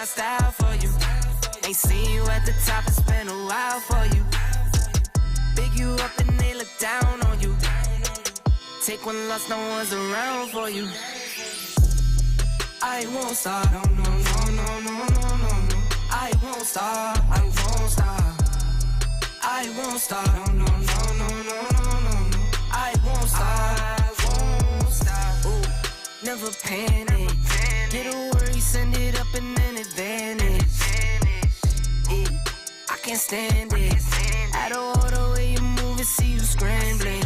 Style for you. Ain't seen you at the top, it's been a while for you. Big you up and they look down on you. Take one loss, no one's around for you. I won't stop, no, no, no, no, no, no, no. I won't stop, I won't stop. I won't stop, no, no, no, no, no, no, no. I won't stop, I won't stop. Ooh, never panic. Get a worry, send it up and then advantage. Yeah, I can't stand it. Out of order way you move and see you scrambling.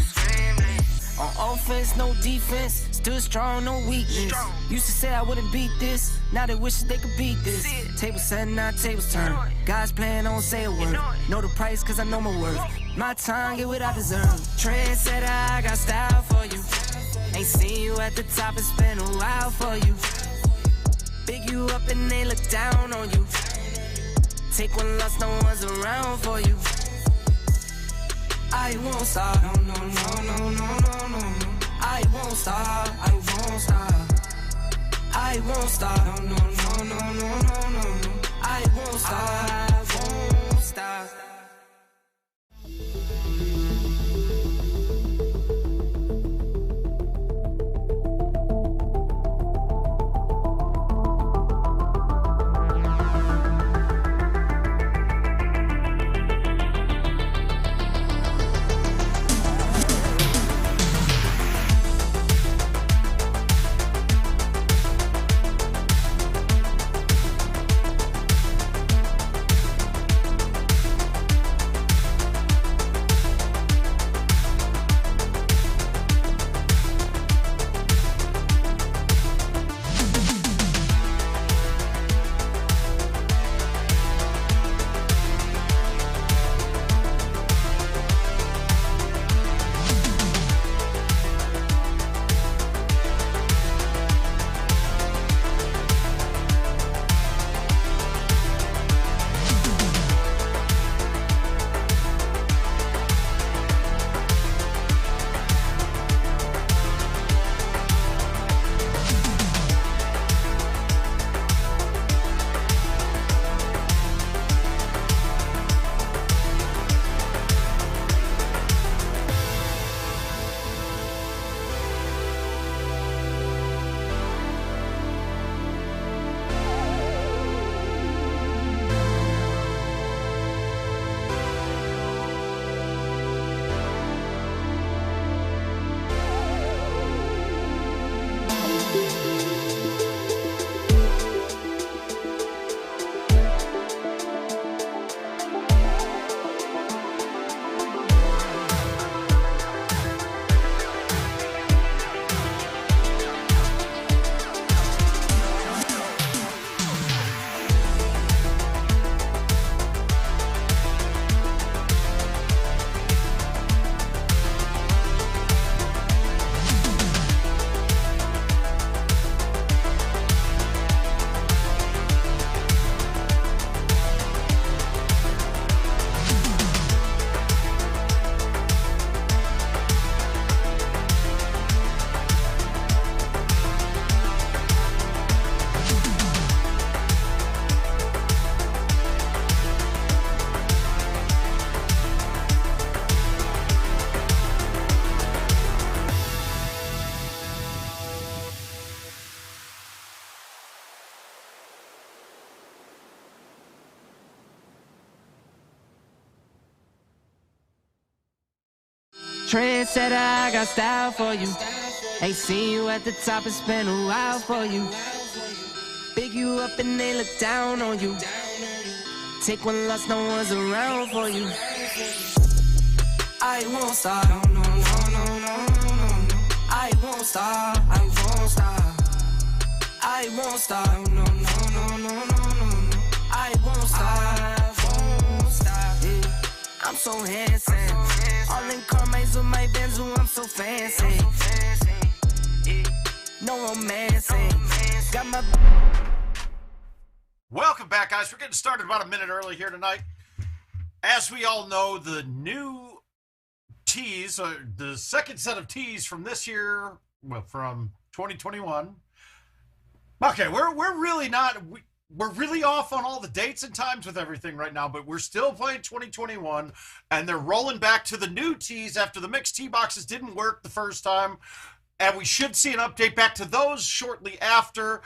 On offense, no defense. Still strong, no weakness. Used to say I wouldn't beat this. Now they wish they could beat this. Tables set, now tables turn. Guys playing, don't say a word. Know the price, cause I know my worth. My time, get what I deserve. Trendsetter, I got style for you. Ain't seen you at the top, it's been a while for you. Big you up and they look down on you. Take one loss, no one's around for you. I won't stop, no, no, no, no, no, no, no. I won't stop, I won't stop. I won't stop, no, no, no, no, no, no, no. I won't stop, I won't stop. Trendsetter, I got style for you. Ain't seen you at the top, it's been a while for you. Big you up and they look down on you. Take one loss, no one's around for you. I won't stop, no, no, no, no, no, no, no. I won't stop, I won't stop. I won't stop, no, no, no, no, no, no, no. I won't stop, I won't stop. Yeah. I'm so handsome. All in Carmine's with my Benz, I'm so fancy. No romancing. Got my. Welcome back, guys. We're getting started about a minute early here tonight. As we all know, the new tees, the second set of tees from this year, well, from 2021. Okay, we're really not. we're really off on all the dates and times with everything right now, but we're still playing 2021, and they're rolling back to the new tees after the mixed tee boxes didn't work the first time, and we should see an update back to those shortly after.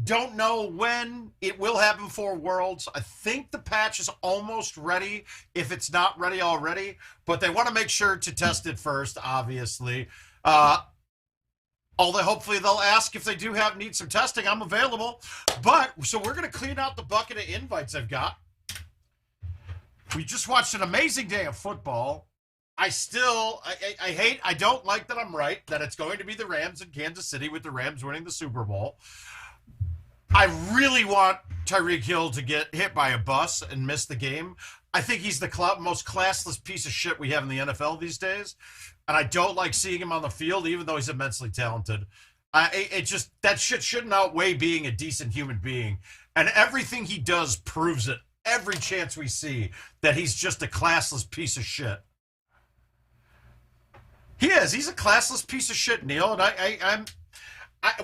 Don't know when it will happen for Worlds. I think the patch is almost ready, if it's not ready already, but they want to make sure to test it first, obviously. Although hopefully they'll ask if they do need some testing. I'm available. But, so we're going to clean out the bucket of invites I've got. We just watched an amazing day of football. I don't like that I'm right, that it's going to be the Rams in Kansas City with the Rams winning the Super Bowl. I really want Tyreek Hill to get hit by a bus and miss the game. I think he's the most classless piece of shit we have in the NFL these days. And I don't like seeing him on the field, even though he's immensely talented. That shit shouldn't outweigh being a decent human being. And everything he does proves it. Every chance we see that he's just a classless piece of shit. He is. He's a classless piece of shit, Neil. And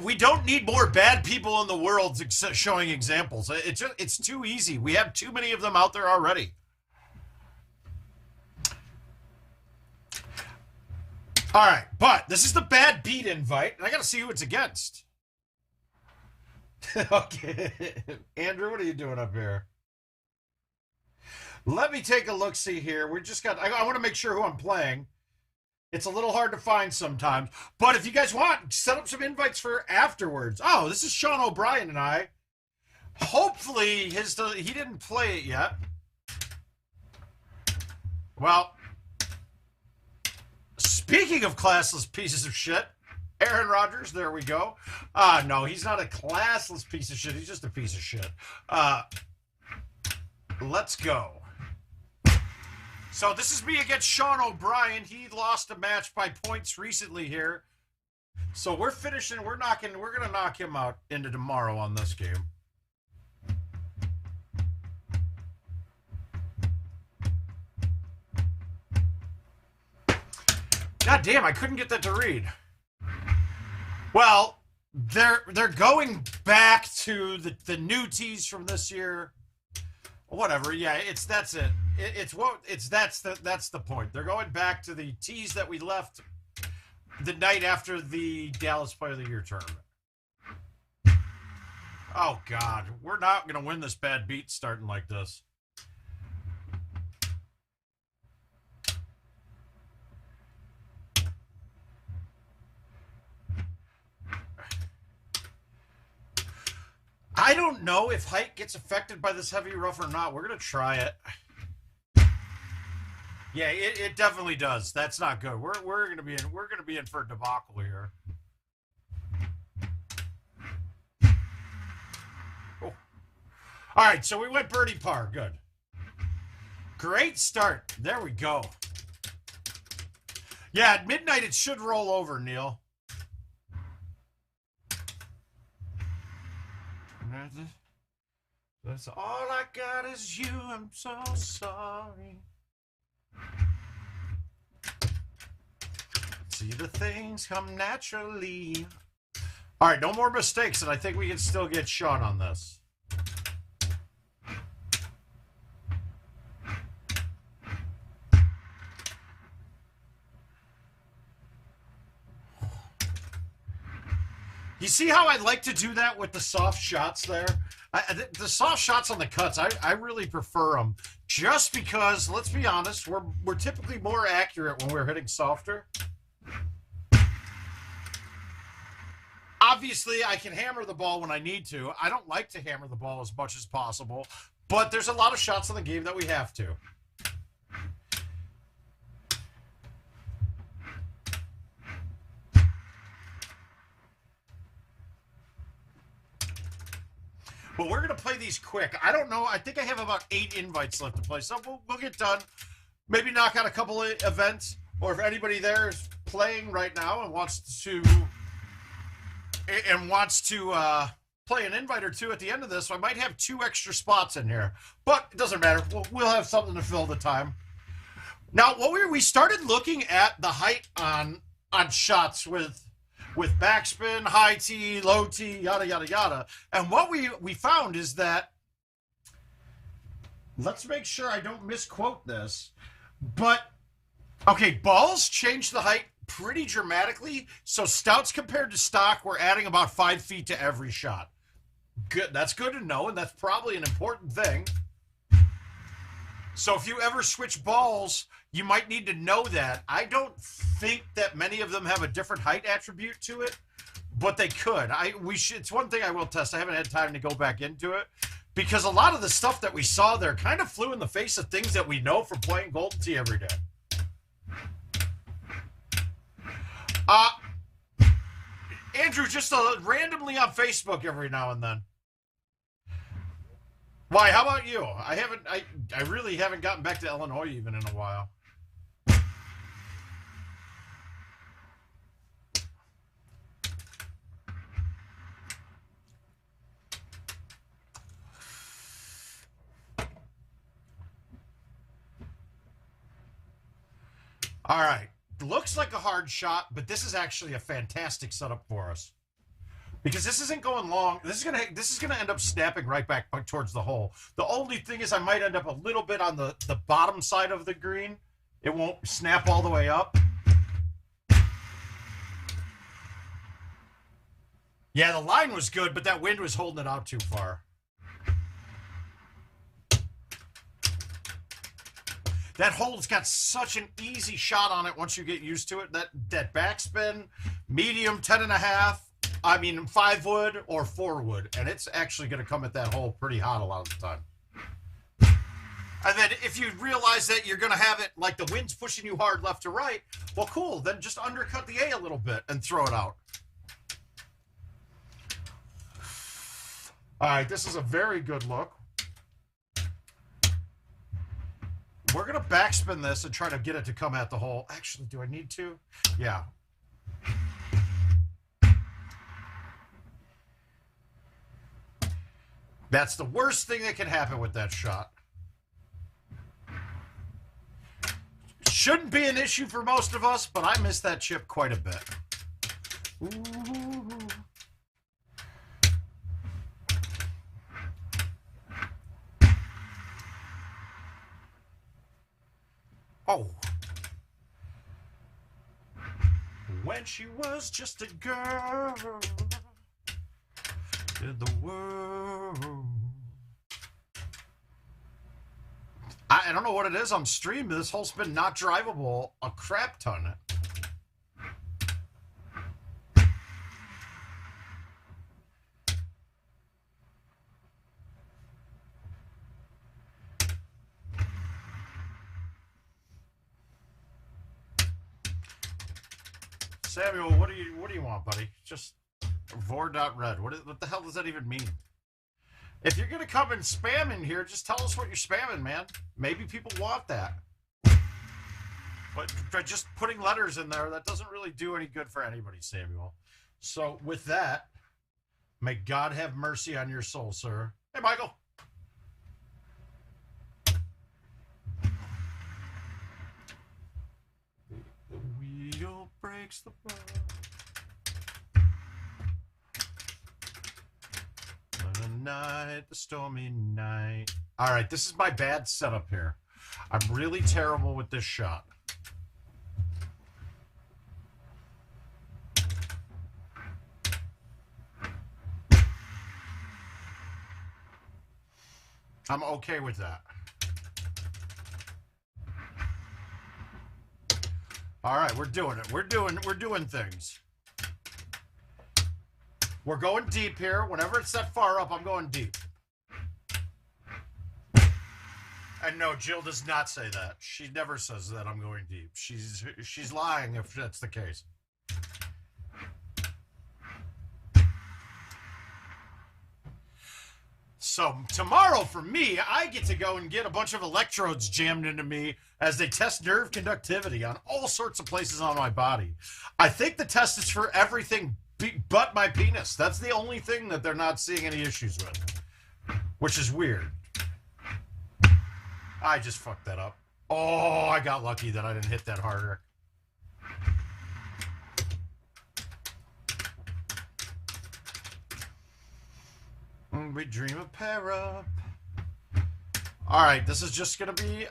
we don't need more bad people in the world showing examples. It's too easy. We have too many of them out there already. All right, but this is the bad beat invite, and I got to see who it's against. Okay, Andrew, what are you doing up here? Let me take a look-see here. I want to make sure who I'm playing. It's a little hard to find sometimes. But if you guys want, set up some invites for afterwards. Oh, this is Sean O'Brien and I. Hopefully, he didn't play it yet. Well, speaking of classless pieces of shit, Aaron Rodgers, there we go. No, he's not a classless piece of shit. He's just a piece of shit. Let's go. So this is me against Sean O'Brien. He lost a match by points recently here. So we're finishing. We're going to knock him out into tomorrow on this game. God damn, I couldn't get that to read. Well, they're going back to the new tees from this year. Whatever, yeah, that's it. That's the point. They're going back to the tees that we left the night after the Dallas Player of the Year tournament. Oh God, we're not gonna win this bad beat starting like this. I don't know if height gets affected by this heavy rough or not. We're gonna try it. Yeah, it definitely does. That's not good. We're gonna be in for a debacle here. Oh. All right, so we went birdie par. Good. Great start. There we go. Yeah, at midnight it should roll over, Neil. That's all I got is you. I'm so sorry. See the things come naturally. All right, no more mistakes, and I think we can still get Sean on this. You see how I like to do that with the soft shots there? The soft shots on the cuts, I really prefer them. Just because, let's be honest, we're typically more accurate when we're hitting softer. Obviously, I can hammer the ball when I need to. I don't like to hammer the ball as much as possible, but there's a lot of shots in the game that we have to. But we're going to play these quick. I don't know. I think I have about 8 invites left to play. So we'll get done. Maybe knock out a couple of events. Or if anybody there is playing right now and wants to play an invite or two at the end of this, I might have 2 extra spots in here. But it doesn't matter. We'll have something to fill the time. Now, we started looking at the height on shots with with backspin, high T, low T, yada, yada, yada. And what we found is that, let's make sure I don't misquote this, but, okay, balls change the height pretty dramatically. So stouts compared to stock, we're adding about 5 feet to every shot. Good. That's good to know, and that's probably an important thing. So if you ever switch balls, you might need to know that. I don't think that many of them have a different height attribute to it, but they could. It's one thing I will test. I haven't had time to go back into it because a lot of the stuff that we saw there kind of flew in the face of things that we know from playing Golden Tee every day. Andrew, just randomly on Facebook every now and then. Why? How about you? I really haven't gotten back to Illinois even in a while. All right. Looks like a hard shot, but this is actually a fantastic setup for us. Because this isn't going long. This is gonna end up snapping right back towards the hole. The only thing is I might end up a little bit on the bottom side of the green. It won't snap all the way up. Yeah, the line was good, but that wind was holding it out too far. That hole's got such an easy shot on it once you get used to it. That backspin, medium, 10.5. I mean, 5 wood or 4 wood, and it's actually going to come at that hole pretty hot a lot of the time. And then if you realize that you're going to have it like the wind's pushing you hard left to right, well, cool. Then just undercut the A a little bit and throw it out. All right, this is a very good look. We're going to backspin this and try to get it to come at the hole. Actually, do I need to? Yeah. That's the worst thing that can happen with that shot. Shouldn't be an issue for most of us, but I miss that chip quite a bit. Ooh. Oh. When she was just a girl in the world. I don't know what it is on stream. This hole's been not drivable a crap ton. Samuel, what do you want, buddy? Just vor.red. What the hell does that even mean? If you're going to come and spam in here, just tell us what you're spamming, man. Maybe people want that. But just putting letters in there, that doesn't really do any good for anybody, Samuel. So with that, may God have mercy on your soul, sir. Hey, Michael. The wheel breaks the bar. Night, the stormy night. All right, this is my bad setup here. I'm really terrible with this shot. I'm okay with that. All right, we're doing it. We're doing things. We're going deep here. Whenever it's that far up, I'm going deep. And no, Jill does not say that. She never says that I'm going deep. She's lying if that's the case. So tomorrow for me, I get to go and get a bunch of electrodes jammed into me as they test nerve conductivity on all sorts of places on my body. I think the test is for everything but my penis. That's the only thing that they're not seeing any issues with, which is weird. I just fucked that up. Oh, I got lucky that I didn't hit that harder. we dream a pair up. All right, this is just going to be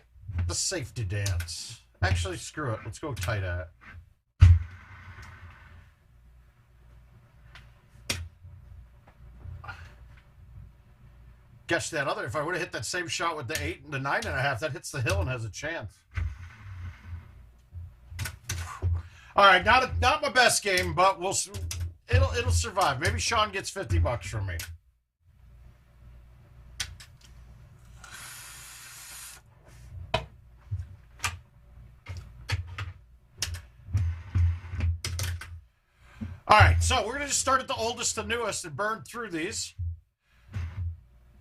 the safety dance. Actually, screw it. Let's go tight at. Guess that other, if I would have hit that same shot with the 8 and the 9.5, that hits the hill and has a chance. All right, not my best game, but it'll survive. Maybe Sean gets $50 from me. All right, so we're going to just start at the oldest to newest and burn through these.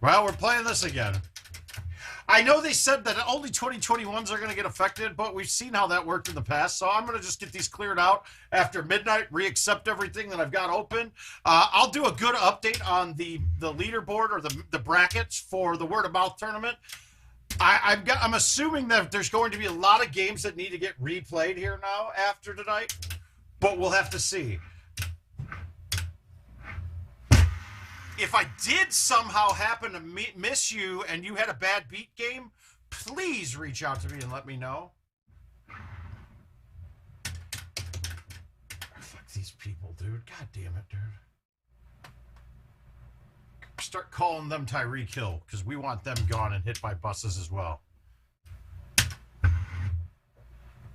Well, we're playing this again. I know they said that only 2021s are going to get affected, but we've seen how that worked in the past, so I'm going to just get these cleared out after midnight, re-accept everything that I've got open. I'll do a good update on the leaderboard or the brackets for the Word of Mouth tournament. I'm assuming that there's going to be a lot of games that need to get replayed here now after tonight, but we'll have to see. If I did somehow happen to miss you and you had a bad beat game, please reach out to me and let me know. Fuck these people, dude. God damn it, dude. Start calling them Tyreek Hill because we want them gone and hit by buses as well.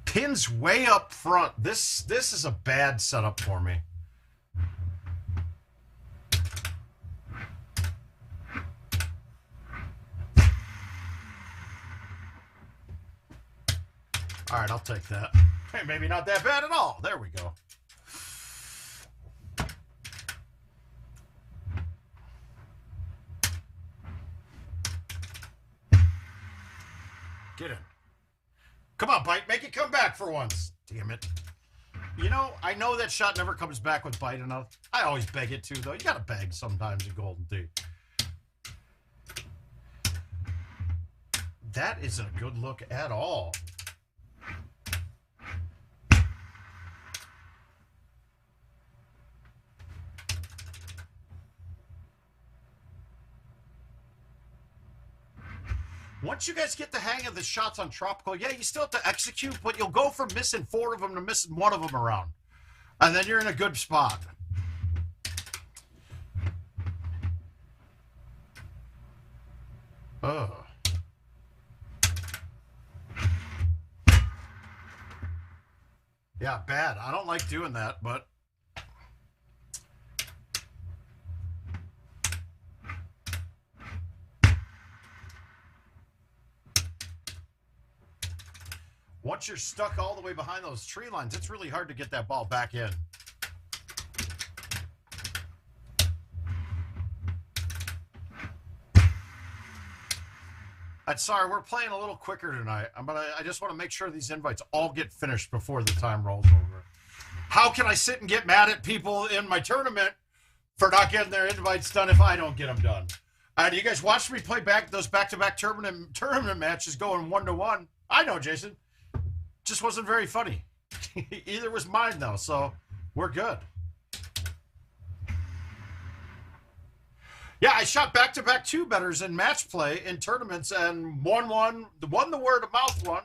Pins way up front. This is a bad setup for me. All right, I'll take that. Hey, maybe not that bad at all. There we go. Get in. Come on, Bite. Make it come back for once. Damn it. You know, I know that shot never comes back with Bite enough. I always beg it too, though. You got to beg sometimes in Golden Tee. That isn't a good look at all. Once you guys get the hang of the shots on Tropical, yeah, you still have to execute, but you'll go from missing 4 of them to missing 1 of them around. And then you're in a good spot. Ugh. Yeah, bad. I don't like doing that, but... Once you're stuck all the way behind those tree lines, it's really hard to get that ball back in. I'm sorry, we're playing a little quicker tonight. I just want to make sure these invites all get finished before the time rolls over. How can I sit and get mad at people in my tournament for not getting their invites done if I don't get them done? You guys watched me play those back-to-back tournament matches going 1-1. I know, Jason. Just wasn't very funny. Either was mine, though, so we're good. Yeah, I shot back-to-back 2-betters in match play in tournaments and won the Word of Mouth one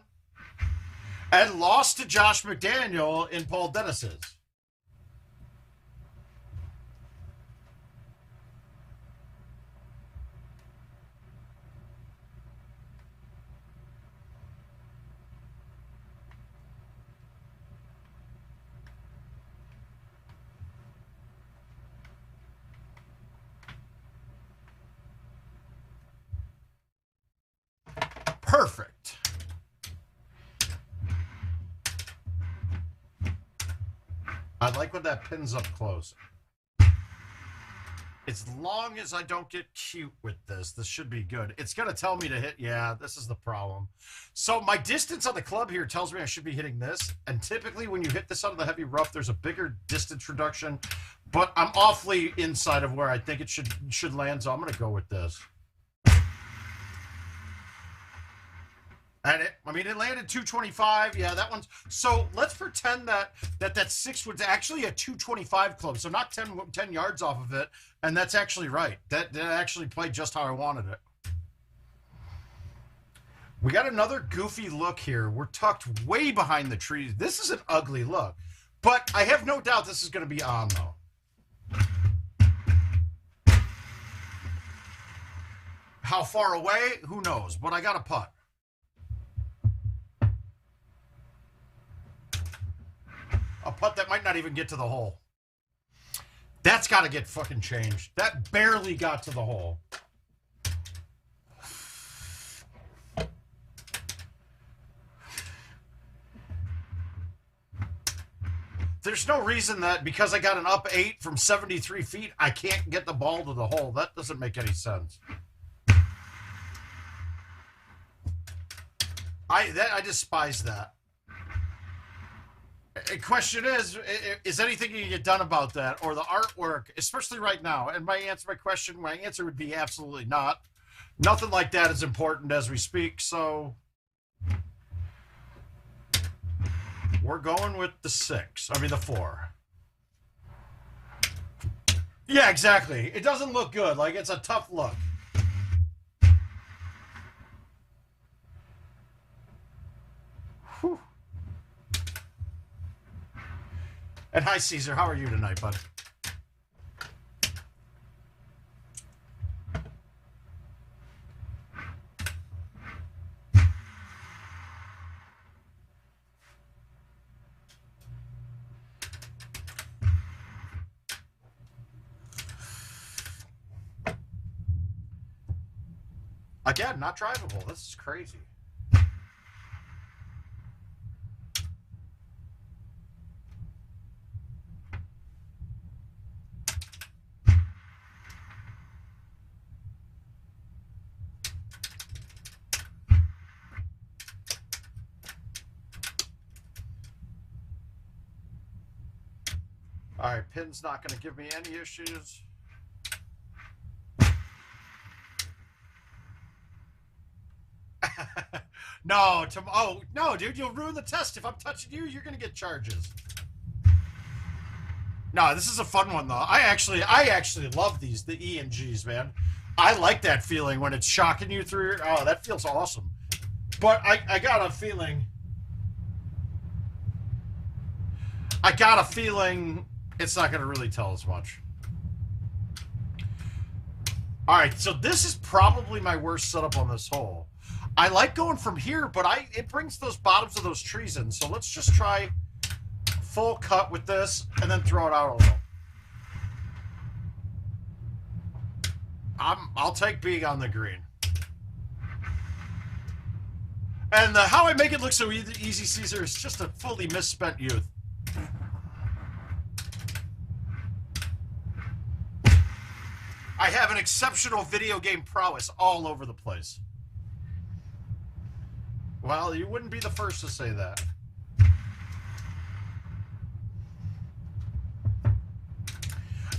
and lost to Josh McDaniel in Paul Dennis's. Perfect. I like when that pins up close. As long as I don't get cute with this should be good. It's going to tell me to hit. Yeah, this is the problem. So my distance on the club here tells me I should be hitting this. And typically when you hit this out of the heavy rough, there's a bigger distance reduction. But I'm awfully inside of where I think it should land, so I'm going to go with this. And I mean, it landed 225. Yeah, that one's. So let's pretend that 6 was actually a 225 club. So not 10 yards off of it. And that's actually right. That actually played just how I wanted it. We got another goofy look here. We're tucked way behind the trees. This is an ugly look. But I have no doubt this is going to be on, though. How far away? Who knows? But I got a putt. A putt that might not even get to the hole. That's got to get fucking changed. That barely got to the hole. There's no reason that because I got an up 8 from 73 feet, I can't get the ball to the hole. That doesn't make any sense. I despise that. The question is anything you can get done about that or the artwork, especially right now? And my answer would be absolutely not. Nothing like that is important as we speak, so we're going with the 6. I mean, the 4. Yeah, exactly. It doesn't look good. Like, it's a tough look. Whew. And hi, Caesar. How are you tonight, bud? Again, not drivable. This is crazy. All right, pin's not going to give me any issues. No, oh, no, dude, you'll ruin the test. If I'm touching you, you're going to get charges. No, this is a fun one, though. I actually love these, the E and Gs, man. I like that feeling when it's shocking you through your... Oh, that feels awesome. But I got a feeling... it's not going to really tell us much. All right, so this is probably my worst setup on this hole. I like going from here, but it brings those bottoms of those trees in. So let's just try full cut with this and then throw it out a little. I'll take being on the green. And how I make it look so easy, Caesar, is just a fully misspent youth. I have an exceptional video game prowess all over the place. Well, you wouldn't be the first to say that.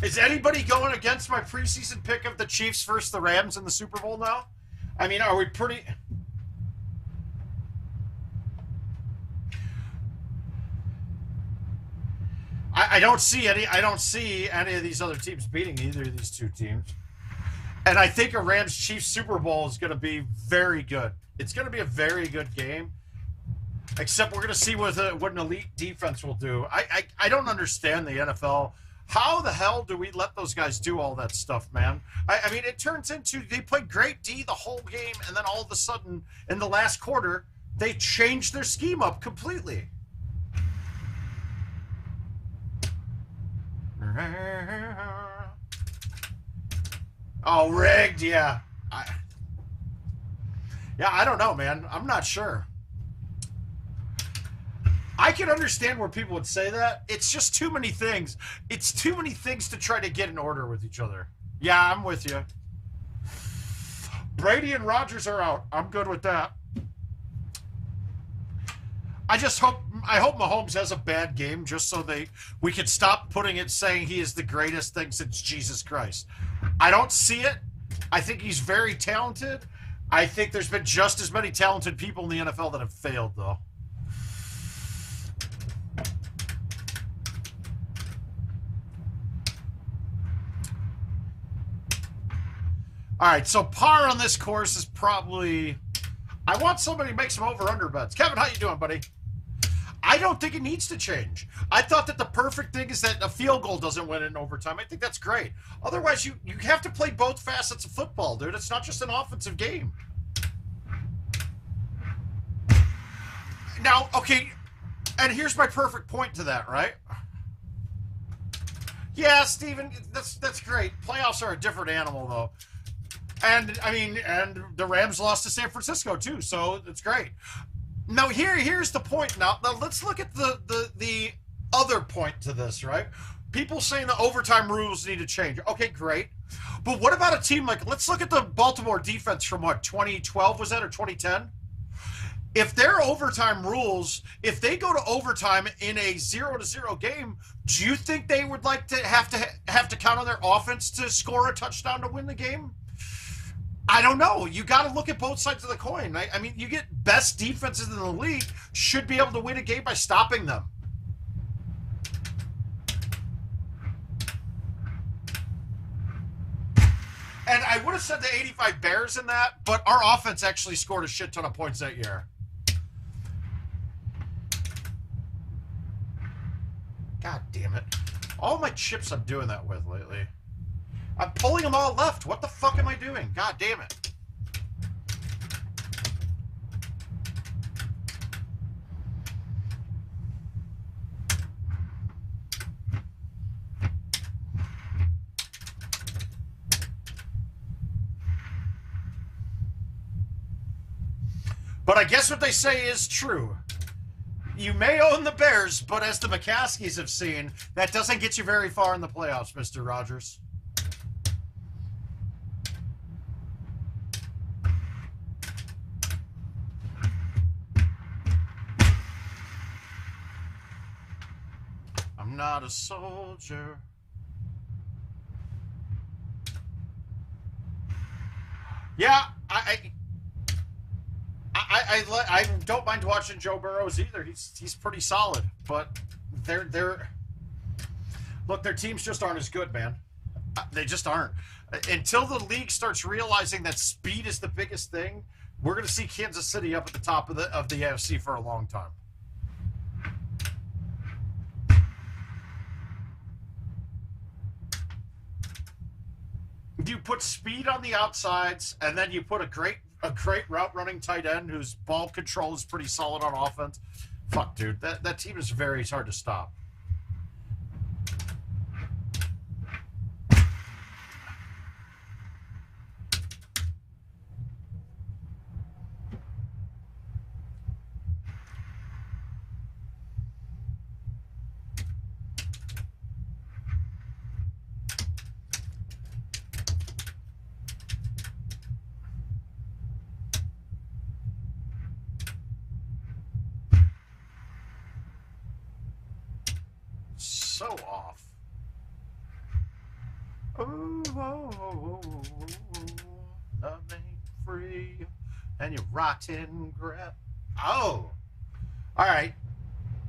Is anybody going against my preseason pick of the Chiefs versus the Rams in the Super Bowl now? I mean, are we pretty... I don't see any of these other teams beating either of these two teams. And I think a Rams-Chiefs Super Bowl is going to be very good. It's going to be a very good game. Except we're going to see what an elite defense will do. I don't understand the NFL. How the hell do we let those guys do all that stuff, man? I mean, it turns into they played great D the whole game, and then all of a sudden, in the last quarter, they changed their scheme up completely. Oh, rigged, yeah. I don't know, man. I'm not sure. I can understand where people would say that. It's just too many things. It's too many things to try to get in order with each other. Yeah, I'm with you. Brady and Rodgers are out. I'm good with that. I hope Mahomes has a bad game just so we can stop saying he is the greatest thing since Jesus Christ. I don't see it. I think he's very talented, I think there's been just as many talented people in the NFL that have failed, though. All right, so par on this course is probably... I want somebody to make some over-under bets. Kevin, how you doing, buddy? I don't think it needs to change. I thought that the perfect thing is that a field goal doesn't win in overtime. I think that's great. Otherwise, you have to play both facets of football, dude. It's not just an offensive game. Now, okay, and here's my perfect point to that, right? Yeah, Steven, that's great. Playoffs are a different animal, though. And, I mean, and the Rams lost to San Francisco, too, so it's great. Now, here's the point. Now let's look at the other point to this, right? People saying the overtime rules need to change. Okay, great. But what about a team like, let's look at the Baltimore defense from what, 2012 was that, or 2010? If their overtime rules, if they go to overtime in a 0-0 game, do you think they would like to have to count on their offense to score a touchdown to win the game? I don't know. You got to look at both sides of the coin, right? I mean, you get best defenses in the league should be able to win a game by stopping them. And I would have said the 85 Bears in that, but our offense actually scored a shit ton of points that year. God damn it. All my chips I'm doing that with lately. I'm pulling them all left. What the fuck am I doing? God damn it. But I guess what they say is true. You may own the Bears, but as the McCaskies have seen, that doesn't get you very far in the playoffs, Mr. Rogers. I'm not a soldier. Yeah, I don't mind watching Joe Burrows either. He's pretty solid, but look, their teams just aren't as good, man. They just aren't. Until the league starts realizing that speed is the biggest thing, we're going to see Kansas City up at the top of the AFC for a long time. You put speed on the outsides, and then you put a great route running tight end whose ball control is pretty solid on offense. Fuck, dude, that team is very hard to stop. So off. Oh, oh, oh, oh, love ain't free, and you're rotten crap. Oh, all right.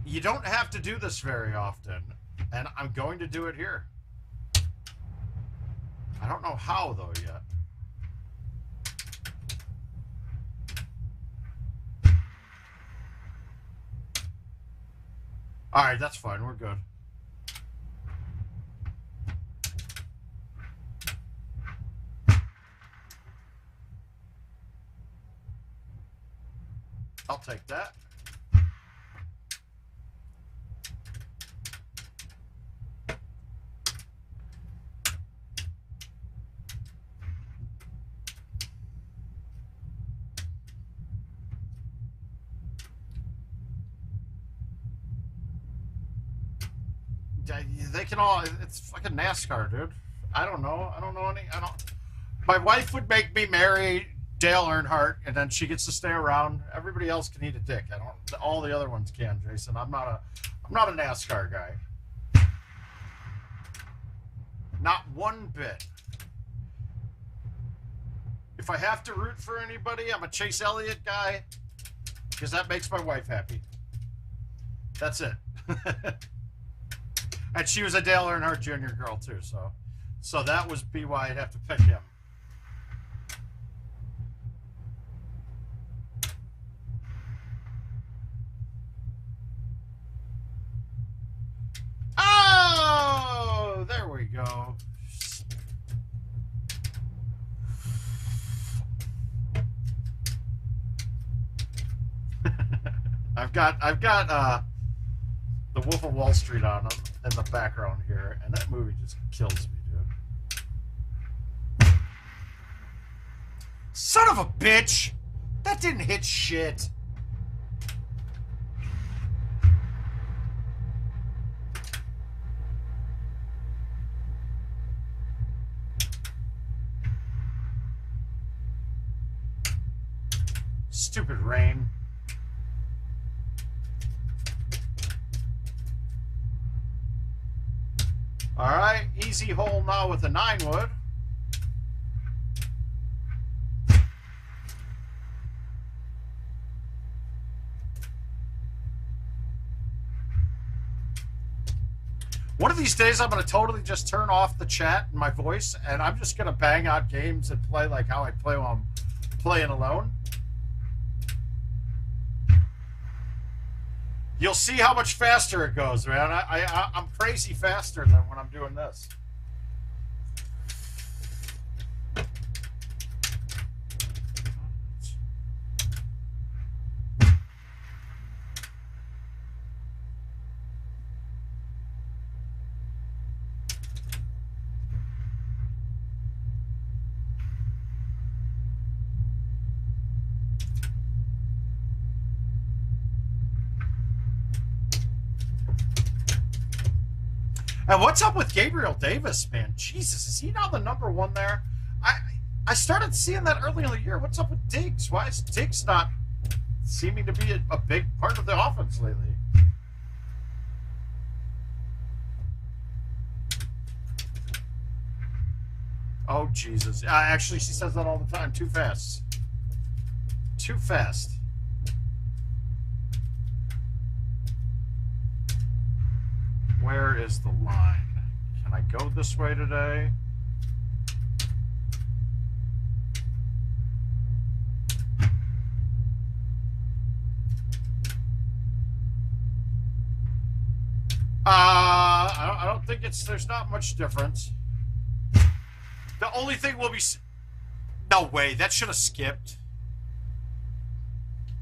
You don't have to do this very often, and I'm going to do it here. I don't know how though yet. All right, that's fine. We're good. I'll take that. They can all, it's fucking NASCAR, dude. I don't know any, my wife would make me marry Dale Earnhardt, and then she gets to stay around. Everybody else can eat a dick. All the other ones can, Jason. I'm not a NASCAR guy. Not one bit. if I have to root for anybody, I'm a Chase Elliott guy because that makes my wife happy. That's it. And she was a Dale Earnhardt Jr. girl too, so that was be why I'd have to pick him. Oh, there we go. I've got the Wolf of Wall Street on them in the background here, and that movie just kills me, dude. Son of a bitch! That didn't hit shit. Stupid rain. All right, easy hole now with the 9-wood. One of these days, I'm going to totally just turn off the chat and my voice, and I'm just going to bang out games and play like how I play when I'm playing alone. You'll see how much faster it goes, man. I'm crazy faster than when I'm doing this. And what's up with Gabriel Davis, man? Jesus, is he now the #1 there? I started seeing that early in the year. What's up with Diggs? Why is Diggs not seeming to be a big part of the offense lately? Oh, Jesus. Actually, she says that all the time. Too fast. Too fast. Where is the line? Can I go this way today? I don't think there's not much difference. The only thing will be... No way, that should have skipped.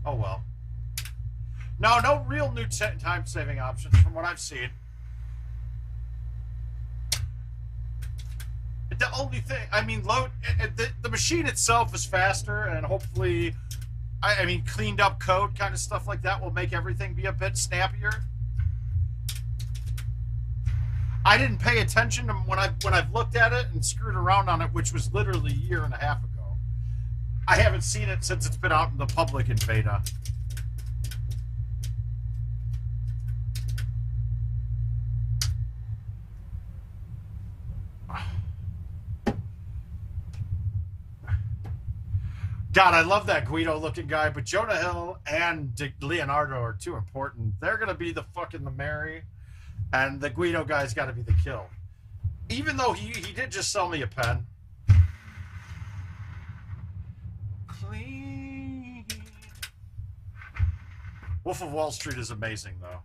Oh well. No real new time-saving options from what I've seen. The only thing, I mean, the machine itself is faster, and hopefully, I mean, cleaned up code kind of stuff like that will make everything be a bit snappier. I didn't pay attention to when I've looked at it and screwed around on it, which was literally a year and a half ago. I haven't seen it since it's been out in the public in beta. God, I love that Guido-looking guy, but Jonah Hill and Leonardo are too important. They're going to be the fucking the Mary, and the Guido guy's got to be the kill. Even though he did just sell me a pen. Clean. Wolf of Wall Street is amazing, though.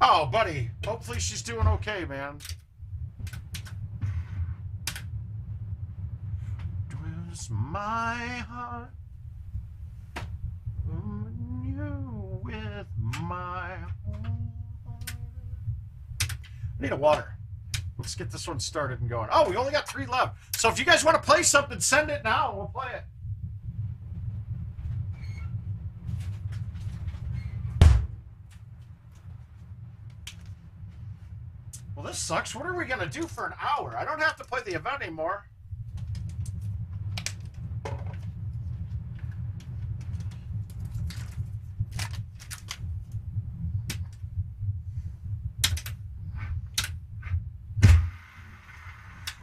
Oh, buddy. Hopefully she's doing okay, man. My heart, you with my heart. I need a water. Let's get this one started and going. Oh, we only got 3 left. So if you guys want to play something, send it now. We'll play it. Well, this sucks. What are we going to do for an hour? I don't have to play the event anymore.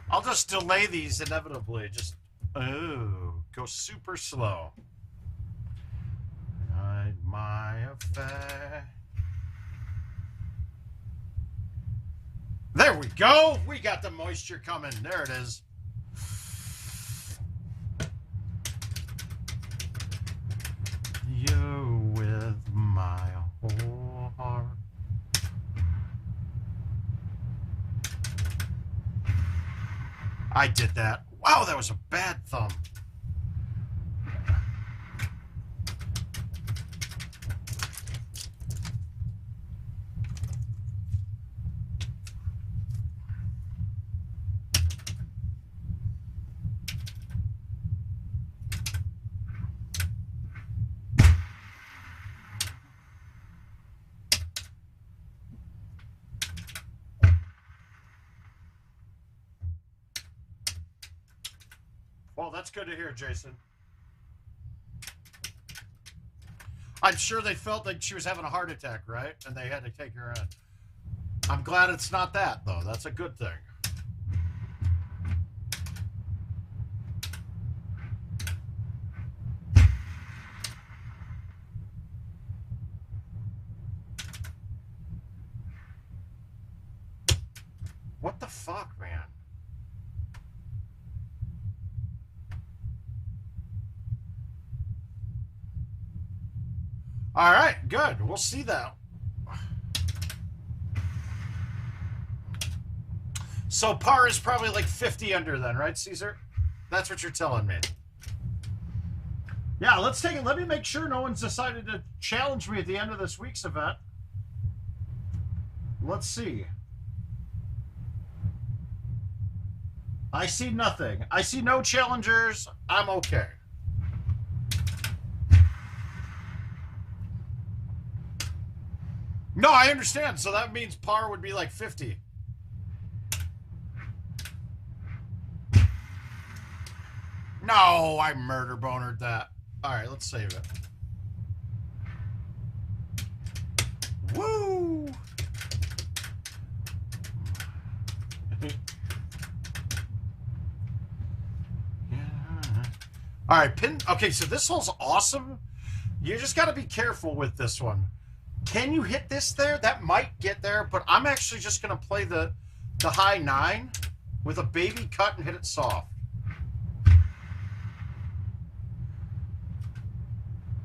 I'll just delay these inevitably. Just, go super slow. Hide my affair. There we go. We got the moisture coming. There it is. You with my whole heart. I did that. Wow, that was a bad thumb. Well, that's good to hear, Jason. I'm sure they felt like she was having a heart attack, right? And they had to take her in. I'm glad it's not that, though. That's a good thing. What the fuck, man? All right, good. We'll see that. So par is probably like 50 under then, right, Caesar? That's what you're telling me. Yeah, let's take it. Let me make sure no one's decided to challenge me at the end of this week's event. Let's see. I see nothing. I see no challengers. I'm okay. No, I understand. So that means par would be like 50. No, I murder bonered that. All right, let's save it. Woo! All right, pin. Okay, so this hole's awesome. You just got to be careful with this one. Can you hit this there? That might get there, but I'm actually just going to play the high 9 with a baby cut and hit it soft.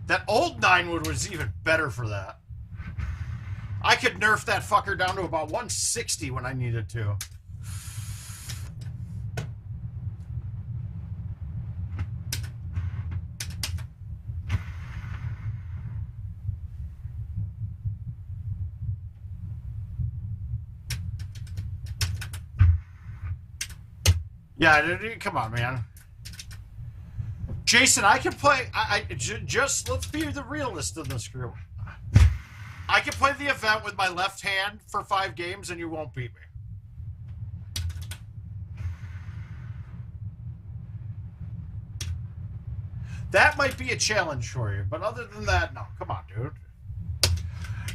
That old 9-wood was even better for that. I could nerf that fucker down to about 160 when I needed to. Yeah, come on, man. Jason, I can play. Just let's be the realist in this group. I can play the event with my left hand for 5 games, and you won't beat me. That might be a challenge for you, but other than that, no. Come on, dude.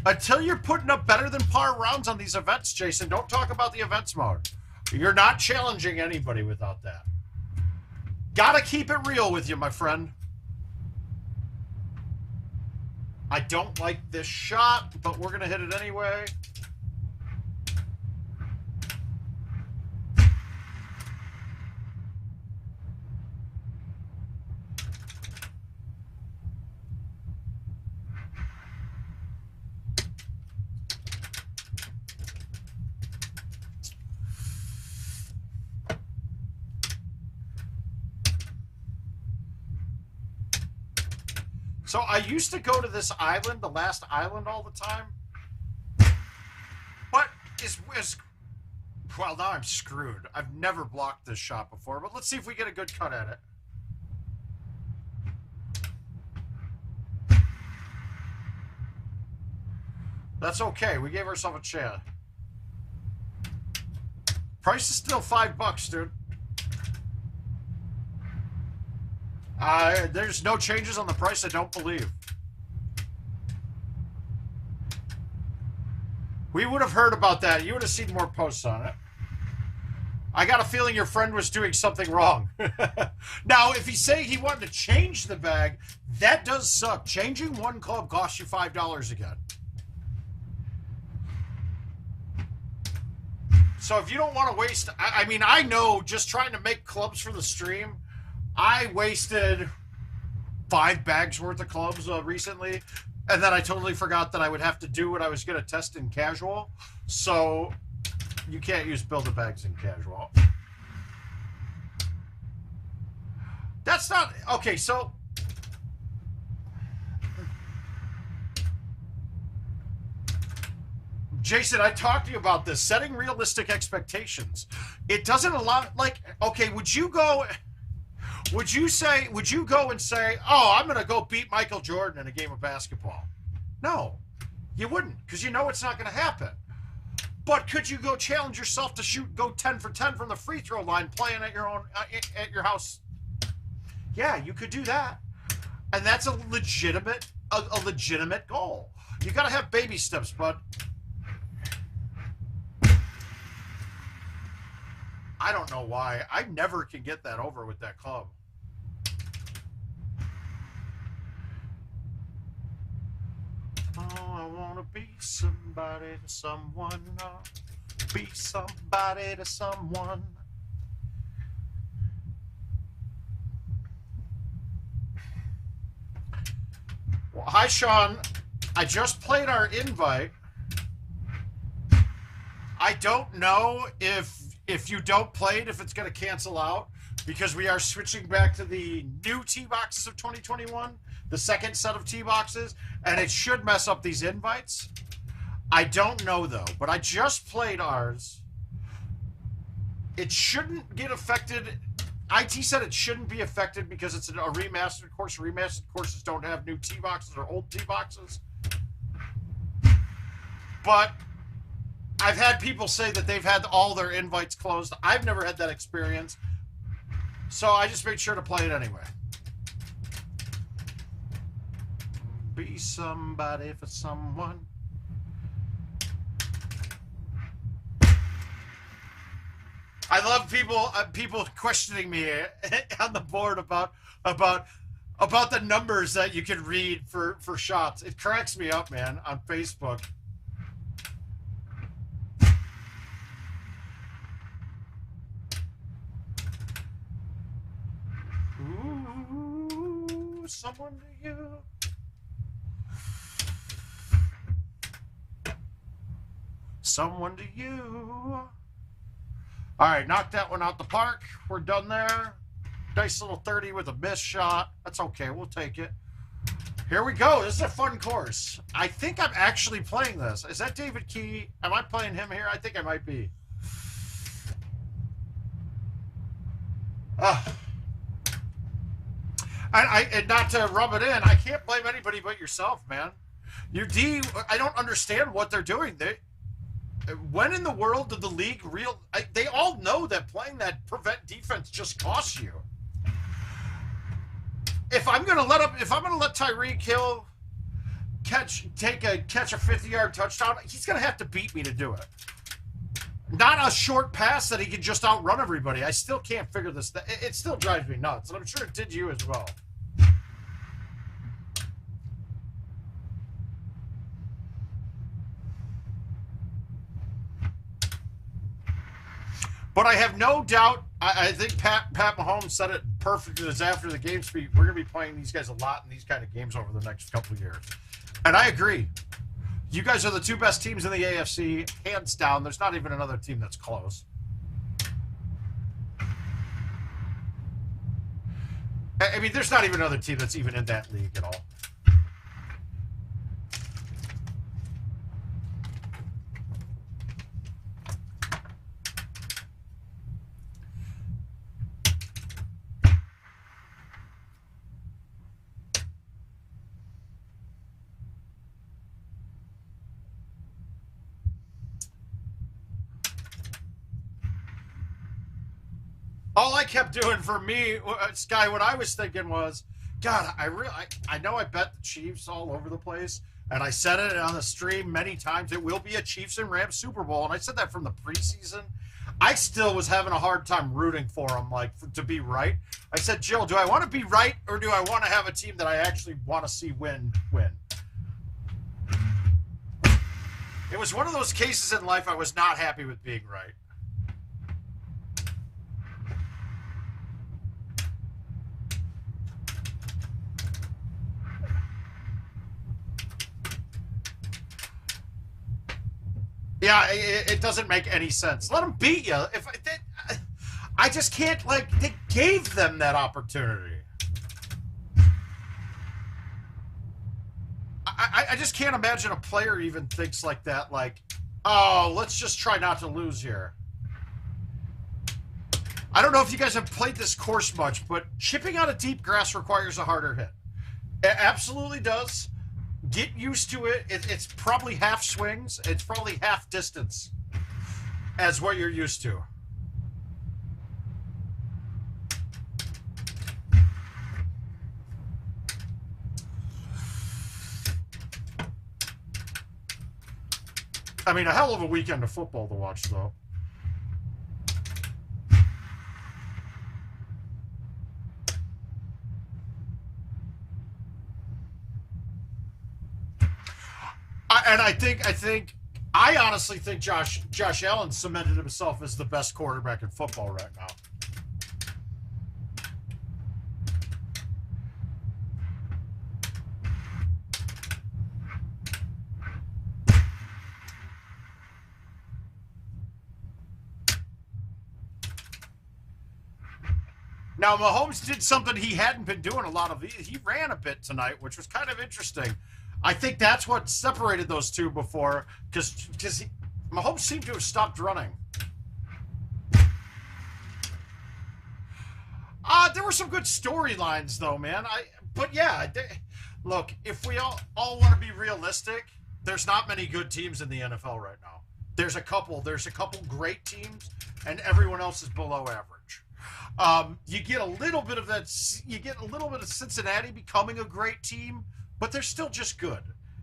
Until you're putting up better than par rounds on these events, Jason, don't talk about the events mode. You're not challenging anybody without that. Gotta keep it real with you, my friend. I don't like this shot, but we're gonna hit it anyway. So I used to go to this island, the last island, all the time. But well, now I'm screwed. I've never blocked this shot before, but let's see if we get a good cut at it. That's okay. We gave ourselves a chance. Price is still $5, dude. There's no changes on the price, I don't believe. We would have heard about that. You would have seen more posts on it. I got a feeling your friend was doing something wrong. Now, if he's saying he wanted to change the bag, that does suck. Changing one club costs you $5 again. So if you don't want to waste, I mean, I know just trying to make clubs for the stream, I wasted 5 bags worth of clubs recently, and then I totally forgot that I would have to do what I was going to test in casual. So you can't use Build-A-Bags in casual. That's not... Okay, so... Jason, I talked to you about this. Setting realistic expectations. It doesn't allow... Like, okay, would you go and say, oh, I'm going to go beat Michael Jordan in a game of basketball? No, you wouldn't, because you know it's not going to happen. But could you go challenge yourself to go 10 for 10 from the free throw line playing at your own at your house? Yeah, you could do that. And that's a legitimate goal. You got to have baby steps, bud. I don't know why. I never can get that over with that club. Oh, I want to be somebody to someone. Oh, be somebody to someone. Well, hi, Sean. I just played our invite. I don't know if you don't play it, if it's going to cancel out, because we are switching back to the new tee boxes of 2021, the second set of tee boxes, and it should mess up these invites. I don't know, though, but I just played ours. It shouldn't get affected. IT said it shouldn't be affected because it's a remastered course. Remastered courses don't have new tee boxes or old tee boxes. But I've had people say that they've had all their invites closed. I've never had that experience. So I just made sure to play it anyway. Be somebody for someone. I love people questioning me on the board about the numbers that you can read for shots. It cracks me up, man, on Facebook. Ooh, someone to you. Someone to you. All right, knock that one out the park. We're done there. Nice little 30 with a missed shot. That's okay. We'll take it. Here we go. This is a fun course. I think I'm actually playing this. Is that David Key? Am I playing him here? I think I might be. And not to rub it in, I can't blame anybody but yourself, man. Your D, I don't understand what they're doing. When in the world did the league they all know that playing that prevent defense just costs you. If I'm gonna let Tyreek Hill catch a 50-yard touchdown, he's gonna have to beat me to do it. Not a short pass that he can just outrun everybody. I still can't figure this. It still drives me nuts, and I'm sure it did you as well. But I have no doubt, I think Pat Mahomes said it perfectly after the game speak. We're going to be playing these guys a lot in these kind of games over the next couple of years. And I agree. You guys are the 2 best teams in the AFC, hands down. There's not even another team that's close. I mean, there's not even another team that's even in that league at all. All I kept doing for me, Sky, what I was thinking was, God, I know I bet the Chiefs all over the place, and I said it on the stream many times. It will be a Chiefs and Rams Super Bowl, and I said that from the preseason. I still was having a hard time rooting for him, like, to be right. I said, Jill, do I want to be right, or do I want to have a team that I actually want to see win? It was one of those cases in life I was not happy with being right. Yeah, it doesn't make any sense. Let them beat you. I just can't, like, they gave them that opportunity. I just can't imagine a player even thinks like that, like, oh, let's just try not to lose here. I don't know if you guys have played this course much, but chipping out of deep grass requires a harder hit. It absolutely does. Get used to it. It's probably half swings. It's probably half distance as what you're used to. I mean, a hell of a weekend of football to watch, though. I honestly think Josh Allen cemented himself as the best quarterback in football right now. Now, Mahomes did something he hadn't been doing a lot of. He ran a bit tonight, which was kind of interesting. I think that's what separated those two before, because Mahomes seemed to have stopped running. There were some good storylines, though, man. But yeah, look, if we all want to be realistic, there's not many good teams in the NFL right now. There's a couple great teams, and everyone else is below average. You get a little bit of that. You get a little bit of Cincinnati becoming a great team, but they're still just good.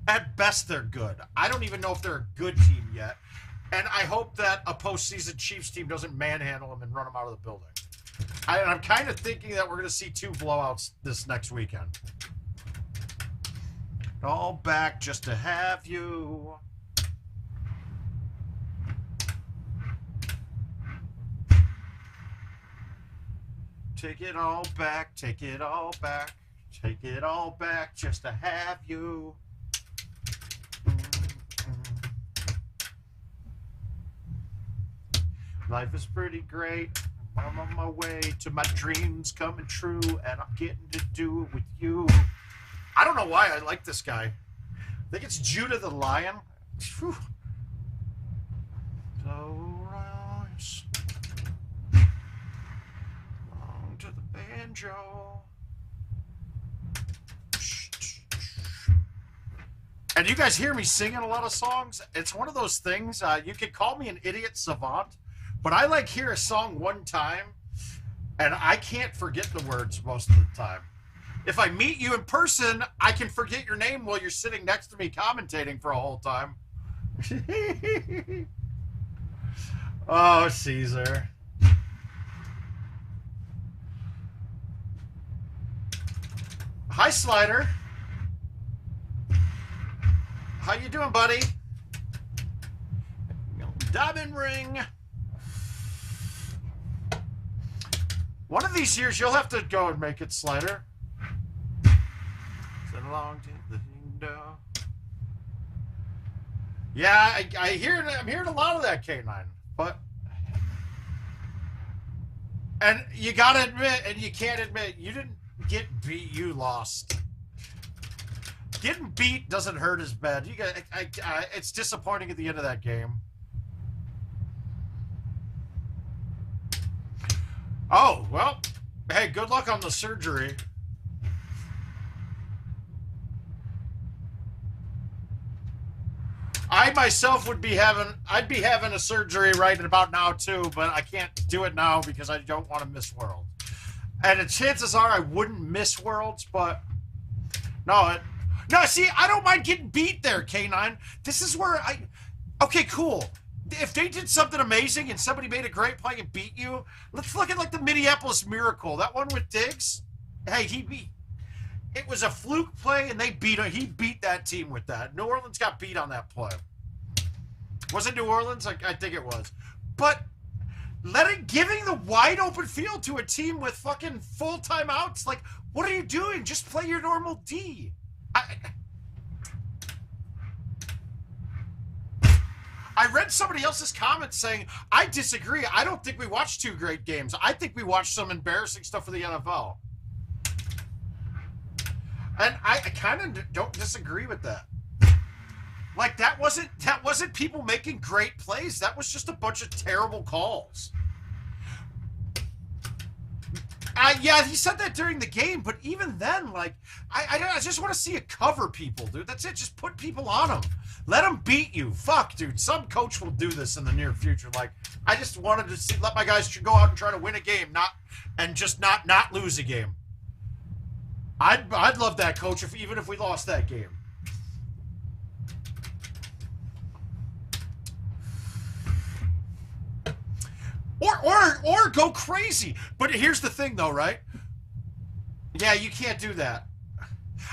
At best, they're good. I don't even know if they're a good team yet. And I hope that a postseason Chiefs team doesn't manhandle them and run them out of the building. I'm kind of thinking that we're going to see 2 blowouts this next weekend. All back just to have you. Take it all back, take it all back. Take it all back just to have you. Life is pretty great. I'm on my way to my dreams coming true, and I'm getting to do it with you. I don't know why I like this guy. I think it's Judah the Lion. Whew. So rise on to the banjo. And you guys hear me singing a lot of songs. It's one of those things, you could call me an idiot savant, but I like hear a song one time, and I can't forget the words most of the time. If I meet you in person, I can forget your name while you're sitting next to me commentating for a whole time. Oh, Caesar. Hi, Slider. How you doing, buddy? Diamond ring. One of these years, you'll have to go and make it, Slider. So long to the window. Yeah, I'm hearing a lot of that, K9. But, and you gotta admit, and you can't admit, you didn't get beat, you lost. Getting beat doesn't hurt as bad. You got, it's disappointing at the end of that game. Oh, well, hey, good luck on the surgery. I myself would be I'd be having a surgery right about now too, but I can't do it now because I don't want to miss Worlds. And the chances are I wouldn't miss Worlds, but no, see, I don't mind getting beat there, K9. This is where okay, cool. if they did something amazing and somebody made a great play and beat you, let's look at like the Minneapolis Miracle. That one with Diggs. Hey, it was a fluke play and he beat that team with that. New Orleans got beat on that play. Was it New Orleans? I think it was. But giving the wide open field to a team with fucking full timeouts, like, what are you doing? Just play your normal D. I read somebody else's comments saying, I disagree. I don't think we watched 2 great games. I think we watched some embarrassing stuff for the NFL. And I kind of don't disagree with that. Like, that wasn't people making great plays. That was just a bunch of terrible calls. Yeah, he said that during the game, but even then, like, I just want to see it cover people, dude. That's it. Just put people on them. Let them beat you. Fuck, dude. Some coach will do this in the near future. Like, I just wanted to let my guys go out and try to win a game, not lose a game. I'd love that, coach, even if we lost that game. Or go crazy. But here's the thing, though, right? Yeah, you can't do that.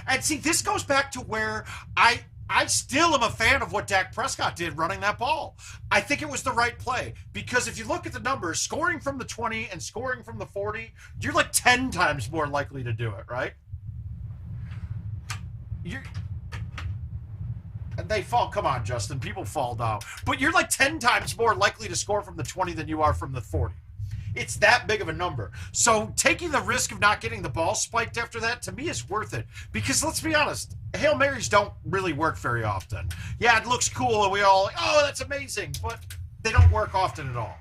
And see, this goes back to where I still am a fan of what Dak Prescott did running that ball. I think it was the right play. Because if you look at the numbers, scoring from the 20 and scoring from the 40, you're like 10 times more likely to do it, right? They fall. Come on, Justin. People fall down. But you're like 10 times more likely to score from the 20 than you are from the 40. It's that big of a number. So taking the risk of not getting the ball spiked after that, to me, is worth it. Because let's be honest, Hail Marys don't really work very often. Yeah, it looks cool and we all like, oh, that's amazing. But they don't work often at all.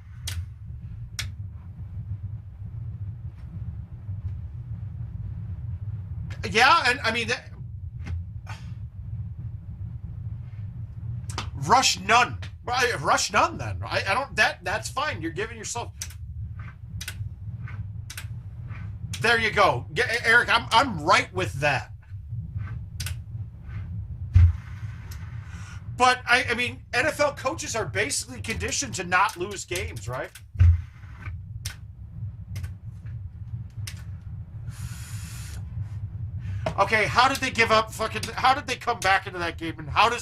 Yeah, and I mean... Rush none. Rush none then. I don't that's fine. You're giving yourself. There you go. Eric, I'm right with that. But I mean, NFL coaches are basically conditioned to not lose games, right? Okay, how did they give up how did they come back into that game, and how do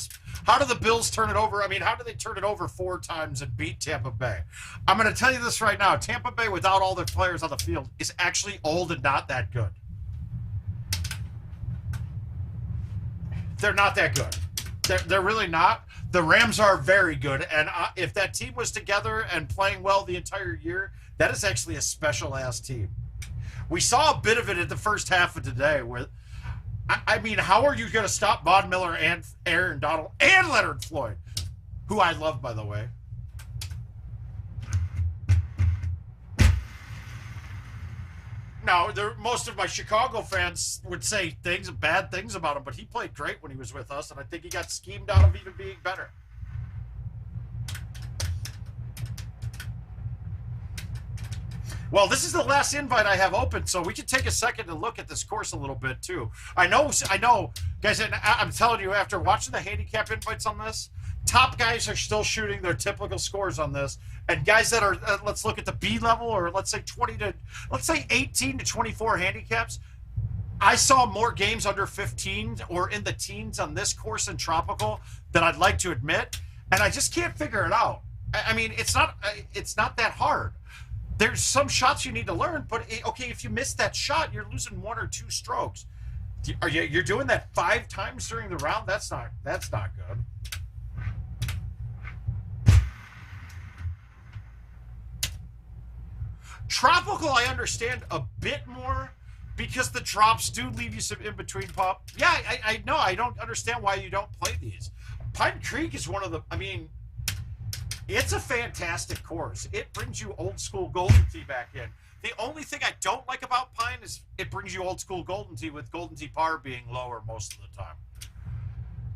the Bills turn it over? I mean, how do they turn it over 4 times and beat Tampa Bay? I'm going to tell you this right now. Tampa Bay, without all their players on the field, is actually old and not that good. They're not that good. They're really not. The Rams are very good, and if that team was together and playing well the entire year, that is actually a special-ass team. We saw a bit of it at the first half of today with... I mean, how are you going to stop Von Miller and Aaron Donald and Leonard Floyd, who I love, by the way? Now, most of my Chicago fans would say bad things about him, but he played great when he was with us, and I think he got schemed out of even being better. Well, this is the last invite I have open, so we can take a second to look at this course a little bit, too. I know, guys, and I'm telling you, after watching the handicap invites on this, top guys are still shooting their typical scores on this, and guys that are, let's look at the B level, or let's say 18 to 24 handicaps, I saw more games under 15 or in the teens on this course in Tropical than I'd like to admit, and I just can't figure it out. I mean, it's not that hard. There's some shots you need to learn, but okay, if you miss that shot, you're losing 1 or 2 strokes. You're doing that 5 times during the round? That's not good. Tropical, I understand a bit more because the drops do leave you some in-between pop. Yeah, I know. I don't understand why you don't play these. Pine Creek is one of the, I mean, it's a fantastic course. It brings you old school Golden Tee back in. The only thing I don't like about Pine is it brings you old school Golden Tee, with Golden Tee par being lower most of the time.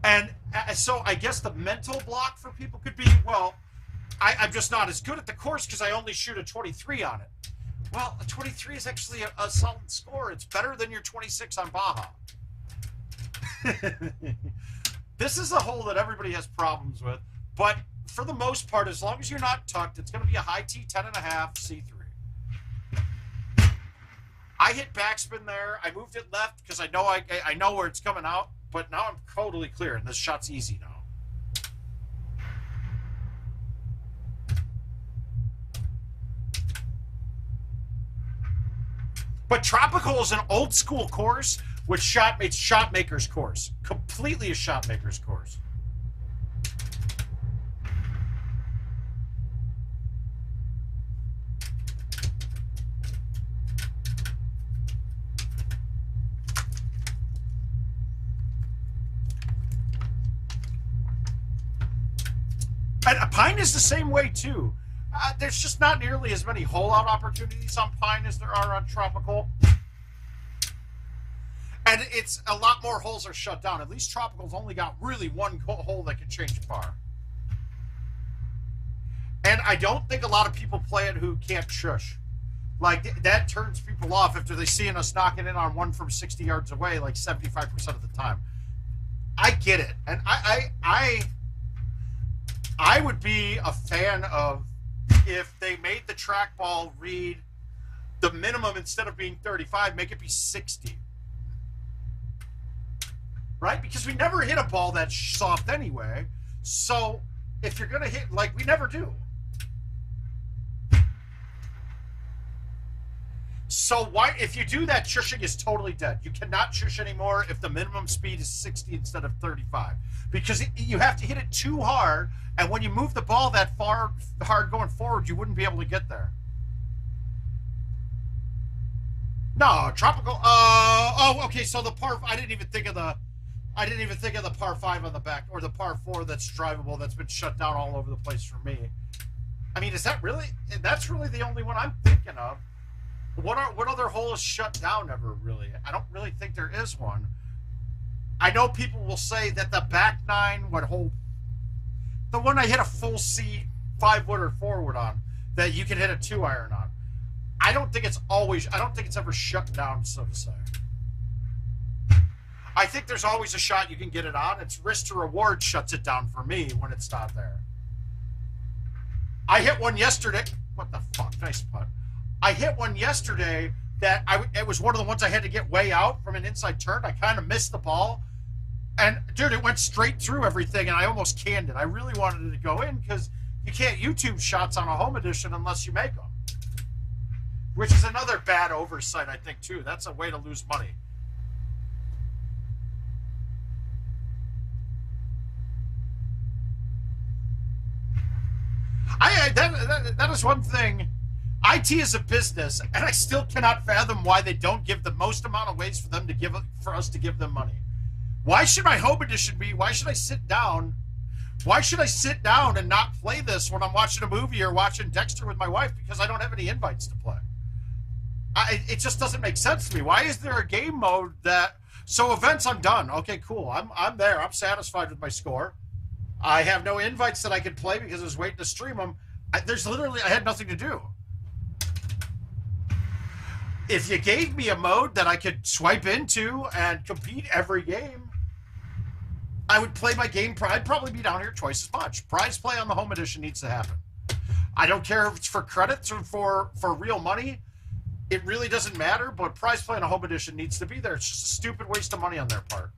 And so I guess the mental block for people could be, well, I'm just not as good at the course because I only shoot a 23 on it. Well, a 23 is actually a solid score. It's better than your 26 on Baja. This is a hole that everybody has problems with, but for the most part, as long as you're not tucked, it's going to be a high T 10.5 C3. I hit backspin there. I moved it left because I know where it's coming out, but now I'm totally clear, and this shot's easy now. But Tropical is an old school course with it's shot maker's course. Completely a shot maker's course. And Pine is the same way too. There's just not nearly as many hole-out opportunities on Pine as there are on Tropical. And it's a lot more holes are shut down. At least Tropical's only got really one hole that can change par. And I don't think a lot of people play it who can't shush. Like, that turns people off after they see us knocking in on one from 60 yards away, like 75% of the time. I get it. And I would be a fan of if they made the trackball read the minimum, instead of being 35, make it be 60. Right? Because we never hit a ball that's soft anyway. So if you're going to hit, like, we never do. So why, if you do that, shushing is totally dead. You cannot shush anymore if the minimum speed is 60 instead of 35. Because you have to hit it too hard, and when you move the ball that far hard going forward, you wouldn't be able to get there. No, Tropical. Oh, okay. So the par. I didn't even think of the par 5 on the back, or the par 4 that's drivable, that's been shut down all over the place for me. I mean, is that really? That's really the only one I'm thinking of. What other hole is shut down ever, really? I don't really think there is one. I know people will say that the back 9, the one I hit a full C 5-wood forward on, that you can hit a 2-iron on. I don't think it's ever shut down, so to say. I think there's always a shot you can get it on. It's risk to reward shuts it down for me when it's not there. I hit one yesterday. What the fuck? Nice putt. I hit one yesterday that it was one of the ones I had to get way out from an inside turn. I kind of missed the ball. And, dude, it went straight through everything, and I almost canned it. I really wanted it to go in because you can't YouTube shots on a home edition unless you make them. Which is another bad oversight, I think, too. That's a way to lose money. That is one thing. IT is a business, and I still cannot fathom why they don't give the most amount of ways for us to give them money. Why should my home edition be? Why should I sit down? Why should I sit down and not play this when I'm watching a movie or watching Dexter with my wife because I don't have any invites to play? It just doesn't make sense to me. Why is there a game mode that? So events, I'm done. Okay, cool. I'm there. I'm satisfied with my score. I have no invites that I could play because I was waiting to stream them. I had nothing to do. If you gave me a mode that I could swipe into and compete every game, I would play my game. I'd probably be down here twice as much. Prize play on the home edition needs to happen. I don't care if it's for credits or for real money. It really doesn't matter, but prize play on a home edition needs to be there. It's just a stupid waste of money on their part.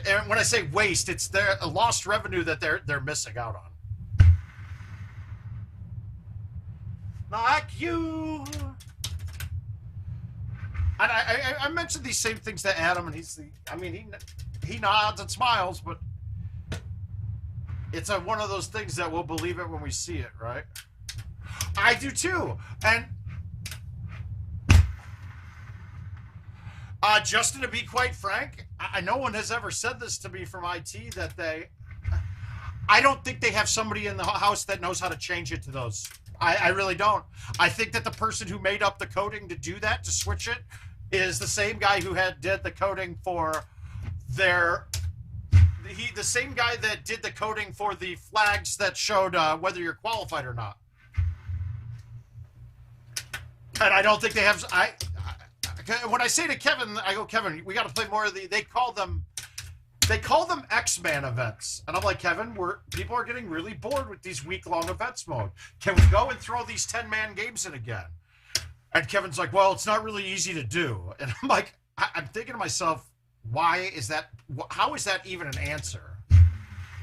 And when I say waste, it's a lost revenue that they're missing out on. Like you. And I mentioned these same things to Adam, and he nods and smiles, but it's one of those things that we'll believe it when we see it, right? I do too. And Justin, to be quite frank, no one has ever said this to me from IT that I don't think they have somebody in the house that knows how to change it to those. I really don't. I think that the person who made up the coding to do that, to switch it, is the same guy who did the coding for the same guy that did the coding for the flags that showed whether you're qualified or not. And I don't think they have. When I say to Kevin, I go, Kevin, we got to play more of they call them They call them X-Man events. And I'm like, Kevin, people are getting really bored with these week-long events mode. Can we go and throw these 10-man games in again? And Kevin's like, well, it's not really easy to do. And I'm like, I'm thinking to myself, why is that? How is that even an answer?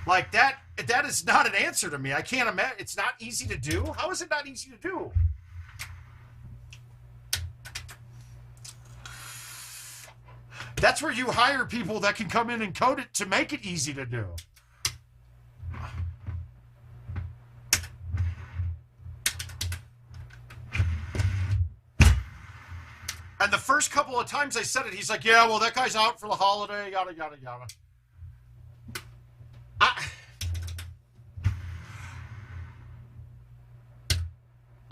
Like, that is not an answer to me. I can't imagine. It's not easy to do? How is it not easy to do? That's where you hire people that can come in and code it to make it easy to do. And the first couple of times I said it, he's like, yeah, well, that guy's out for the holiday, yada, yada, yada.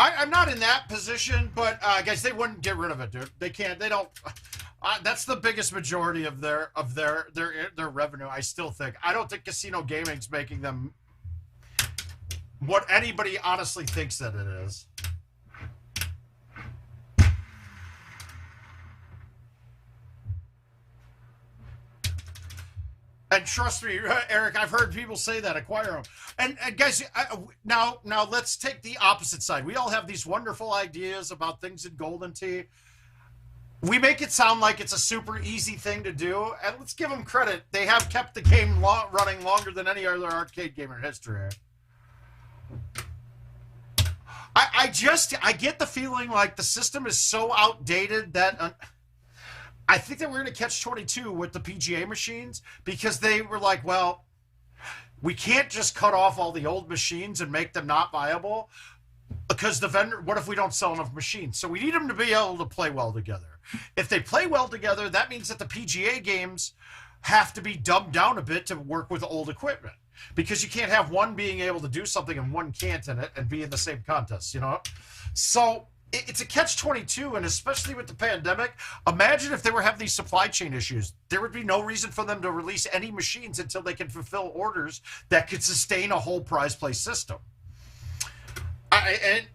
I'm not in that position, but guys, they wouldn't get rid of it, dude. They can't. They don't. That's the biggest majority of their revenue. I still think. I don't think casino gaming's making them what anybody honestly thinks that it is. And trust me, Eric, I've heard people say that, acquire them. And guys, now let's take the opposite side. We all have these wonderful ideas about things in Golden Tee. We make it sound like it's a super easy thing to do, and let's give them credit. They have kept the game running longer than any other arcade game in history. I get the feeling like the system is so outdated that... I think that we're going to catch 22 with the PGA machines because they were like, well, we can't just cut off all the old machines and make them not viable because the vendor, what if we don't sell enough machines? So we need them to be able to play well together. If they play well together, that means that the PGA games have to be dumbed down a bit to work with old equipment because you can't have one being able to do something and one can't in it and be in the same contest, you know? So... it's a catch-22, and especially with the pandemic, imagine if they were having these supply chain issues. There would be no reason for them to release any machines until they can fulfill orders that could sustain a whole prize play system.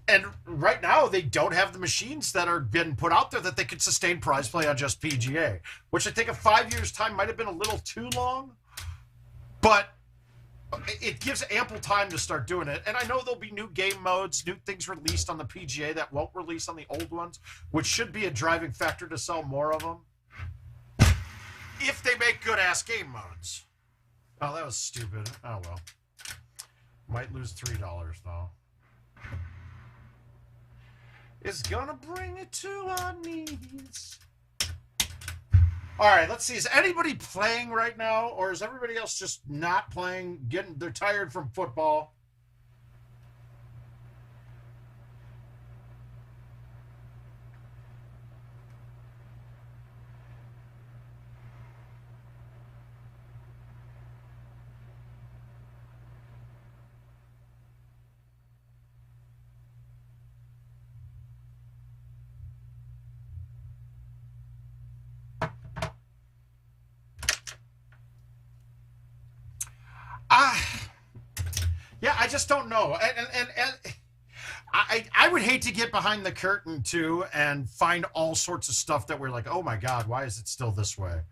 And right now, they don't have the machines that are being put out there that they could sustain prize play on just PGA, which I think a 5 years' time might have been a little too long, but... it gives ample time to start doing it. And I know there'll be new game modes, new things released on the PGA that won't release on the old ones, which should be a driving factor to sell more of them. If they make good-ass game modes. Oh, that was stupid. Oh, well. Might lose $3, though. It's gonna bring it to our knees. All right, let's see. Is anybody playing right now, or is everybody else just not playing? They're tired from football. Yeah, I just don't know. And I would hate to get behind the curtain, too, and find all sorts of stuff that we're like, oh, my God, why is it still this way?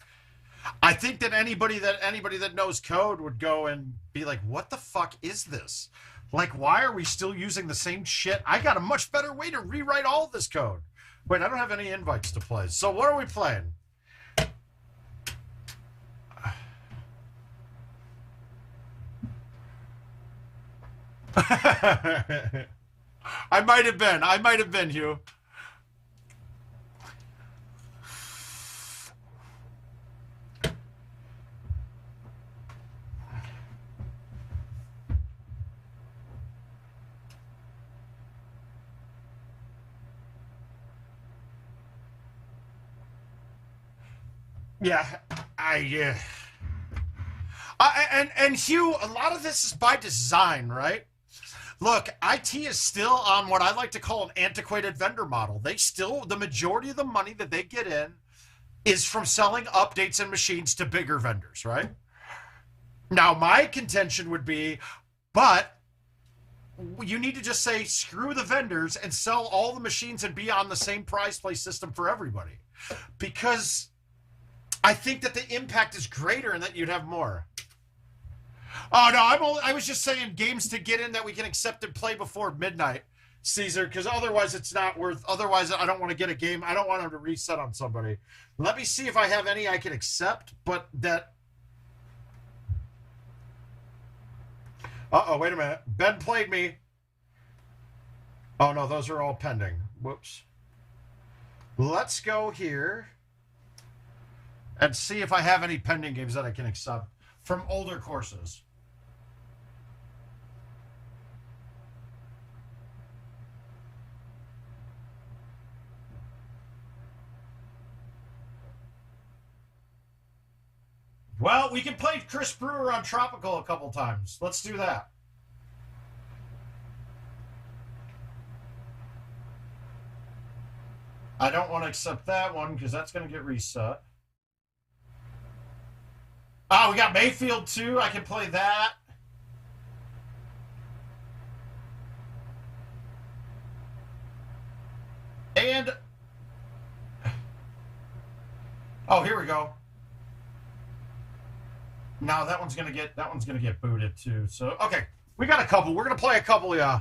I think that anybody that knows code would go and be like, what the fuck is this? Like, why are we still using the same shit? I got a much better way to rewrite all this code. Wait, I don't have any invites to play. So what are we playing? I might have been, Hugh. Yeah, and Hugh, a lot of this is by design, right? Look, IT is still on what I like to call an antiquated vendor model. The majority of the money that they get in is from selling updates and machines to bigger vendors, right? Now, my contention would be, but you need to just say, screw the vendors and sell all the machines and be on the same prize play system for everybody. Because I think that the impact is greater and that you'd have more. Oh, no, I was just saying games to get in that we can accept and play before midnight, Caesar, because otherwise it's not worth... Otherwise, I don't want to get a game. I don't want them to reset on somebody. Let me see if I have any I can accept, but that... Uh-oh, wait a minute. Ben played me. Oh, no, those are all pending. Whoops. Let's go here and see if I have any pending games that I can accept from older courses. Well, we can play Chris Brewer on Tropical a couple times. Let's do that. I don't want to accept that one because that's going to get reset. Ah, we got Mayfield too. I can play that. And oh, here we go. No, that one's gonna get booted too. So okay, we got a couple. We're gonna play a couple, yeah.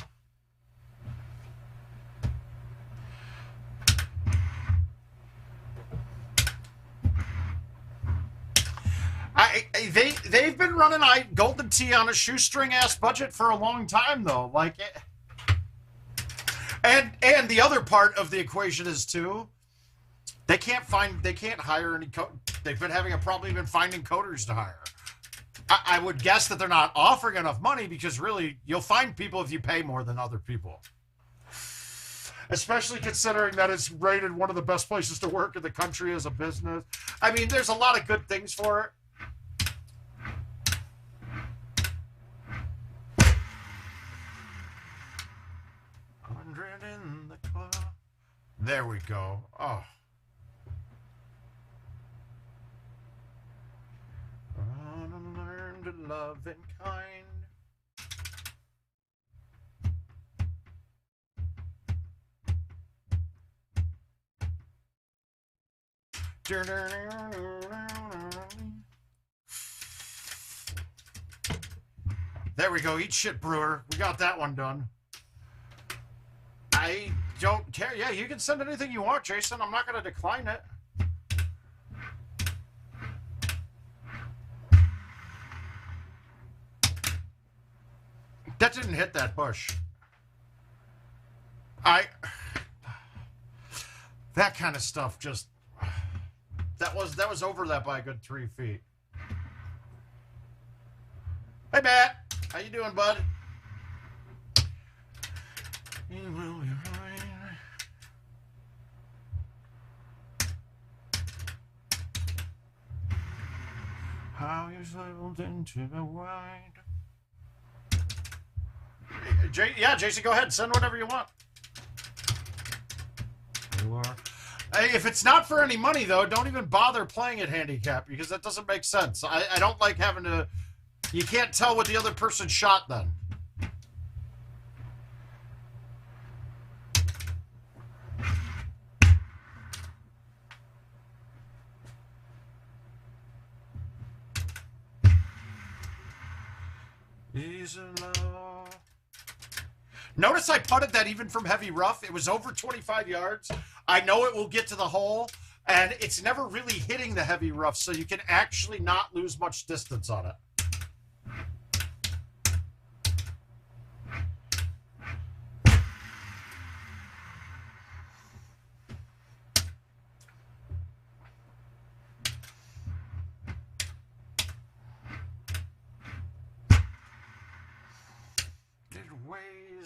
They've been running Golden Tee on a shoestring ass budget for a long time though. Like it, and the other part of the equation is too, they can't hire any they've been having a problem even finding coders to hire. I would guess that they're not offering enough money because really you'll find people if you pay more than other people. Especially considering that it's rated one of the best places to work in the country as a business. I mean, there's a lot of good things for it. In the club. There we go. Oh. Learn to love in kind. There we go. Eat shit, Brewer. We got that one done. I don't care. Yeah, you can send anything you want, Jason. I'm not going to decline it. That didn't hit that bush. That kind of stuff just... That was over that by a good 3 feet. Hey, Matt. How you doing, bud? You will be right. How you sailed into the wind. Yeah, Jason, go ahead. Send whatever you want. Hey, if it's not for any money, though, don't even bother playing at handicap because that doesn't make sense. I don't like having to... You can't tell what the other person shot then. Notice I putted that even from heavy rough. It was over 25 yards. I know it will get to the hole, and it's never really hitting the heavy rough, so you can actually not lose much distance on it.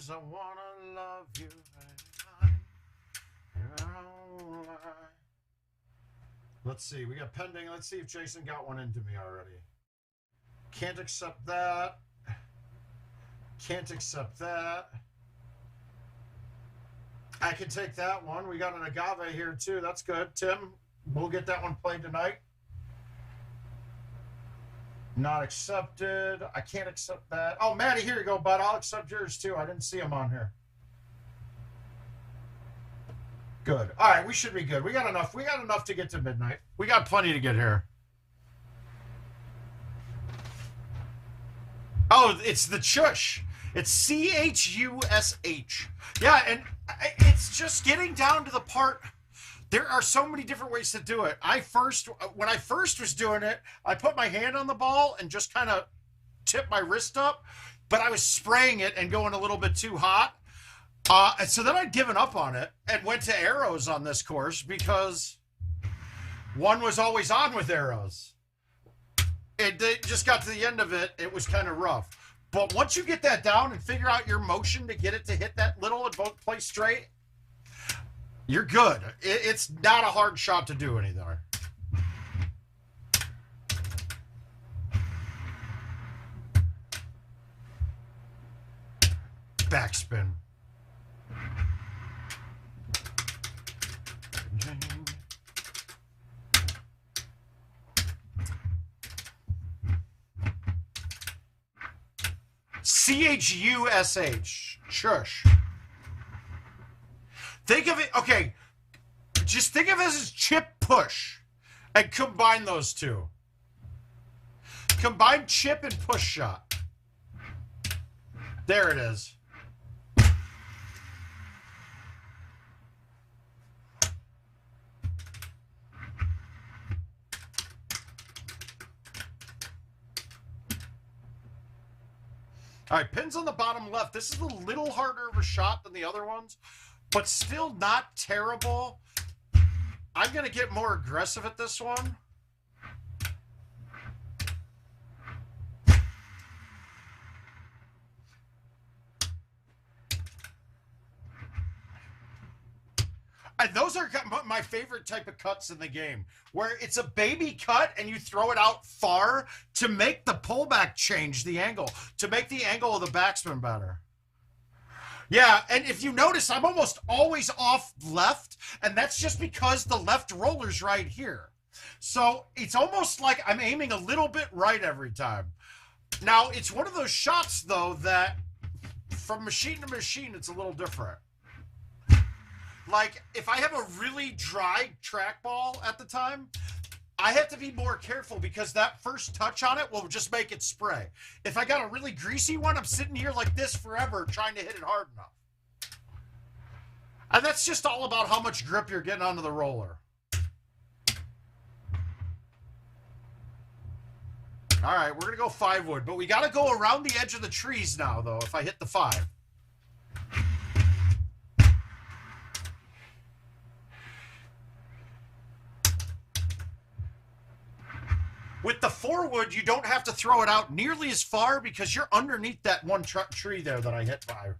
I wanna love you. Let's see. We got pending. Let's see if Jason got one into me already. Can't accept that. Can't accept that. I can take that one. We got an agave here too. That's good. Tim, we'll get that one played tonight. Not accepted. I can't accept that. Oh, Maddie, here you go, bud. I'll accept yours too. I didn't see him on here. Good. All right, we should be good. We got enough. We got enough to get to midnight. We got plenty to get here. Oh, it's the Chush. It's CHUSH. Yeah, and it's just getting down to the part. There are so many different ways to do it. When I first was doing it, I put my hand on the ball and just kind of tipped my wrist up, but I was spraying it and going a little bit too hot. And so then I'd given up on it and went to arrows on this course because one was always on with arrows. It just got to the end of it, it was kind of rough. But once you get that down and figure out your motion to get it to hit that little and both play straight, you're good. It's not a hard shot to do either. Backspin. CHUSH. Shush. Think of it, okay, just think of it as chip push and combine those two. Combine chip and push shot. There it is. All right, pins on the bottom left. This is a little harder of a shot than the other ones, but still not terrible. I'm going to get more aggressive at this one. And those are my favorite type of cuts in the game, where it's a baby cut and you throw it out far to make the pullback change the angle, to make the angle of the backspin better. Yeah, and if you notice, I'm almost always off left, and that's just because the left roller's right here. So it's almost like I'm aiming a little bit right every time. Now, it's one of those shots, though, that from machine to machine, it's a little different. Like, if I have a really dry trackball at the time, I have to be more careful because that first touch on it will just make it spray. If I got a really greasy one, I'm sitting here like this forever trying to hit it hard enough. And that's just all about how much grip you're getting onto the roller. All right, we're going to go 5 wood, but we got to go around the edge of the trees now, though, if I hit the 5. With the 4 wood, you don't have to throw it out nearly as far because you're underneath that one tree there that I hit by.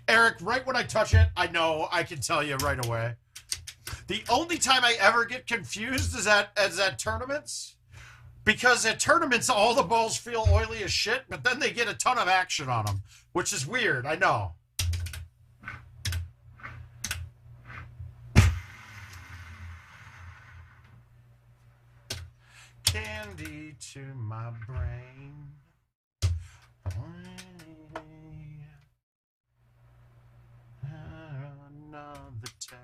Eric, right when I touch it, I know, I can tell you right away. The only time I ever get confused is at tournaments. Because at tournaments, all the balls feel oily as shit, but then they get a ton of action on them, which is weird, I know. Candy to my brain. Another day.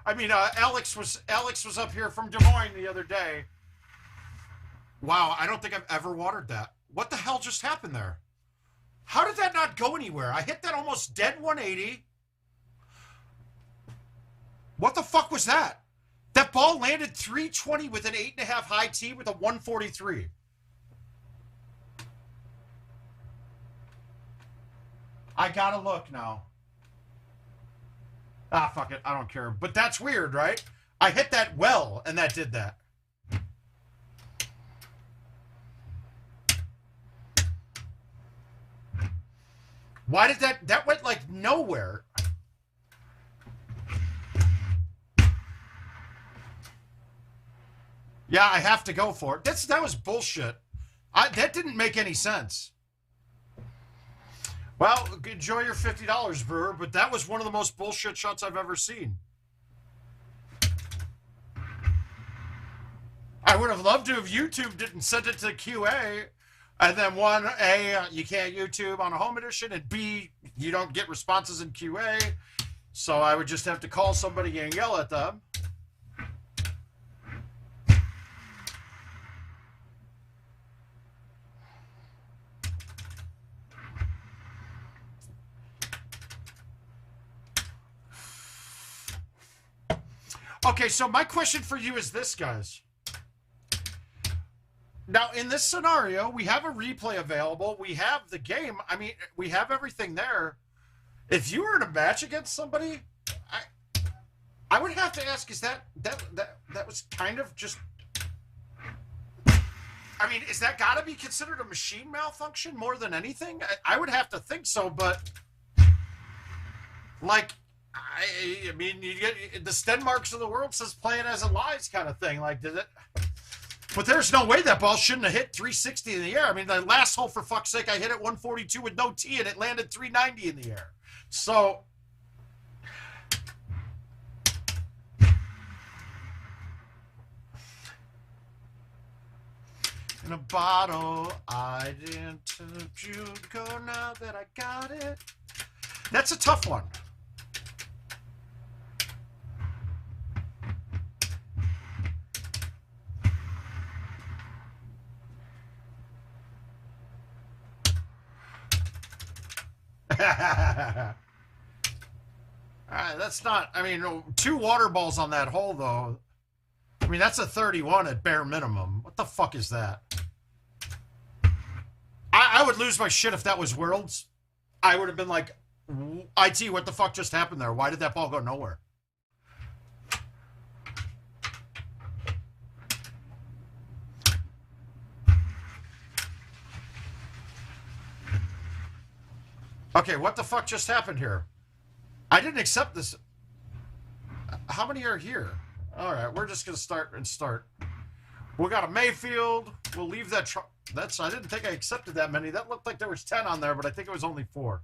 I mean, Alex was up here from Des Moines the other day. Wow, I don't think I've ever watered that. What the hell just happened there? How did that not go anywhere? I hit that almost dead 180. What the fuck was that? That ball landed 320 with an 8.5 high tee with a 143. I gotta look now. Ah, fuck it. I don't care. But that's weird, right? I hit that well, and that did that. Why did that went like nowhere? Yeah, I have to go for it. That was bullshit. That didn't make any sense. Well, enjoy your $50, Brewer, but that was one of the most bullshit shots I've ever seen. I would have loved to have YouTubed it and sent it to QA, and then one, A, you can't YouTube on a home edition, and B, you don't get responses in QA, so I would just have to call somebody and yell at them. Okay, so my question for you is this, guys. Now, in this scenario, we have a replay available. We have the game. I mean, we have everything there. If you were in a match against somebody, I would have to ask, is that was kind of just... I mean, is that got to be considered a machine malfunction more than anything? I would have to think so, but... Like... I mean, you get the Stenmarks of the world says playing as it lies kind of thing. Like, did it? But there's no way that ball shouldn't have hit 360 in the air. I mean, the last hole, for fuck's sake, I hit it 142 with no tee, and it landed 390 in the air. So, in a bottle, I didn't you go now that I got it. That's a tough one. That's not, I mean, 2 water balls on that hole, though. I mean, that's a 31 at bare minimum. What the fuck is that? I would lose my shit if that was Worlds. I would have been like, IT, what the fuck just happened there? Why did that ball go nowhere? Okay, what the fuck just happened here? I didn't accept this. How many are here? All right, we're just going to start. We got a Mayfield. We'll leave that. I didn't think I accepted that many. That looked like there was 10 on there, but I think it was only 4.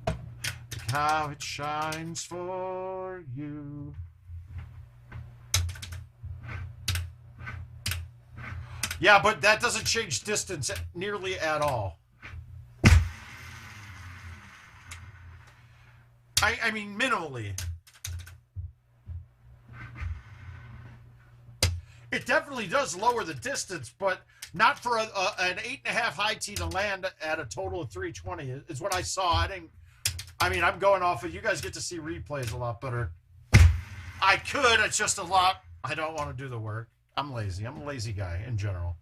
Look how it shines for you. Yeah, but that doesn't change distance nearly at all. I mean, minimally. It definitely does lower the distance, but not for an 8.5 high tee to land at a total of 320 is what I saw. I mean, I'm going off of, you guys get to see replays a lot better. I could, it's just a lot. I don't want to do the work. I'm lazy. I'm a lazy guy in general.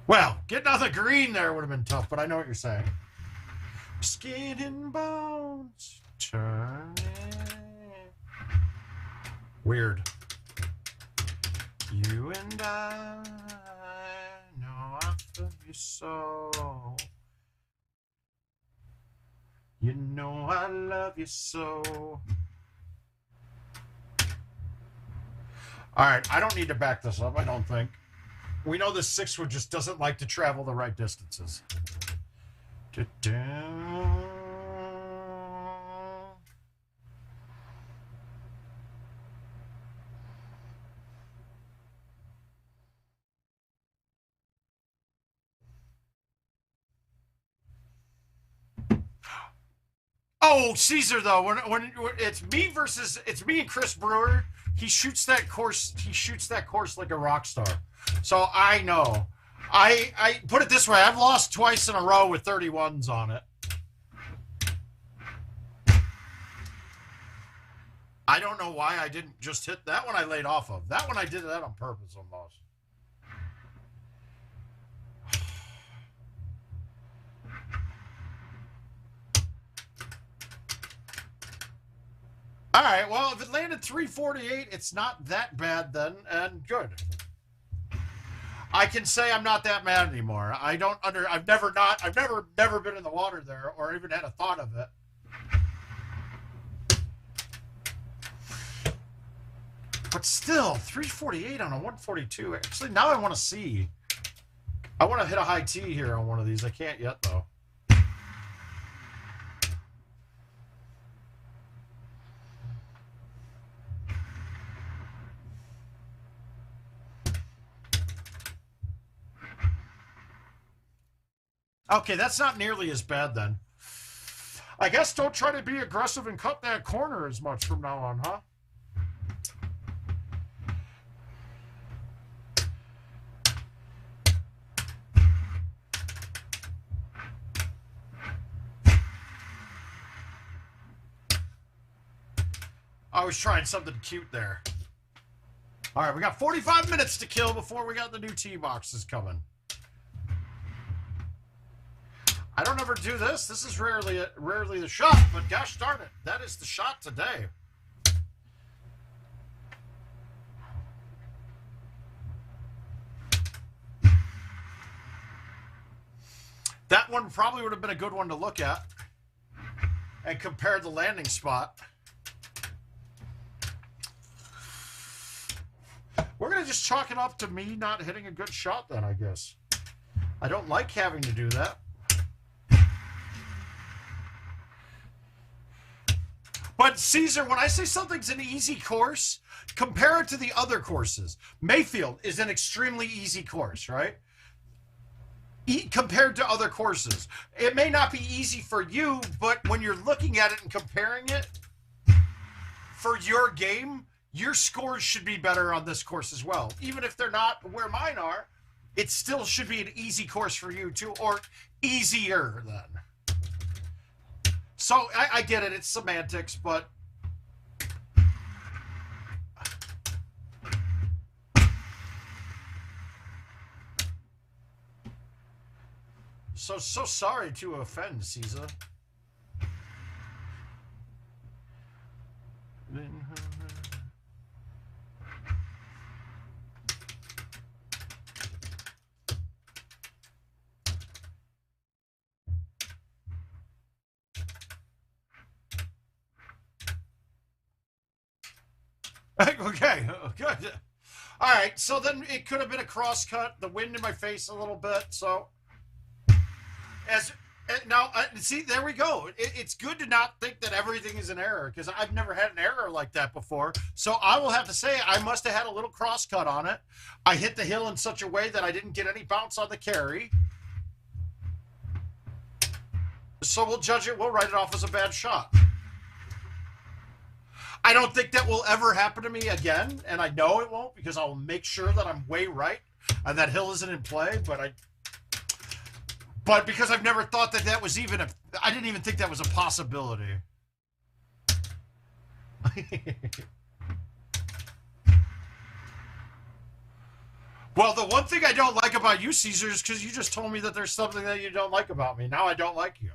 Well, getting on the green there would have been tough, but I know what you're saying. Skin and bones turning. Weird. You and I know I love you so. You know I love you so. All right, I don't need to back this up, I don't think. We know the 6-wood just doesn't like to travel the right distances. Oh, Caesar, though, when it's me and Chris Brewer, he shoots that course like a rock star. So I know. I put it this way, I've lost twice in a row with 31s on it. I don't know why I didn't just hit that one. I laid off of. That one I did that on purpose almost. All right, well, if it landed 348, it's not that bad then, and good. I can say I'm not that mad anymore. I've never been in the water there or even had a thought of it. But still, 348 on a 142. Actually, now I want to see. I want to hit a high T here on one of these. I can't yet, though. Okay, that's not nearly as bad then. I guess don't try to be aggressive and cut that corner as much from now on, huh? I was trying something cute there. All right, we got 45 minutes to kill before we got the new tee boxes coming. I don't ever do this. This is rarely the shot, but gosh darn it, that is the shot today. That one probably would have been a good one to look at and compare the landing spot. We're going to just chalk it up to me not hitting a good shot then, I guess. I don't like having to do that. But Caesar, when I say something's an easy course, compare it to the other courses. Mayfield is an extremely easy course, right? Compared to other courses. It may not be easy for you, but when you're looking at it and comparing it for your game, your scores should be better on this course as well. Even if they're not where mine are, it still should be an easy course for you too, or easier then. So I get it, it's semantics, but so sorry to offend, Caesar. Okay, good. All right, so then it could have been a cross cut, the wind in my face a little bit. So, see, there we go. It's good to not think that everything is an error because I've never had an error like that before. So I will have to say I must have had a little cross cut on it. I hit the hill in such a way that I didn't get any bounce on the carry. So we'll judge it. We'll write it off as a bad shot. I don't think that will ever happen to me again, and I know it won't because I'll make sure that I'm way right and that hill isn't in play, but because I've never thought that that was even I didn't even think that was a possibility. Well, the one thing I don't like about you, Caesar, is because you just told me that there's something that you don't like about me. Now I don't like you.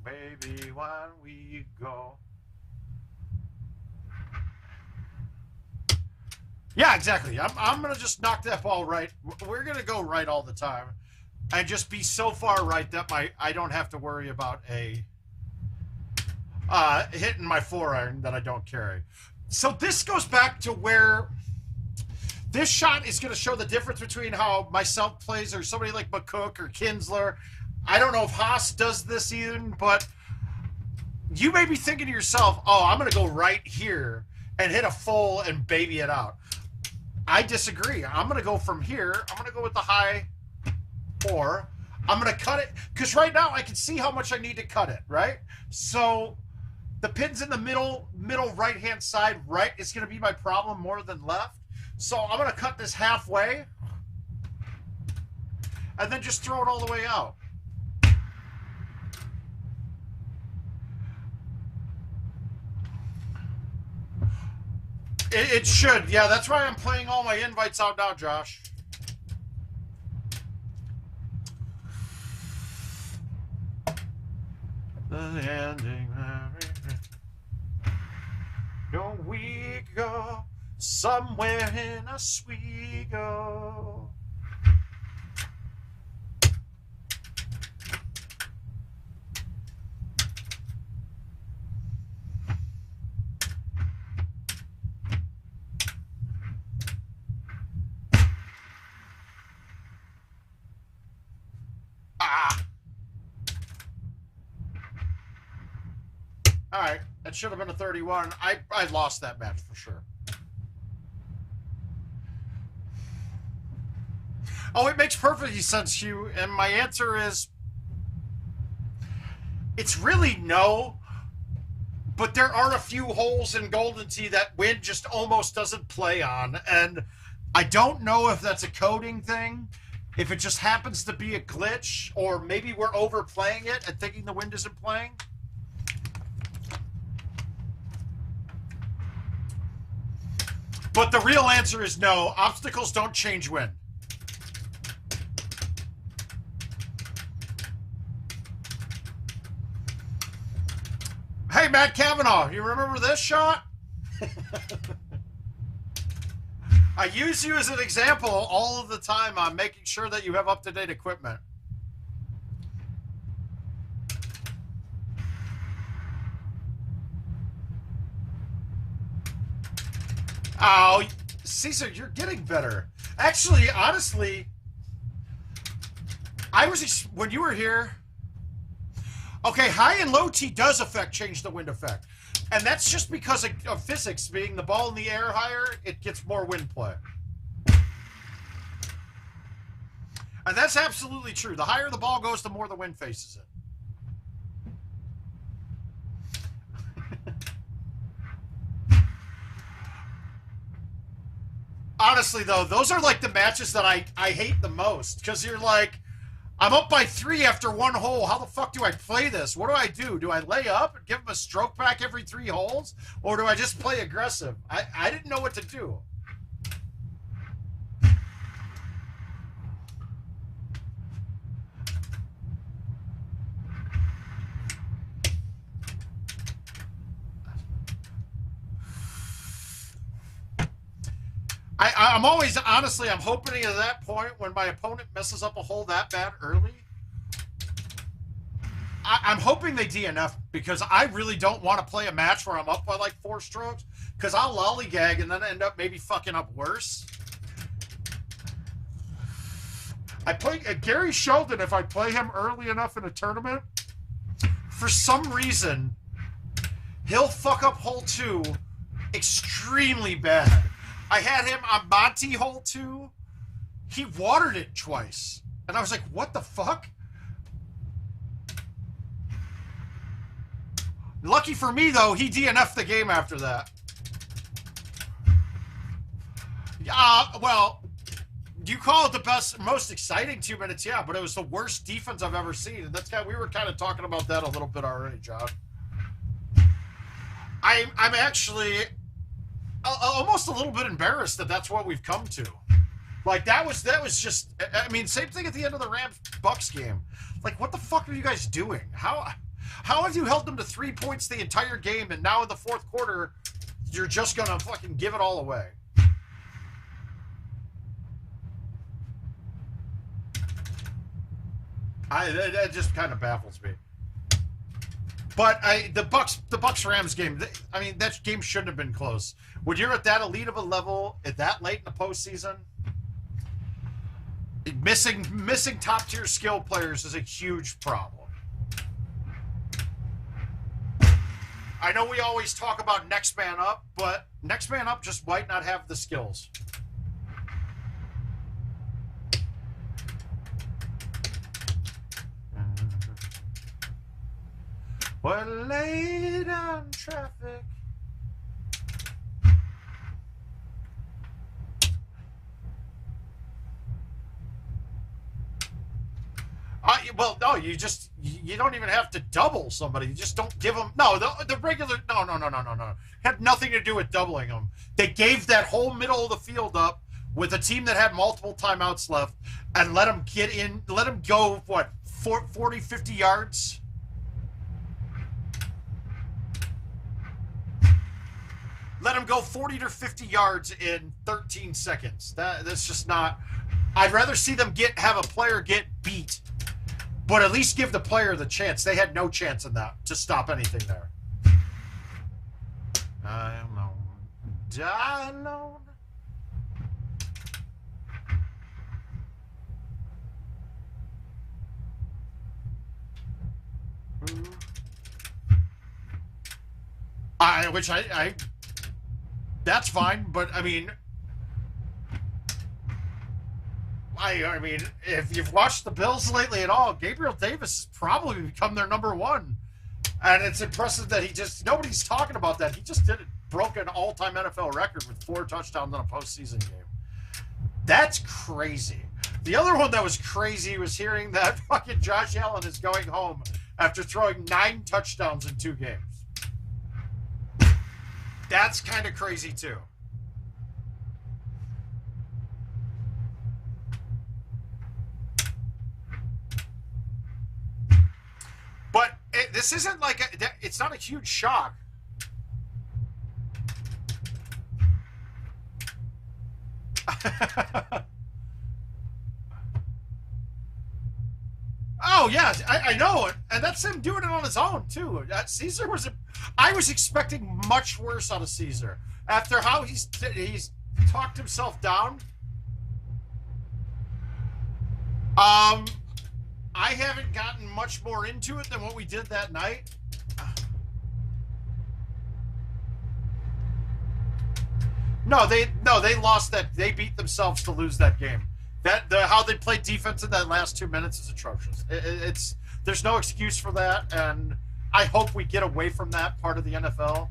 Baby, why we go? Yeah, exactly. I'm gonna just knock that ball right. We're gonna go right all the time, and just be so far right that I don't have to worry about hitting my 4-iron that I don't carry. So this goes back to where this shot is going to show the difference between how myself plays or somebody like McCook or Kinsler. I don't know if Haas does this even, but you may be thinking to yourself, oh, I'm going to go right here and hit a full and baby it out. I disagree. I'm going to go from here. I'm going to go with the high 4. I'm going to cut it because right now I can see how much I need to cut it, right? So the pin's in the middle right-hand side, right? It's going to be my problem more than left. So I'm going to cut this halfway and then just throw it all the way out. It should. Yeah, that's why I'm playing all my invites out now, Josh. The ending. go, somewhere in Oswego. All right, that should have been a 31. I lost that match for sure. Oh, it makes perfect sense, Hugh. And my answer is, it's really no. But there are a few holes in Golden Tee that wind just almost doesn't play on. And I don't know if that's a coding thing, if it just happens to be a glitch, or maybe we're overplaying it and thinking the wind isn't playing. But the real answer is no. Obstacles don't change wind. Hey, Matt Kavanaugh, you remember this shot? I use you as an example all of the time on making sure that you have up-to-date equipment. Oh, Caesar, you're getting better. Actually, honestly, when you were here, okay, high and low tee does change the wind effect. And that's just because of physics, being the ball in the air higher, it gets more wind play. And that's absolutely true. The higher the ball goes, the more the wind faces it. Honestly, though, those are like the matches that I hate the most. Because you're like, I'm up by 3 after 1 hole. How the fuck do I play this? What do I do? Do I lay up and give him a stroke back every 3 holes? Or do I just play aggressive? I didn't know what to do. I'm always, honestly, I'm hoping at that point when my opponent messes up a hole that bad early, I'm hoping they DNF, because I really don't want to play a match where I'm up by like 4 strokes, because I'll lollygag and then end up maybe fucking up worse. I play Gary Sheldon, if I play him early enough in a tournament, for some reason, he'll fuck up hole 2 extremely bad. I had him on Monty hole 2. He watered it twice. And I was like, what the fuck? Lucky for me, though, he DNF'd the game after that. Well, you call it the best, most exciting 2 minutes, yeah, but it was the worst defense I've ever seen. And that's we were kind of talking about that a little bit already, John. I'm actually almost a little bit embarrassed that that's what we've come to. Like, that was just, I mean, same thing at the end of the Rams-Bucks game. Like, what the fuck are you guys doing? How have you held them to 3 points the entire game, and now in the 4th quarter, you're just gonna fucking give it all away? That just kind of baffles me. But the Bucks Rams game, I mean, that game shouldn't have been close. When you're at that elite of a level at that late in the postseason, missing top tier skill players is a huge problem. I know we always talk about next man up, but next man up just might not have the skills. We're late on traffic. Well, no, you don't even have to double somebody. You just don't give them. No, the regular. No. Had nothing to do with doubling them. They gave that whole middle of the field up with a team that had multiple timeouts left and let them get in. Let them go, what, 40, 50 yards? let him go 40 to 50 yards in 13 seconds. That's just not. I'd rather see them have a player get beat, but at least give the player the chance. They had no chance in that to stop anything there. I'm alone. That's fine, but I mean, if you've watched the Bills lately at all, Gabriel Davis has probably become their number one, and it's impressive that nobody's talking about that. He just broke an all-time NFL record with 4 touchdowns in a postseason game. That's crazy. The other one that was crazy was hearing that fucking Josh Allen is going home after throwing 9 touchdowns in 2 games. That's kind of crazy, too. But this isn't like it's not a huge shock. Oh, yeah, I know it. And that's him doing it on his own, too. Caesar I was expecting much worse out of Caesar. After how he's talked himself down. I haven't gotten much more into it than what we did that night. No, they lost that. They beat themselves to lose that game. How they played defense in that last 2 minutes is atrocious. There's no excuse for that, and I hope we get away from that part of the NFL.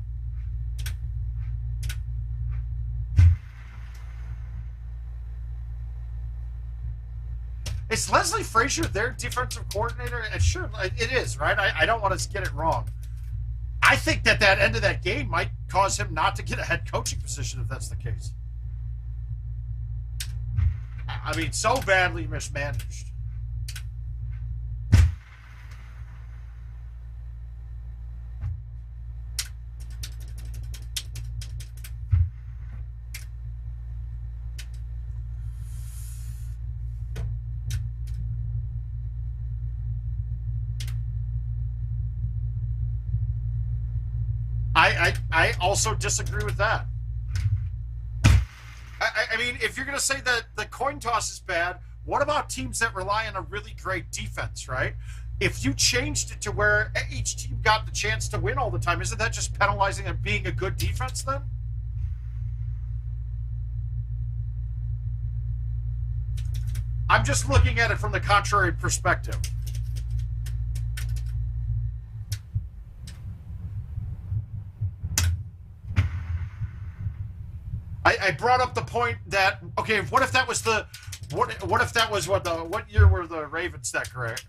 Is Leslie Frazier their defensive coordinator? And sure, it is, right? I don't want to get it wrong. I think that end of that game might cause him not to get a head coaching position if that's the case. I mean, so badly mismanaged. I also disagree with that. I mean, if you're going to say that the coin toss is bad, what about teams that rely on a really great defense, right? If you changed it to where each team got the chance to win all the time, isn't that just penalizing and being a good defense then? I'm just looking at it from the contrary perspective. I brought up the point that, okay, what if that was what year were the Ravens that great?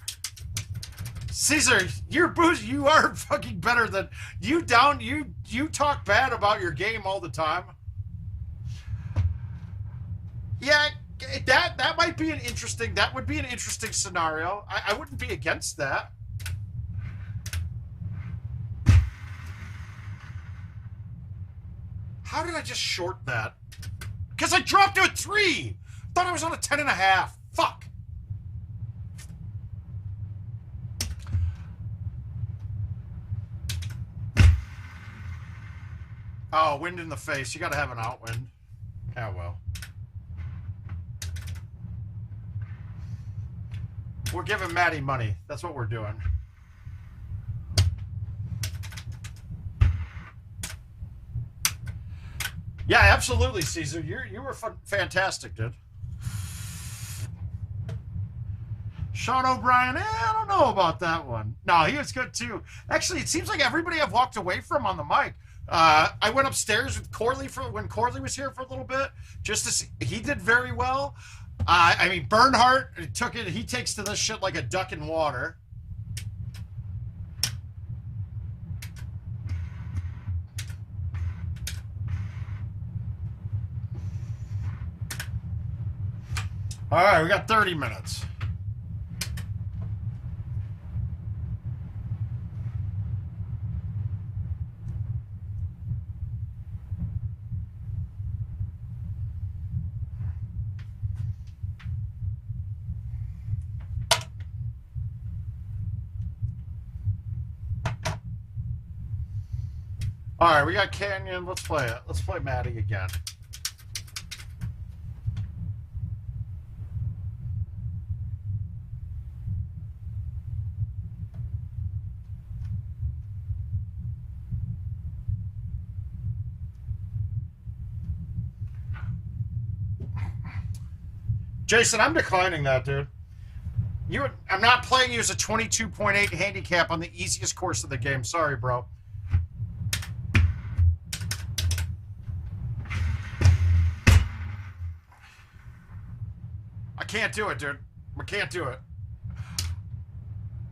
Caesar, you are fucking better than you talk bad about your game all the time. Yeah, that might be that would be an interesting scenario. I wouldn't be against that. How did I just short that? Because I dropped to a 3. Thought I was on a 10.5. Fuck. Oh, wind in the face. You got to have an outwind. Yeah, well. We're giving Maddie money. That's what we're doing. Yeah, absolutely, Caesar. You were fantastic, dude. Sean O'Brien, I don't know about that one. No, he was good too. Actually, it seems like everybody I've walked away from on the mic. I went upstairs with Corley when Corley was here for a little bit, just to see. He did very well. I mean, Bernhardt he takes to this shit like a duck in water. All right, we got 30 minutes. All right, we got Canyon. Let's play it. Let's play Maddie again. Jason, I'm declining that, dude. I'm not playing you as a 22.8 handicap on the easiest course of the game. Sorry, bro. I can't do it, dude. I can't do it.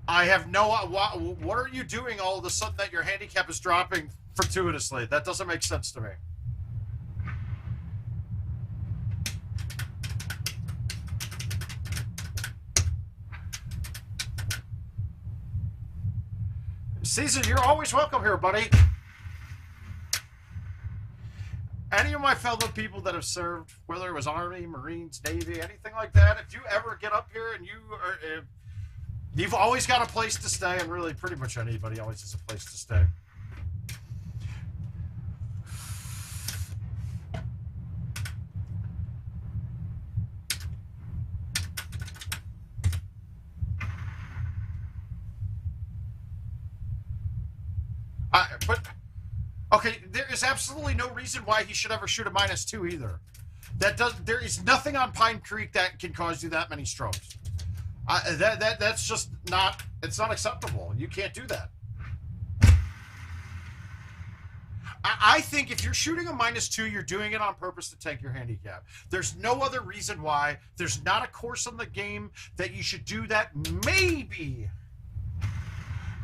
I have no... What are you doing all of a sudden that your handicap is dropping fortuitously? That doesn't make sense to me. Caesar, you're always welcome here, buddy. Any of my fellow people that have served, whether it was Army, Marines, Navy, anything like that, if you ever get up here and you've always got a place to stay, and really pretty much anybody always has a place to stay. But okay, there is absolutely no reason why he should ever shoot a -2 either. There is nothing on Pine Creek that can cause you that many strokes. That's just not. It's not acceptable. You can't do that. I think if you're shooting a -2, you're doing it on purpose to tank your handicap. There's no other reason why. There's not a course in the game that you should do that.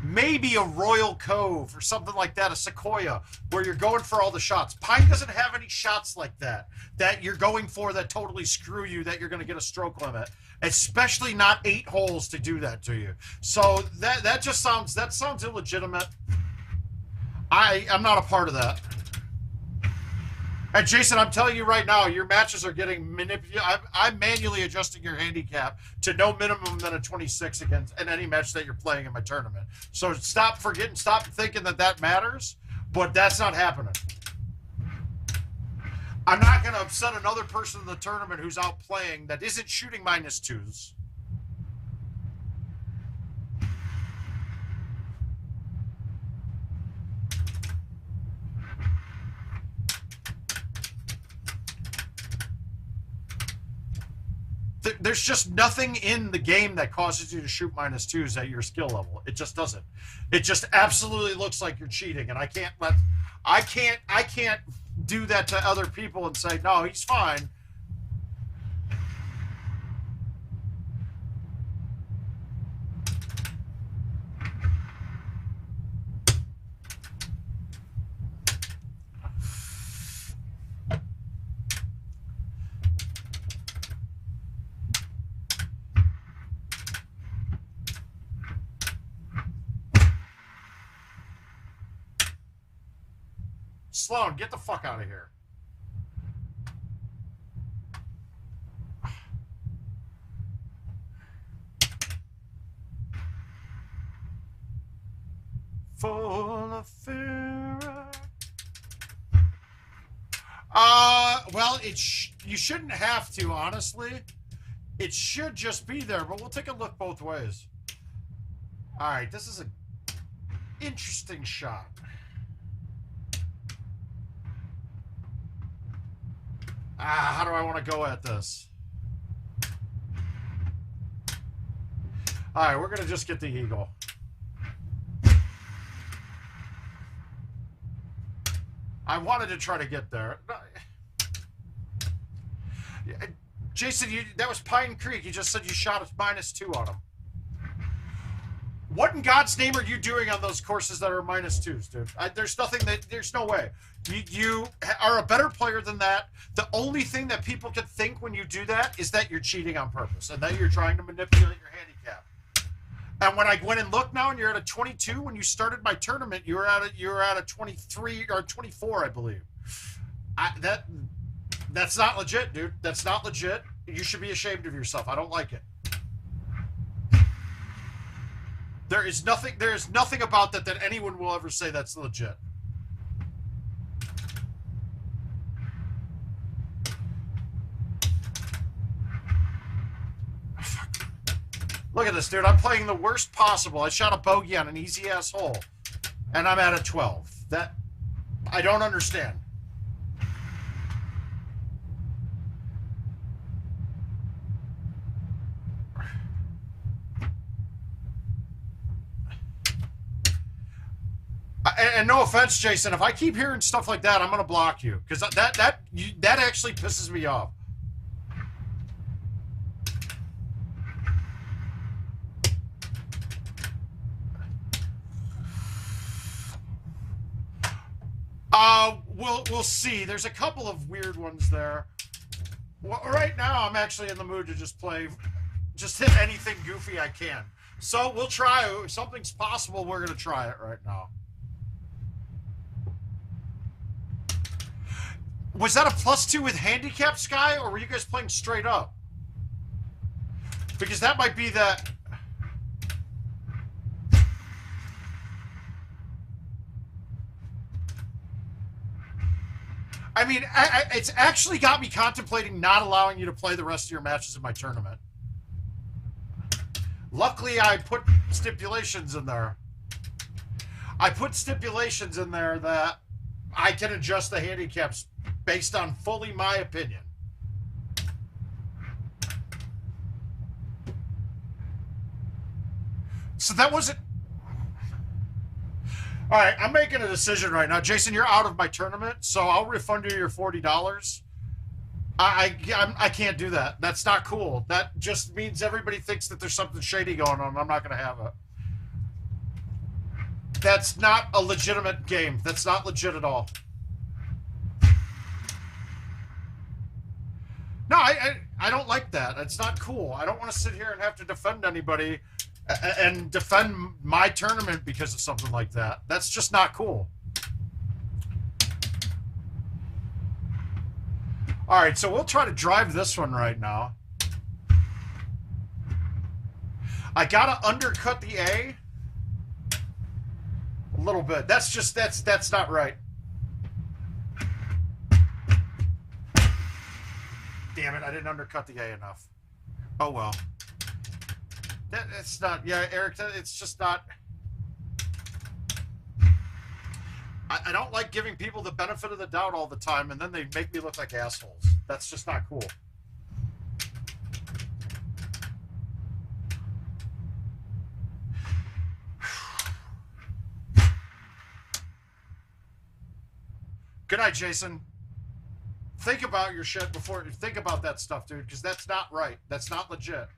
Maybe a Royal Cove or something like that, a Sequoia, where you're going for all the shots. Pine doesn't have any shots like that you're going for that totally screw you, that you're going to get a stroke limit, especially not 8 holes to do that to you. So that sounds illegitimate. I'm not a part of that. And Jason, I'm telling you right now, your matches are getting manipulated. I'm manually adjusting your handicap to no minimum than a 26 against in any match that you're playing in my tournament. So stop thinking that matters, but that's not happening. I'm not going to upset another person in the tournament who's out playing that isn't shooting -2s. There's just nothing in the game that causes you to shoot -2s at your skill level. It just doesn't. It just absolutely looks like you're cheating, and I can't do that to other people and say, no, he's fine. Sloan, get the fuck out of here. Full of fear. Well, you shouldn't have to, honestly. It should just be there, but we'll take a look both ways. All right, this is an interesting shot. How do I want to go at this? All right, we're going to just get the eagle. I wanted to try to get there. Jason, that was Pine Creek. You just said you shot a -2 on him. What in God's name are you doing on those courses that are -2s, dude? There's no way. You are a better player than that. The only thing that people can think when you do that is that you're cheating on purpose and that you're trying to manipulate your handicap. And when I went and looked now, and you're at a 22, when you started my tournament, you were at a 23 or 24, I believe. That's not legit, dude. That's not legit. You should be ashamed of yourself. I don't like it. There is nothing about that anyone will ever say that's legit. Look at this, dude. I'm playing the worst possible. I shot a bogey on an easy-ass hole, and I'm at a 12. That, I don't understand. And no offense, Jason, if I keep hearing stuff like that, I'm going to block you, because that actually pisses me off. We'll see. There's a couple of weird ones there. Well, right now, I'm actually in the mood to just hit anything goofy I can. So we'll try. If something's possible, we're going to try it right now. Was that a +2 with handicap, Sky, or were you guys playing straight up? Because that might be that. I mean, it's actually got me contemplating not allowing you to play the rest of your matches in my tournament. Luckily, I put stipulations in there. I put stipulations in there that I can adjust the handicaps based on fully my opinion. So that wasn't... All right, I'm making a decision right now. Jason, you're out of my tournament, so I'll refund you your $40. I can't do that. That's not cool. That just means everybody thinks that there's something shady going on. I'm not going to have it. That's not a legitimate game. That's not legit at all. No, I don't like that. It's not cool. I don't want to sit here and have to defend anybody and defend my tournament because of something like that. That's just not cool. All right, so we'll try to drive this one right now. I gotta undercut the A a little bit. That's not right. Damn it, I didn't undercut the A enough. Oh well. That's not, yeah, Eric, it's just not. I don't like giving people the benefit of the doubt all the time, and then they make me look like assholes. That's just not cool. Good night, Jason. Think about your shit before you think about that stuff, dude, because that's not right. That's not legit.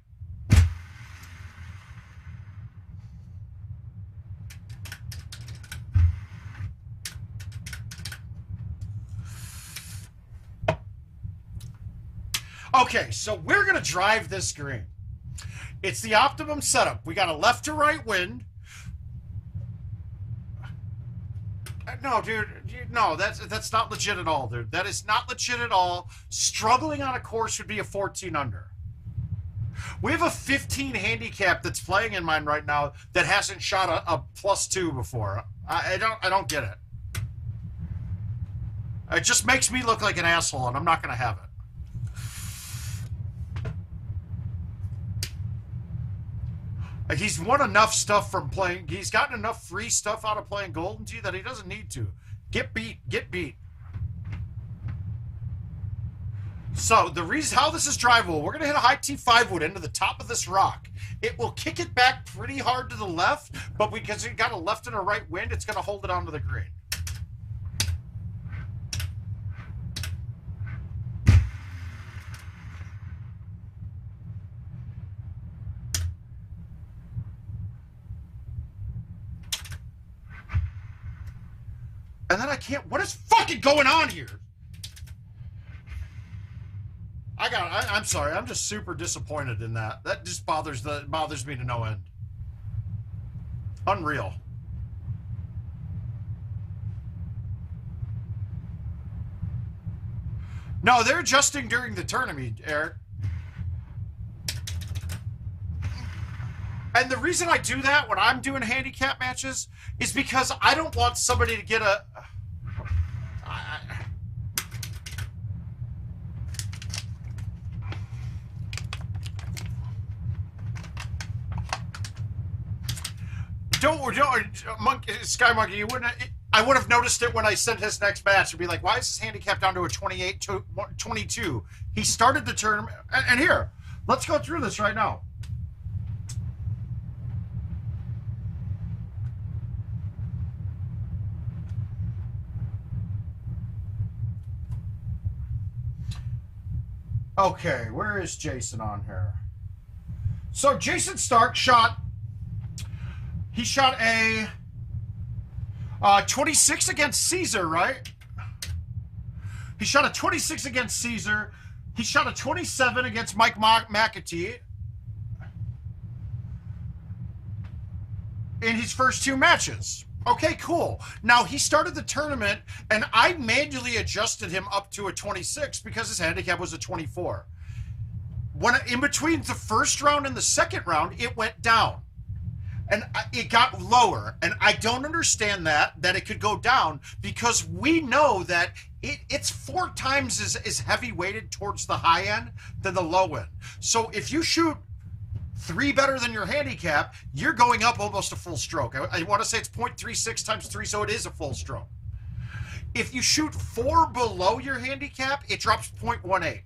Okay, so we're going to drive this green. It's the optimum setup. We got a left to right wind. No, dude. No, that's not legit at all, dude. That is not legit at all. Struggling on a course would be a 14 under. We have a 15 handicap that's playing in mine right now that hasn't shot a +2 before. I don't get it. It just makes me look like an asshole, and I'm not going to have it. He's won enough stuff from playing. He's gotten enough free stuff out of playing Golden Tee that he doesn't need to. Get beat. Get beat. So the reason how this is drivable, we're going to hit a high T5 wood into the top of this rock. It will kick it back pretty hard to the left, but because it got a left and a right wind, it's going to hold it onto the green. And then I can't. What is fucking going on here? I'm sorry. I'm just super disappointed in that. That just bothers me to no end. Unreal. No, they're adjusting during the tournament, Eric. And the reason I do that when I'm doing handicap matches is because I don't want somebody to get a... Sky Monkey, you wouldn't. I would have noticed it when I sent his next match and be like, why is his handicap down to a 28 to 22? He started the tournament, and here, let's go through this right now. Okay, where is Jason on here? So Jason Stark shot a 26 against Caesar, right? He shot a 26 against Caesar. He shot a 27 against Mike McAtee in his first 2 matches. Okay, cool. Now, he started the tournament, and I manually adjusted him up to a 26 because his handicap was a 24. When in between the first round and the second round, it went down. And it got lower. And I don't understand that it could go down, because we know that it's 4 times as heavy weighted towards the high end than the low end. So if you shoot 3 better than your handicap, you're going up almost a full stroke. I want to say it's 0.36 times 3, so it is a full stroke. If you shoot 4 below your handicap, it drops 0.18.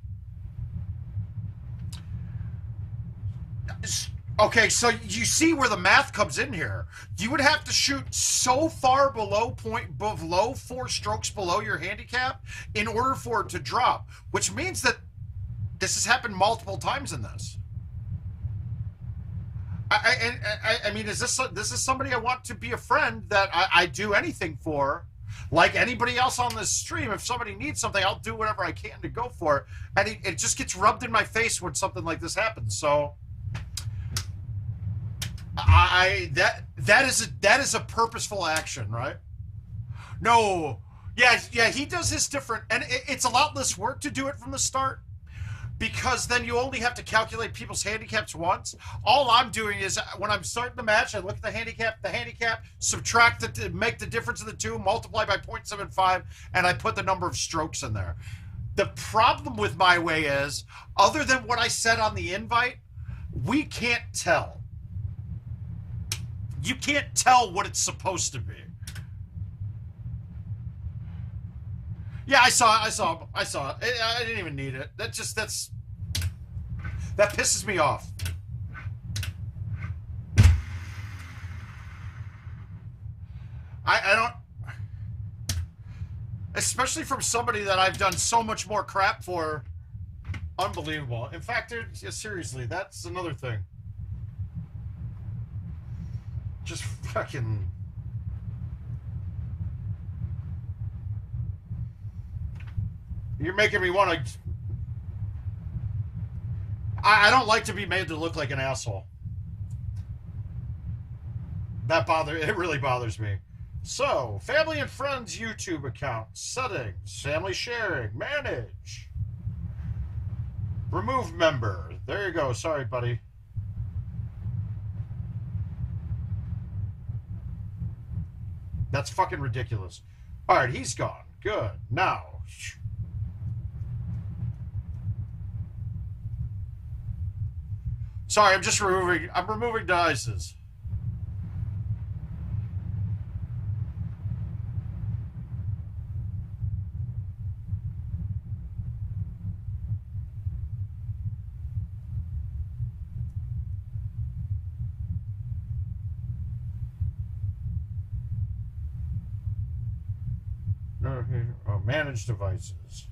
Okay, so you see where the math comes in here. You would have to shoot so far below 4 strokes below your handicap in order for it to drop, which means that this has happened multiple times in this. I mean, this is somebody I want to be a friend that I do anything for. Like anybody else on this stream, if somebody needs something, I'll do whatever I can to go for it. And it just gets rubbed in my face when something like this happens. So that is a purposeful action, right? No, yeah, he does this different, and it's a lot less work to do it from the start, because then you only have to calculate people's handicaps once. All I'm doing is when I'm starting the match, I look at the handicap, subtract make the difference of the 2, multiply by 0.75, and I put the number of strokes in there. The problem with my way is, other than what I said on the invite, we can't tell. You can't tell what it's supposed to be. Yeah, I saw it. I didn't even need it. That pisses me off. I don't, especially from somebody that I've done so much more crap for. Unbelievable. In fact, dude, yeah, seriously, that's another thing. Just fucking. You're making me want to. I don't like to be made to look like an asshole. It really bothers me. So, family and friends YouTube account, settings, family sharing, manage. Remove member. There you go. Sorry, buddy. That's fucking ridiculous. All right, he's gone. Good. Now. Sorry, I'm removing dices. Oh, manage devices.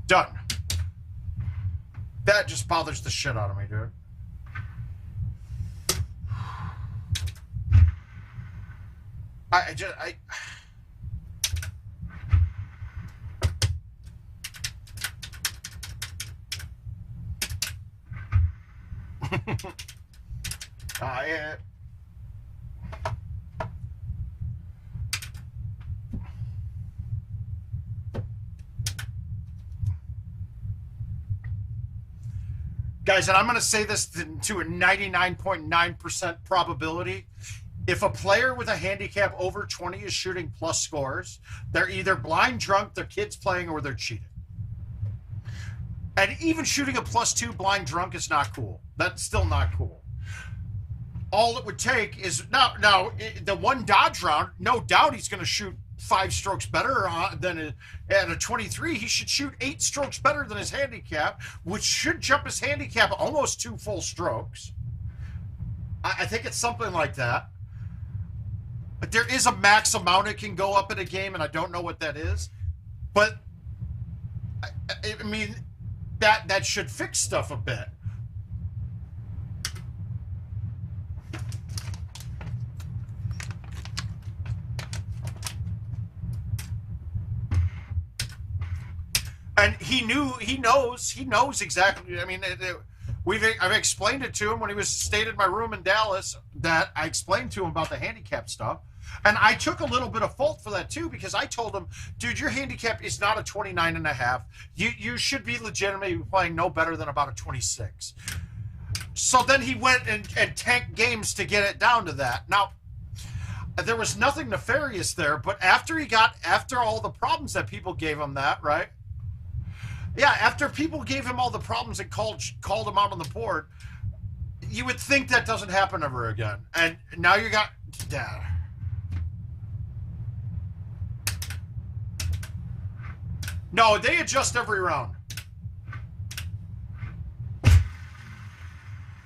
Done. That just bothers the shit out of me, dude. Yeah. Guys, and I'm going to say this to a 99.9% probability. If a player with a handicap over 20 is shooting plus scores, they're either blind drunk, their kid's playing, or they're cheating. And even shooting a +2 blind drunk is not cool. That's still not cool. All it would take is now the one Dodge round. No doubt he's going to shoot 5 strokes better than at a 23. He should shoot 8 strokes better than his handicap, which should jump his handicap almost 2 full strokes. I think it's something like that. But there is a max amount it can go up in a game, and I don't know what that is. But I mean, that should fix stuff a bit. And he knows exactly. I mean, I've explained it to him when he stayed in my room in Dallas, that I explained to him about the handicap stuff. And I took a little bit of fault for that too, because I told him, dude, your handicap is not a 29.5. You should be legitimately playing no better than about a 26. So then he went and tanked games to get it down to that. Now, there was nothing nefarious there, but after all the problems that people gave him that, right? Yeah, after people gave him all the problems and called him out on the board, you would think that doesn't happen ever again. And now you got... Yeah. No, they adjust every round. And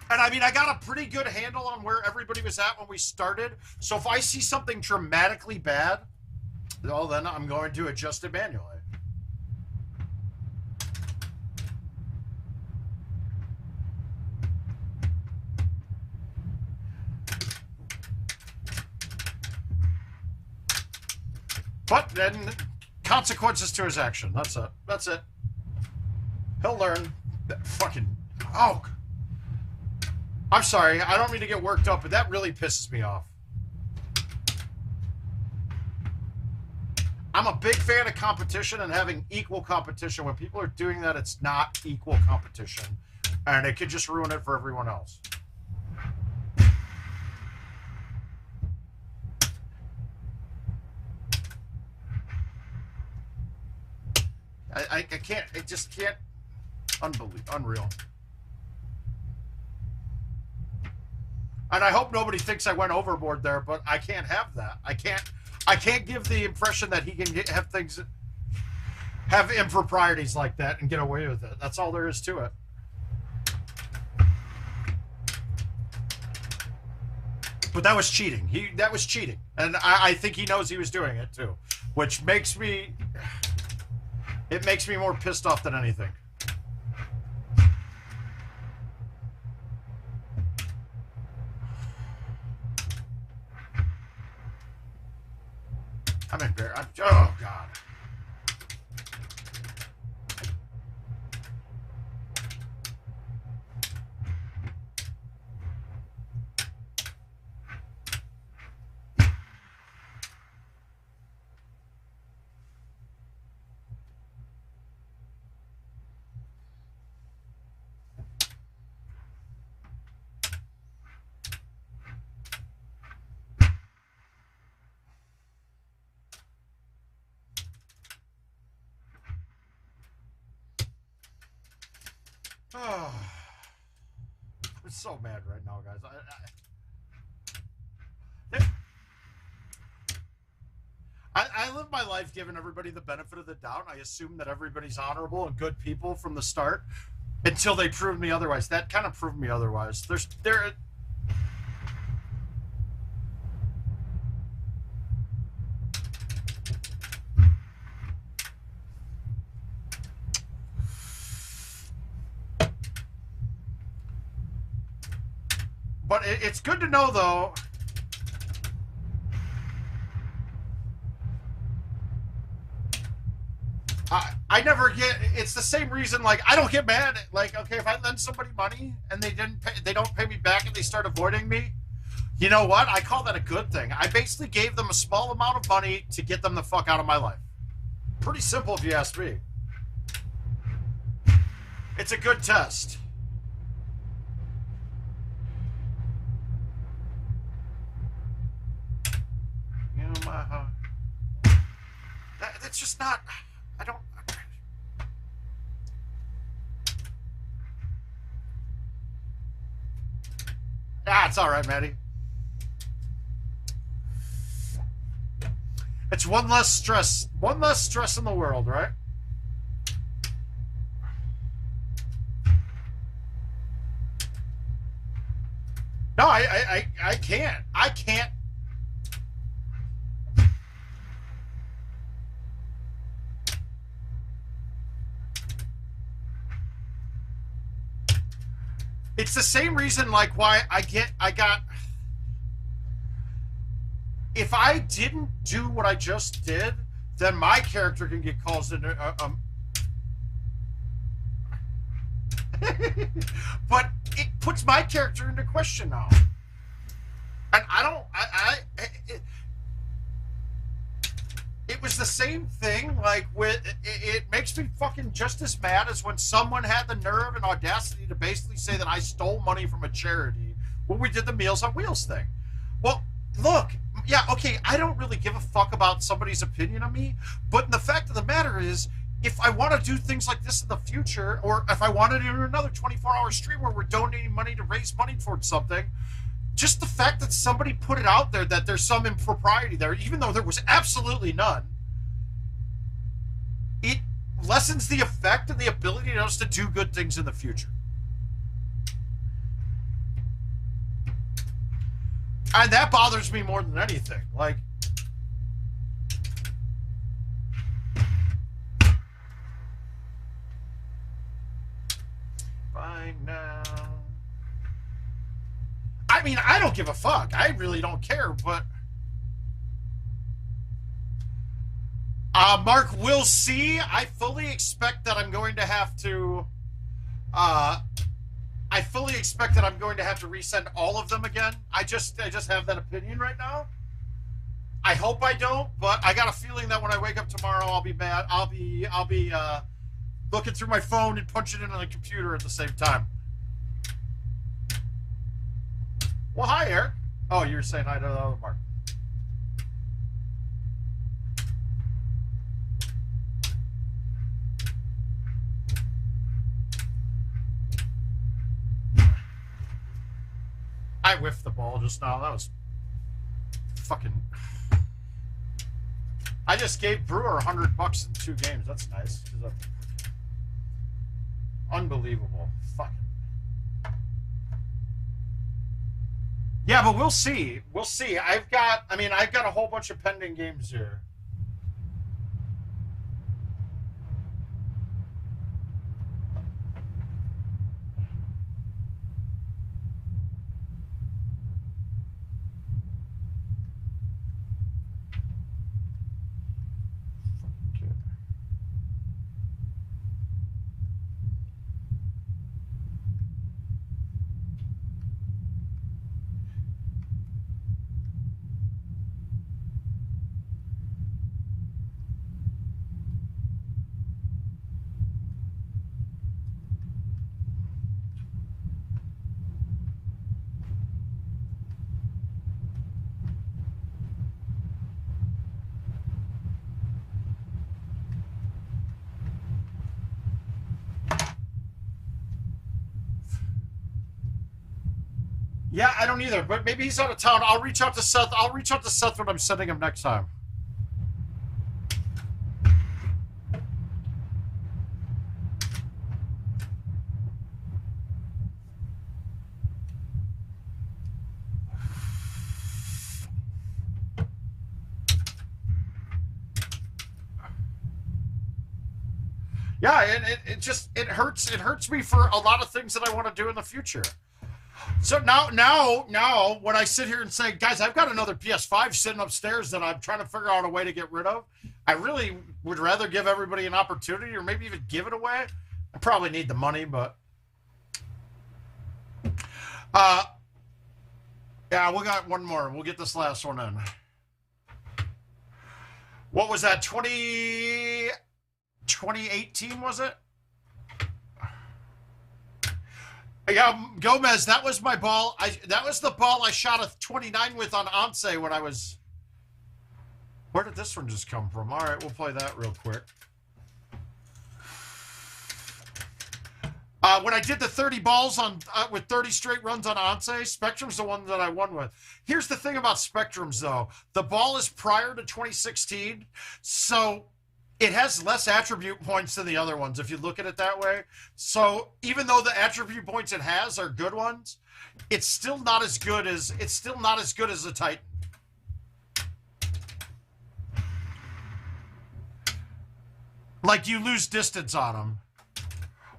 I mean, I got a pretty good handle on where everybody was at when we started. So if I see something dramatically bad, well, then I'm going to adjust it manually. But then consequences to his action. That's it. That's it. He'll learn. Fucking... Oh. I'm sorry. I don't mean to get worked up, but that really pisses me off. I'm a big fan of competition and having equal competition. When people are doing that, it's not equal competition. And it could just ruin it for everyone else. I can't, it just can't, unreal. And I hope nobody thinks I went overboard there, but I can't have that. I can't give the impression that he can have improprieties like that and get away with it. That's all there is to it. But that was cheating. That was cheating. And I think he knows he was doing it too, which makes me... It makes me more pissed off than anything. I'm embarrassed. Oh, God. Oh, I'm so mad right now, guys. I live my life giving everybody the benefit of the doubt. I assume that everybody's honorable and good people from the start until they prove me otherwise. That kind of proved me otherwise. But it's good to know, though. I never get. It's the same reason. Like, I don't get mad. Like, okay, if I lend somebody money and they don't pay me back, and they start avoiding me, you know what? I call that a good thing. I basically gave them a small amount of money to get them the fuck out of my life. Pretty simple, if you ask me. It's a good test. That's just not... I don't... Ah, it's all right, Maddie. It's one less stress. One less stress in the world, right? No, I can't. I can't. It's the same reason, like, why I got. If I didn't do what I just did, then my character can get calls into. But it puts my character into question now, and I don't. It was the same thing. Like with it makes me fucking just as mad as when someone had the nerve and audacity to basically say that I stole money from a charity when we did the Meals on Wheels thing. Well, look, yeah, okay, I don't really give a fuck about somebody's opinion of me, but the fact of the matter is, if I want to do things like this in the future, or if I want to do another 24-hour stream where we're donating money to raise money towards something, just the fact that somebody put it out there that there's some impropriety there, even though there was absolutely none, it lessens the effect and the ability of us to do good things in the future. And that bothers me more than anything. Like, fine now. I mean, I don't give a fuck. I really don't care, but Mark, we'll see. I fully expect that I'm going to have to resend all of them again. I just have that opinion right now. I hope I don't, but I got a feeling that when I wake up tomorrow, I'll be mad. I'll be looking through my phone and punching it on the computer at the same time. Well, hi, Eric. Oh, you're saying hi to the other Mark. I whiffed the ball just now. That was fucking... I just gave Brewer $100 in 2 games. That's nice. Unbelievable. Fucking... Yeah, but we'll see. We'll see. I've got a whole bunch of pending games here. Yeah, I don't either, but maybe he's out of town. I'll reach out to Seth. I'll reach out to Seth when I'm sending him next time. Yeah, and it hurts me for a lot of things that I want to do in the future. So now, when I sit here and say, guys, I've got another PS5 sitting upstairs that I'm trying to figure out a way to get rid of, I really would rather give everybody an opportunity or maybe even give it away. I probably need the money, but... yeah, we got one more. We'll get this last one in. What was that, 2018, was it? Yeah, Gomez, that was my ball. That was the ball I shot a 29 with on Once when I was... Where did this one just come from? All right, we'll play that real quick. When I did the 30 balls on with 30 straight runs on Once, Spectrum's the one that I won with. Here's the thing about Spectrums, though. The ball is prior to 2016, so it has less attribute points than the other ones, if you look at it that way. So even though the attribute points it has are good ones, it's still not as good as the Titan. Like, you lose distance on them.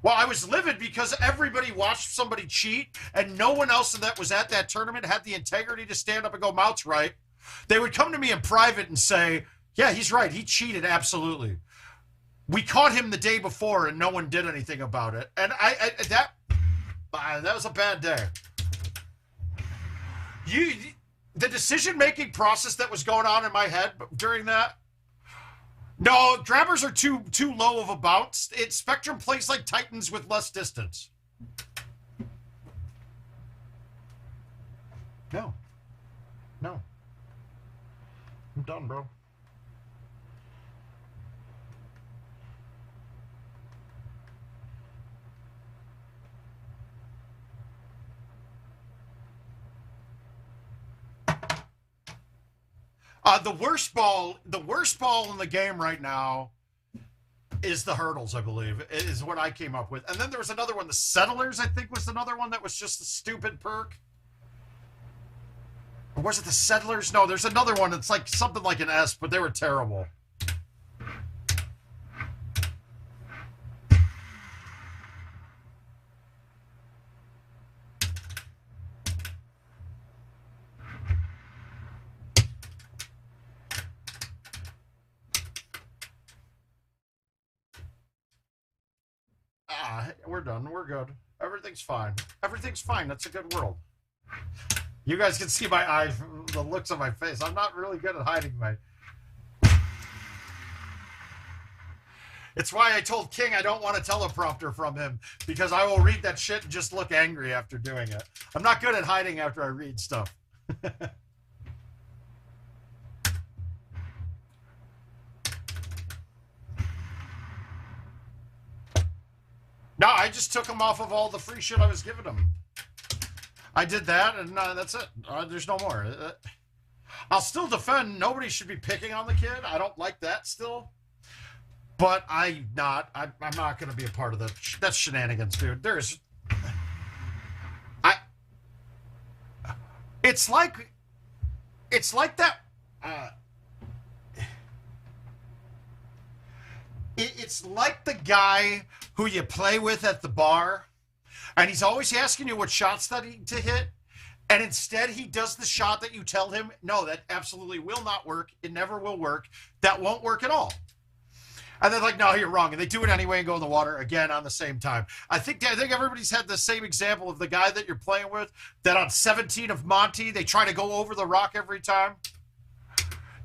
Well, I was livid because everybody watched somebody cheat, and no one else that was at that tournament had the integrity to stand up and go, Mouth's right. They would come to me in private and say, yeah, he's right. He cheated, absolutely. We caught him the day before, and no one did anything about it. And that was a bad day. The decision-making process that was going on in my head during that, no, grabbers are too low of a bounce. Spectrum plays like Titans with less distance. No. I'm done, bro. The worst ball in the game right now is the hurdles, I believe, is what I came up with. And then there was another one, the settlers, I think, was another one that was just a stupid perk. Or was it the settlers? No, there's another one that's like something like an S, but they were terrible. We're done. We're good. Everything's fine. Everything's fine. That's a good world. You guys can see my eyes, the looks on my face. I'm not really good at hiding my... It's why I told King I don't want a teleprompter from him, because I will read that shit and just look angry after doing it. I'm not good at hiding after I read stuff. No, I just took him off of all the free shit I was giving him. I did that, and that's it. There's no more. I'll still defend. Nobody should be picking on the kid. I don't like that still. But I'm not going to be a part of that. That's shenanigans, dude. It's like that. It's like the guy who you play with at the bar, and he's always asking you what shots to hit, and instead he does the shot that you tell him, no, that absolutely will not work. It never will work. That won't work at all. And they're like, no, you're wrong. And they do it anyway and go in the water again on the same time. I think everybody's had the same example of the guy that you're playing with, that on 17 of Monty, they try to go over the rock every time.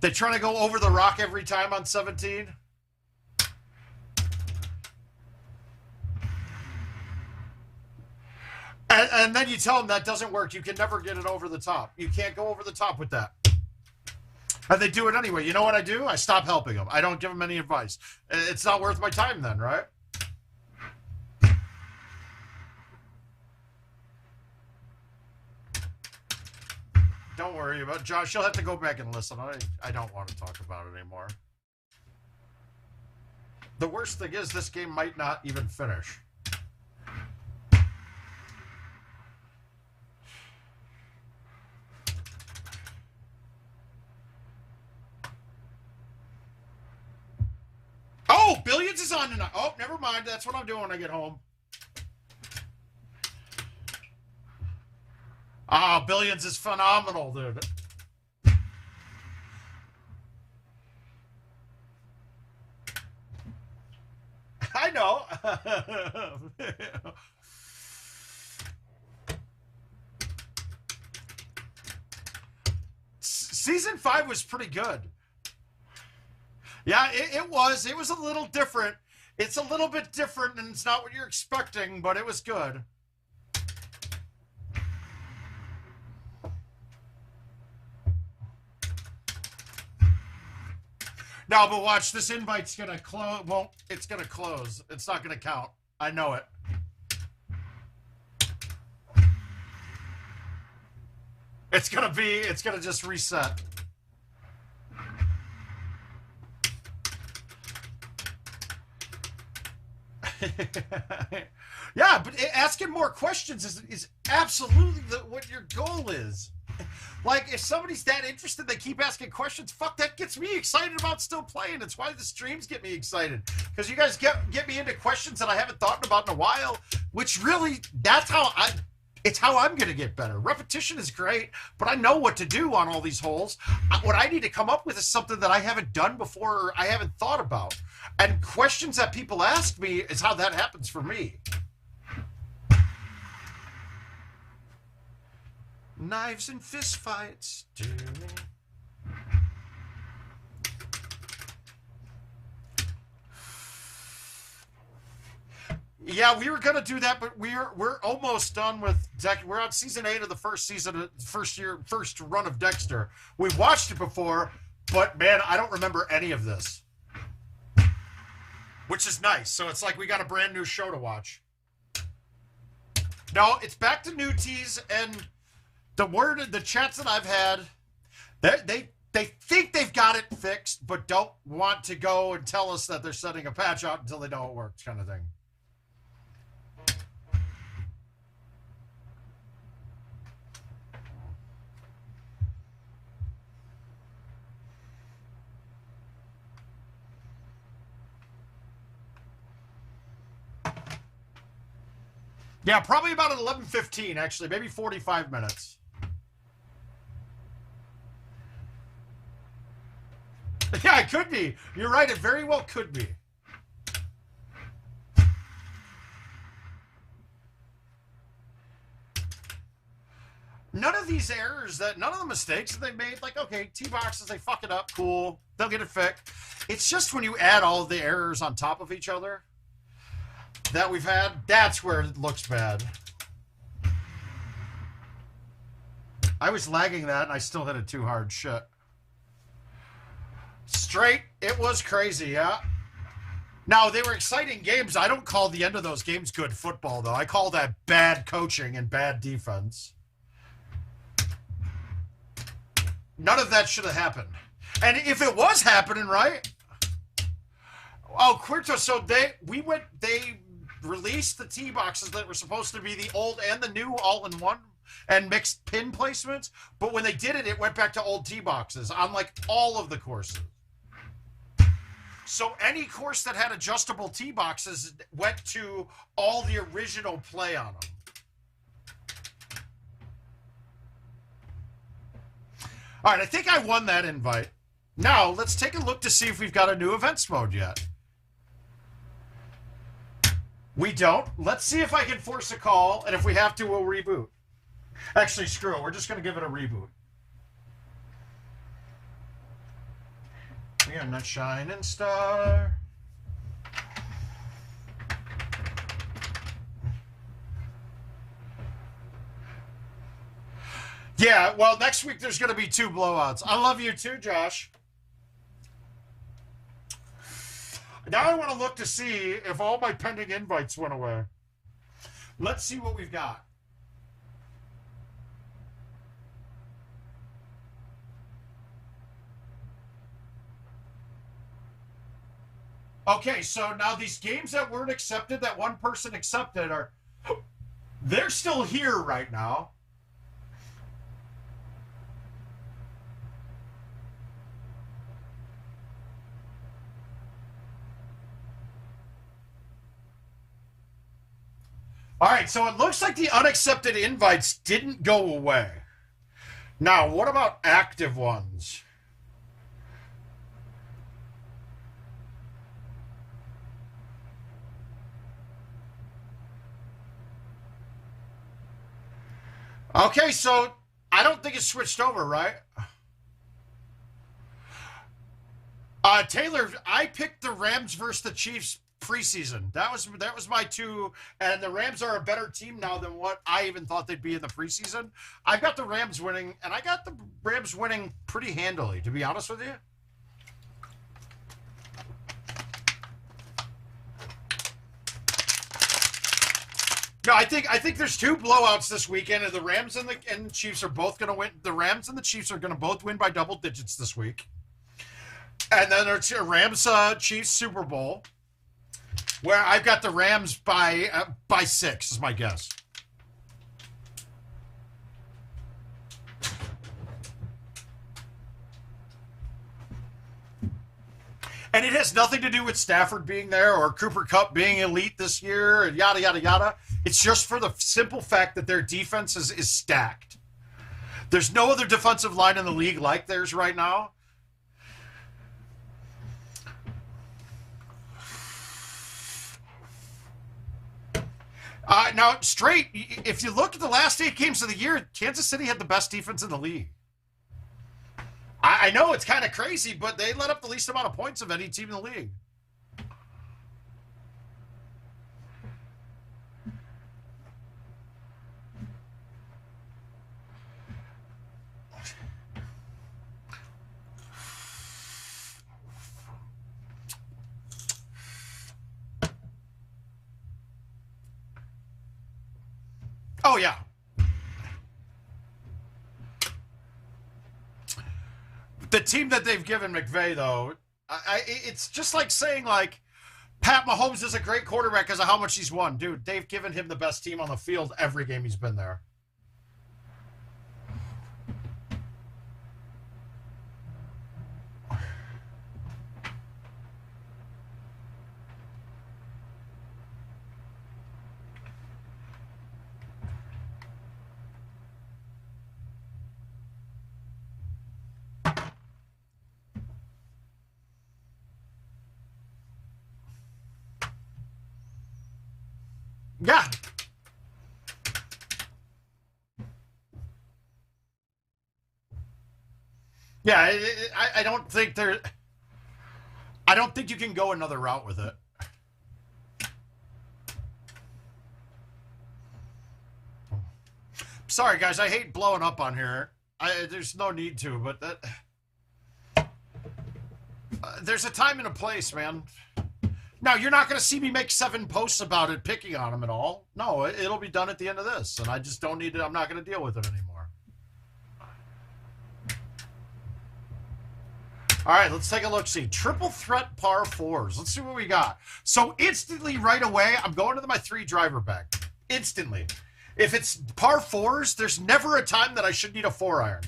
They try to go over the rock every time on 17. And then you tell them that doesn't work. You can never get it over the top. You can't go over the top with that. And they do it anyway. You know what I do? I stop helping them. I don't give them any advice. It's not worth my time then, right? Don't worry about it. Josh. You'll have to go back and listen. I don't want to talk about it anymore. The worst thing is this game might not even finish. Oh, Billions is on tonight. Oh, never mind. That's what I'm doing when I get home. Ah, Billions is phenomenal, dude. I know. Season 5 was pretty good. Yeah, it was. It was a little different. It's a little bit different, and it's not what you're expecting, but it was good. No, but watch, this invite's gonna close. Well, it's gonna close. It's not gonna count. I know it. It's gonna just reset. Yeah, but asking more questions is absolutely what your goal is. Like, if somebody's that interested, they keep asking questions. Fuck, that gets me excited about still playing. It's why the streams get me excited, because you guys get me into questions that I haven't thought about in a while. Which really, it's how I'm going to get better. Repetition is great, but I know what to do on all these holes. What I need to come up with is something that I haven't done before, or I haven't thought about. And questions that people ask me is how that happens for me. Knives and fist fights. Yeah, we were gonna do that, but we're almost done with we're on season 8 of the first run of Dexter. We've watched it before, but man, I don't remember any of this, which is nice. So it's like we got a brand new show to watch. No, it's back to new teas, and the chats that I've had, they think they've got it fixed, but don't want to go and tell us that they're sending a patch out until they know it works, kind of thing. Yeah, probably about 11:15, actually, maybe 45 minutes. Yeah, it could be. You're right, it very well could be. None of these errors, none of the mistakes that they made, like, okay, T-boxes, they fuck it up, cool, they'll get it fixed. It's just when you add all of the errors on top of each other that we've had, that's where it looks bad. I was lagging that, and I still hit it too hard. Shit. Straight, it was crazy, yeah. Now, they were exciting games. I don't call the end of those games good football, though. I call that bad coaching and bad defense. None of that should have happened. And if it was happening, right? Oh, Quirto, so they released the tee boxes that were supposed to be the old and the new all in one and mixed pin placements, but when they did it, it went back to old tee boxes on like all of the courses. So any course that had adjustable tee boxes went to all the original play on them. All right, I think I won that invite. Now, let's take a look to see if we've got a new events mode yet. We don't. Let's see if I can force a call, and if we have to, we'll reboot. Actually, screw it. We're just going to give it a reboot. We are not shining star. Yeah, well, next week there's going to be 2 blowouts. I love you too, Josh. Now I want to look to see if all my pending invites went away. Let's see what we've got. Okay, so now these games that weren't accepted, that one person accepted, they're still here right now. All right, so it looks like the unaccepted invites didn't go away. Now, what about active ones? Okay, so I don't think it switched over, right? Taylor, I picked the Rams versus the Chiefs preseason. That was my 2, and the Rams are a better team now than what I even thought they'd be in the preseason. I got the Rams winning, and I got the Rams winning pretty handily, to be honest with you. I think there's two blowouts this weekend, and the Rams and the Chiefs are both going to win. The Rams and the Chiefs are going to both win by double digits this week. And then there's a Rams Chiefs Super Bowl, where I've got the Rams by 6 is my guess. And it has nothing to do with Stafford being there or Cooper Kupp being elite this year and yada, yada, yada. It's just for the simple fact that their defense is stacked. There's no other defensive line in the league like theirs right now. Now, straight, if you look at the last 8 games of the year, Kansas City had the best defense in the league. I know it's kind of crazy, but they let up the least amount of points of any team in the league. Oh, yeah. The team that they've given McVay, though, it's just like saying, like, Pat Mahomes is a great quarterback because of how much he's won. Dude, they've given him the best team on the field every game he's been there. Yeah. Yeah, I don't think there... I don't think you can go another route with it. Sorry, guys, I hate blowing up on here. There's no need to, but that... there's a time and a place, man. Now, you're not going to see me make 7 posts about it, picking on him at all. No, it'll be done at the end of this, and I just don't need it. I'm not going to deal with it anymore. All right, let's take a look-see. Triple threat par 4s. Let's see what we got. So instantly, right away, I'm going to my 3-driver bag. Instantly. If it's par 4s, there's never a time that I should need a 4-iron.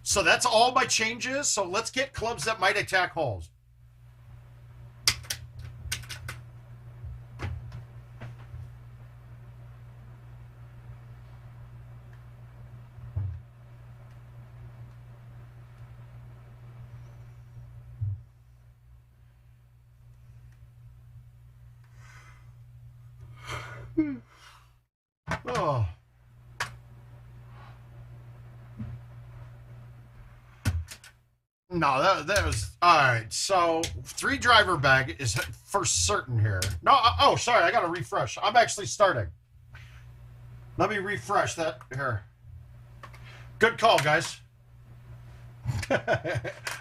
So that's all my changes. So let's get clubs that might attack holes. Oh. No, that was... All right, so 3-driver bag is for certain here. No, oh, sorry, I got to refresh. I'm actually starting. Let me refresh that here. Good call, guys.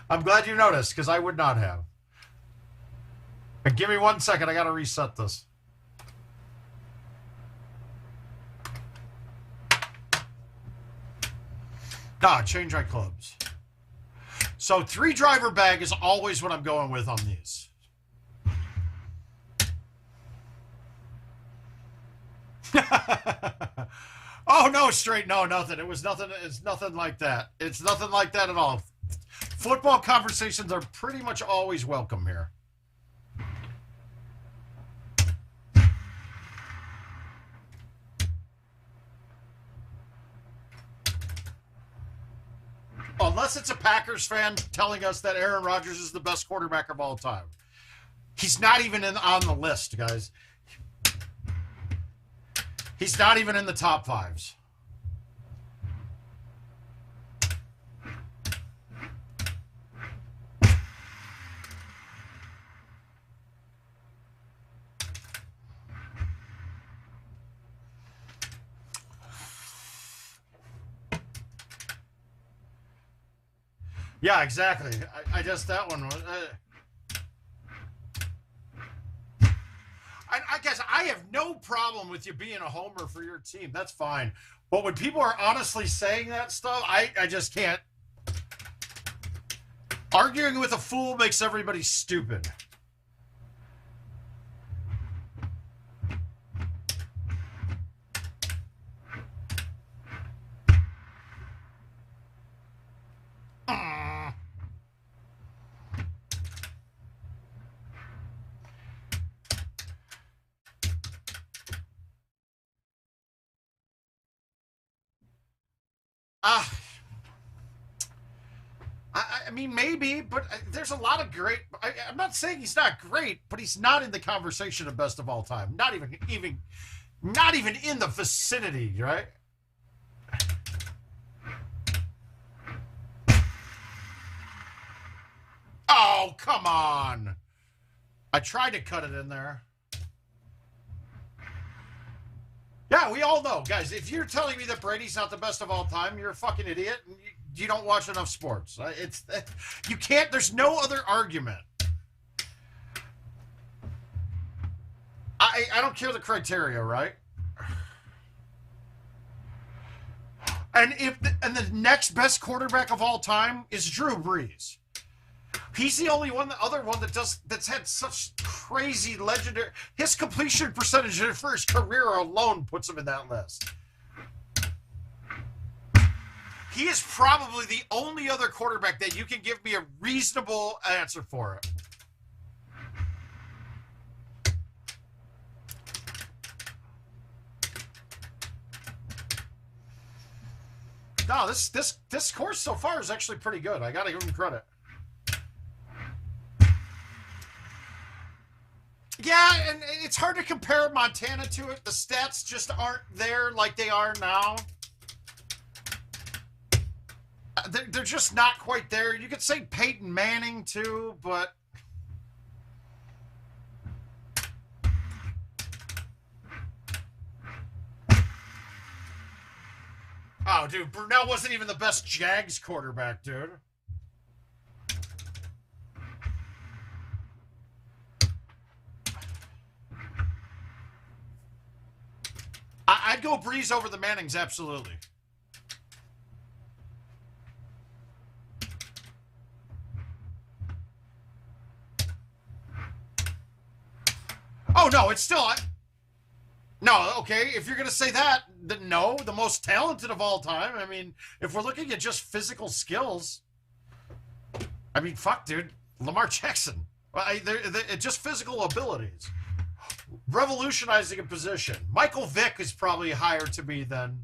I'm glad you noticed, because I would not have. And give me 1 second, I got to reset this. Change my clubs. So 3-driver bag is always what I'm going with on these. Oh, no, straight. No, nothing. It was nothing. It's nothing like that. It's nothing like that at all. Football conversations are pretty much always welcome here. Unless it's a Packers fan telling us that Aaron Rodgers is the best quarterback of all time. He's not even on the list, guys. He's not even in the top 5s. Yeah, exactly. I just, that one was... guess I have no problem with you being a homer for your team. That's fine. But when people are honestly saying that stuff, I just can't. Arguing with a fool makes everybody stupid. I mean, maybe, but there's a lot of great. I'm not saying he's not great, but he's not in the conversation of best of all time. Not even in the vicinity, right? Oh, come on! I tried to cut it in there. Yeah, we all know, guys. If you're telling me that Brady's not the best of all time, you're a fucking idiot. And you don't watch enough sports. You can't. There's no other argument. I don't care the criteria, right? And the next best quarterback of all time is Drew Brees. He's the only other one that's had such crazy legendary. His completion percentage for his career alone puts him in that list. He is probably the only other quarterback that you can give me a reasonable answer for it. No, this course so far is actually pretty good. I gotta give him credit. Yeah, and it's hard to compare Montana to it. The stats just aren't there like they are now. They're just not quite there. You could say Peyton Manning too, but oh, dude, Brunell wasn't even the best Jags quarterback, dude. I'd go Breeze over the Mannings, absolutely. Oh, no, it's still... No, okay, if you're going to say that, then no, the most talented of all time. I mean, if we're looking at just physical skills, I mean, fuck, dude, Lamar Jackson. Just physical abilities. Revolutionizing a position. Michael Vick is probably higher to me than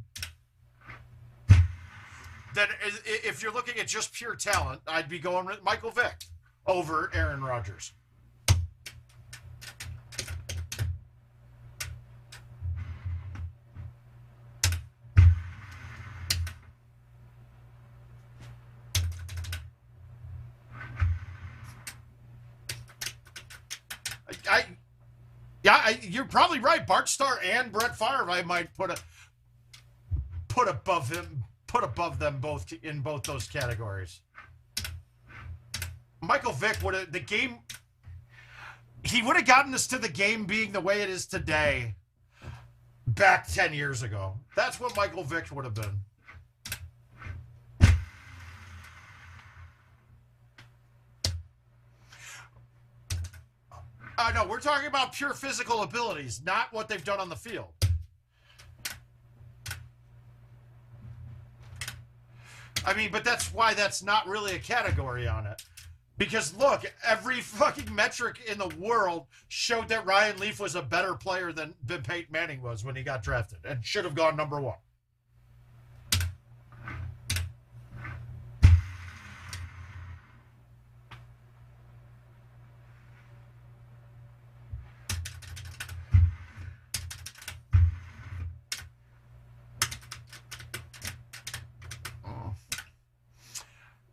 if you're looking at just pure talent. I'd be going with Michael Vick over Aaron Rodgers. You're probably right. Bart Starr and Brett Favre, I might put above them both in both those categories. Michael Vick would have he would have gotten us to the game being the way it is today back 10 years ago. That's what Michael Vick would have been. No, we're talking about pure physical abilities, not what they've done on the field. I mean, but that's why that's not really a category on it. Because, look, every fucking metric in the world showed that Ryan Leaf was a better player than Peyton Manning was when he got drafted and should have gone number one.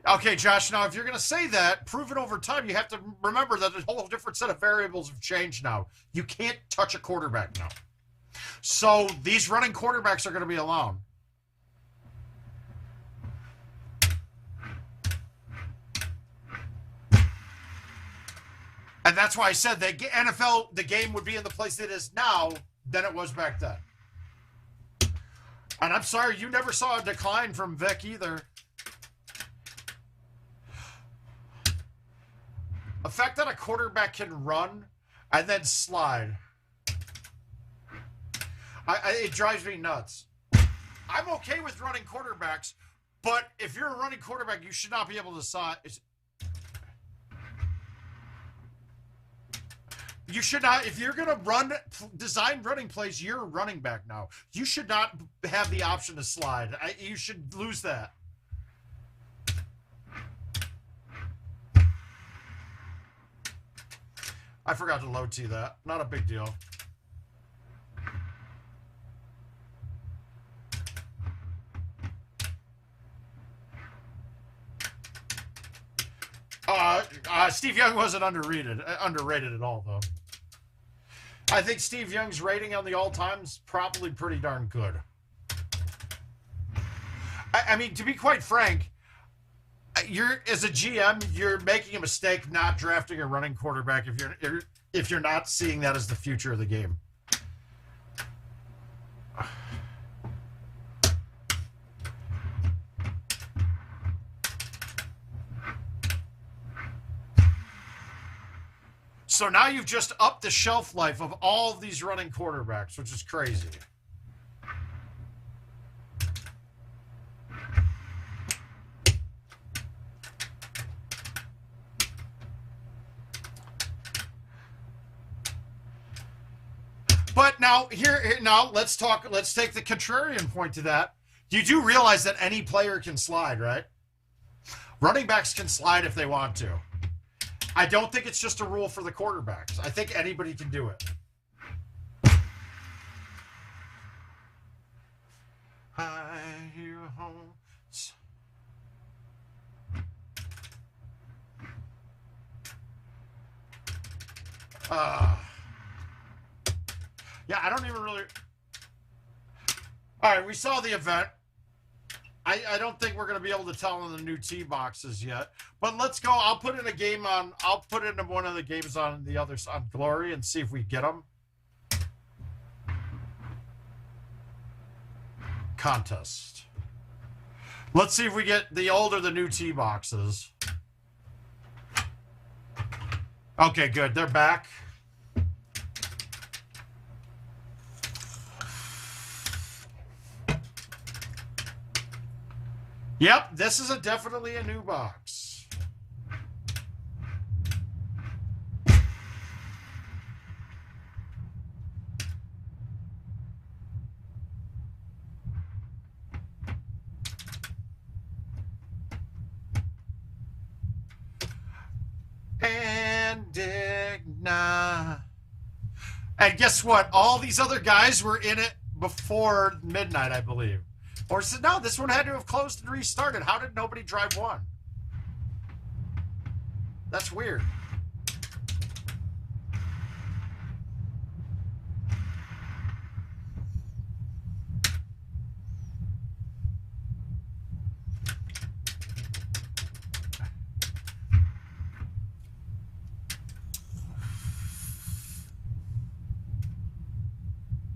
Okay, Josh, now if you're going to say that, prove it over time, you have to remember that a whole different set of variables have changed now. You can't touch a quarterback now. So these running quarterbacks are going to be allowed. And that's why I said that NFL, the game would be in the place it is now than it was back then. And I'm sorry, you never saw a decline from Vic either. The fact that a quarterback can run and then slide, it drives me nuts. I'm okay with running quarterbacks, but if you're a running quarterback, you should not be able to slide. You should not, if you're going to design running plays, you're a running back now. You should not have the option to slide. You should lose that. I forgot to load T that. Not a big deal. Steve Young wasn't underrated at all, though. I think Steve Young's rating on the all-time's probably pretty darn good. I mean, to be quite frank, as a GM, you're making a mistake not drafting a running quarterback if you're not seeing that as the future of the game. So now you've just upped the shelf life of all of these running quarterbacks, which is crazy. But now let's take the contrarian point to that. You do realize that any player can slide, right? Running backs can slide if they want to. I don't think it's just a rule for the quarterbacks. I think anybody can do it. I hear home. Yeah, I don't even really... All right, we saw the event. I don't think we're going to be able to tell on the new tee boxes yet. But let's go. I'll put in a game on... I'll put in one of the games on the other on Glory and see if we get them. Contest. Let's see if we get the old or the new tee boxes. Okay, good. They're back. Yep, this is definitely a new box. And Digna. And guess what? All these other guys were in it before midnight, I believe. Or said, no, this one had to have closed and restarted. How did nobody drive one? That's weird.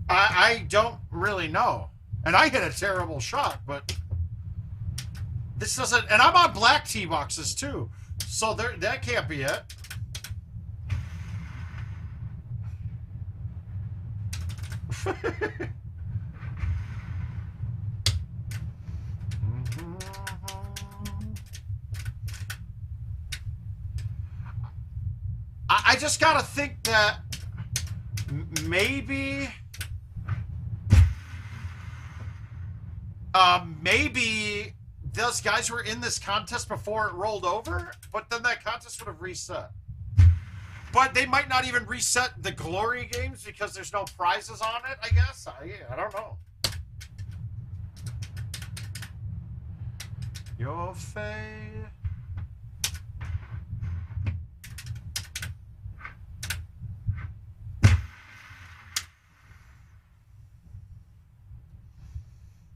I don't really know. And I hit a terrible shot, but this doesn't... And I'm on black tee boxes, too. So that can't be it. I just gotta think that maybe... maybe those guys were in this contest before it rolled over, but then that contest would have reset. But they might not even reset the Glory games because there's no prizes on it, I guess. I don't know. Your face.